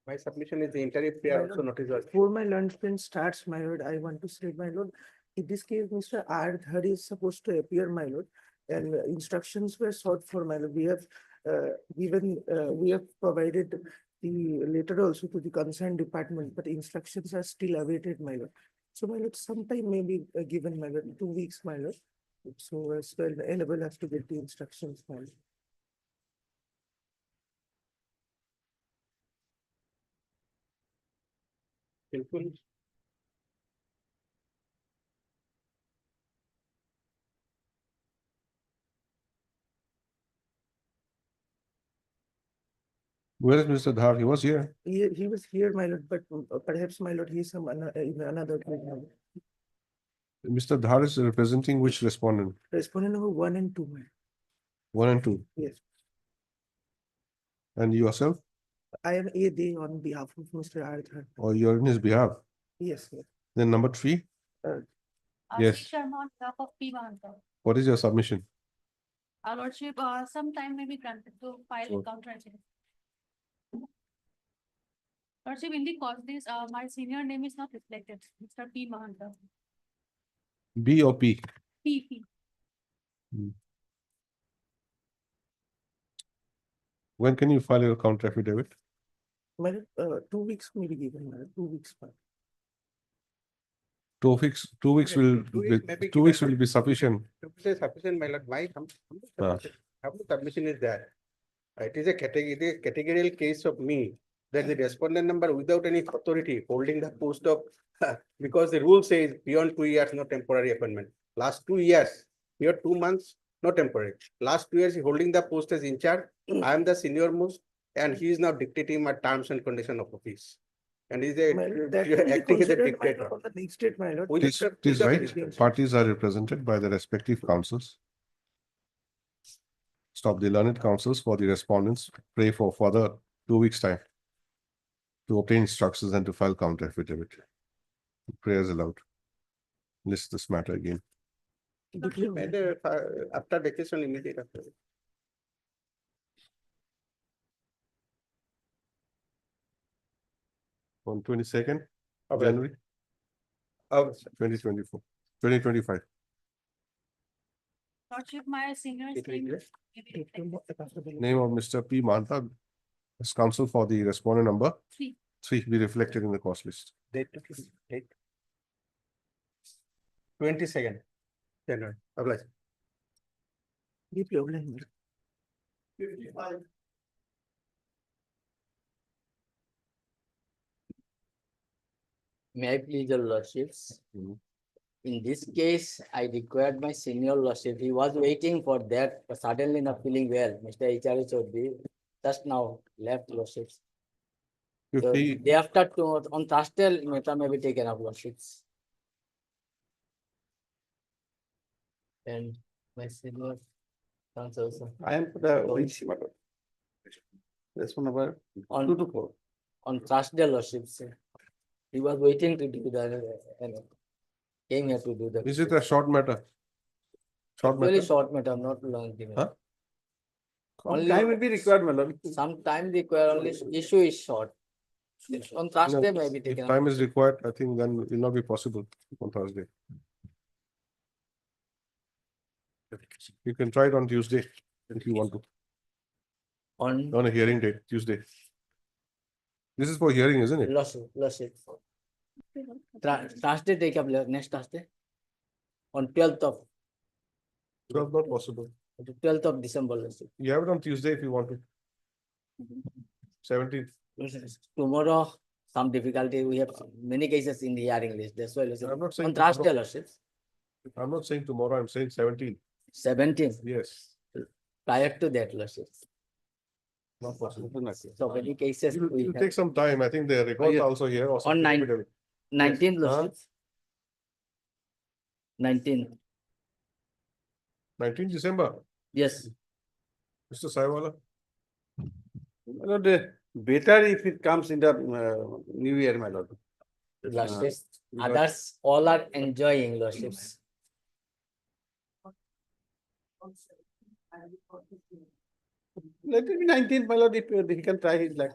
my submission is the interim prayer also notice was. Before my lunch print starts, my lord, I want to state, my lord, in this case, Mr. Ardhar is supposed to appear, my lord, and instructions were sought for, my lord. We have we have provided the letter also to the concerned department, but instructions are still awaited, my lord. So, my lord, sometime may be given, my lord, 2 weeks, my lord. So as well, enable us to get the instructions, my lord. Helpful. Where is Mr. Dhar? He was here. He was here, my lord, but perhaps, my lord, he is in another place, my lord. Mr. Dhar is representing which respondent? Respondent number 1 and 2, my lord. 1 and 2. Yes. And yourself? I am a day on behalf of Mr. Ardhar. Or you're in his behalf? Yes, yes. Then number 3? Yes. Sharma on behalf of P. Mahanta. What is your submission? Our lordship, some time may be granted to file Sure. counter affidavit. Lordship, in the cause this, my senior name is not reflected, Mr. P. Mahanta. B or P? P. When can you file your counter affidavit? My lord, 2 weeks may be given, my lord, 2 weeks. my lord. 2 weeks. 2 weeks Okay, will 2 be, weeks may be 2 weeks given. will be sufficient. Sufficient, my lord. Why? Ah. How the submission is there? It is a categorical case of me that the respondent number without any authority holding the post of because the rule says beyond 2 years, no temporary appointment. Last 2 years, here 2 months, no temporary. Last 2 years, he holding the post as in charge. I am the senior most, and he is now dictating my terms and condition of office. And he's My lord, that will be acting as a considered, my dictator. lord, on the next date, my lord. Please write. Parties are represented by the respective counsels. Stop the learned counsels for the respondents. Pray for further 2 weeks' time to obtain instructions and to file counter affidavit. Prayers allowed. List this matter again. After vacation, immediate after. On 22nd Okay. January Oh, 2024, 2025. Lordship, my senior's It will name be- may be reflected. Name of Mr. P. Mahanta as counsel for the respondent number 3. 3 be reflected in the cost list. Date. 22nd January. Obliged. Deeply obliged, my lord. 55. May I please your lordships? In this case, I required my senior lordship. He was waiting for that, but suddenly not feeling well. Mr. H.R. Chaudhary just now left lordships. So 50, day after on Thursday, matter may be taken up lordships. And my senior counsel also. I am for the OEC matter. This one number On 2 to 4. on Thursday lordships. He was waiting to do that and came here to do that. is it a short matter? Short Really matter? short matter, not long. Huh? Only Time will be required, my lord. some time required, only issue is short. On Thursday No, maybe if taken. time is required, I think then it will not be possible on Thursday. You can try it on Tuesday if you want to, on a hearing date, Tuesday. This is for hearing, isn't it? Lordship. Thursday take up next Thursday. On 12th of 12th not possible. 12th of December, Lordship. You have it on Tuesday if you want to. 17th. Tomorrow, some difficulty, we have many cases in the hearing list, that's why. Lordship. I'm not saying On Thursday, tomorrow. Lordship. I'm not saying tomorrow, I'm saying 17th. 17th, Yes, prior to that, Lordship. not possible. So many cases we It'll have. take some time. I think the records yeah. are also here. Or On 9th, affidavit. 19th, Huh? Lordship. 19th, 19th December, yes. Mr. Saiwala. My lord, better if it comes in the new year, my lord. Lordship. Others all are enjoying, Lordships. Let it be 19th, my lord, if he can try his luck.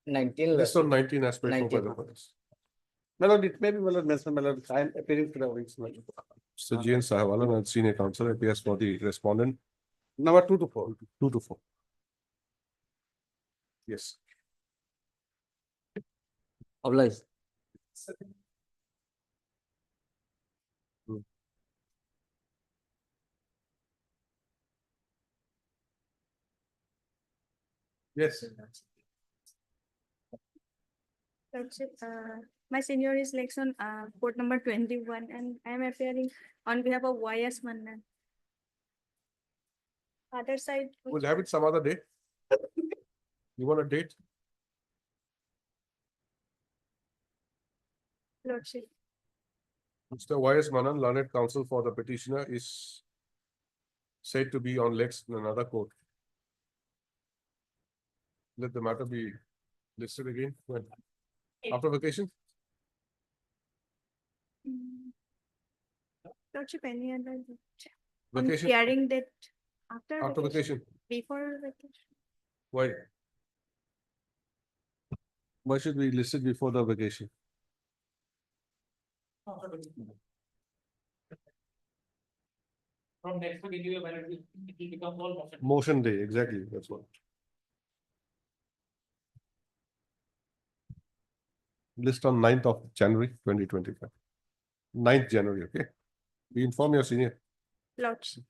19, List on Lordship. 19 as per by 19. the police. My lord, it may be, my lord, mentioned, my lord, I am appearing to the wings, my lord. Mr. G. N. Saiwala and senior counsel appears for the respondent. Number 2 to 4. 2 to 4. Yes. Obliged. Yes. Lordship, my senior is election, court number 21, and I am appearing on behalf of YS Mannan. Other side. We'll have it some other day. You want a date? Lordship. Mr. Y.S. Manan, learned counsel for the petitioner, is said to be on legs in another court. Let the matter be listed again when? After vacation? Lordship, any other? On Vacation? hearing that after After vacation? before vacation. Why? Why should we list it before the vacation? From next week, it will become all motion. Motion day, exactly, that's what. List on 9th of January 2025. 9th January, okay? We inform your senior. Lordship.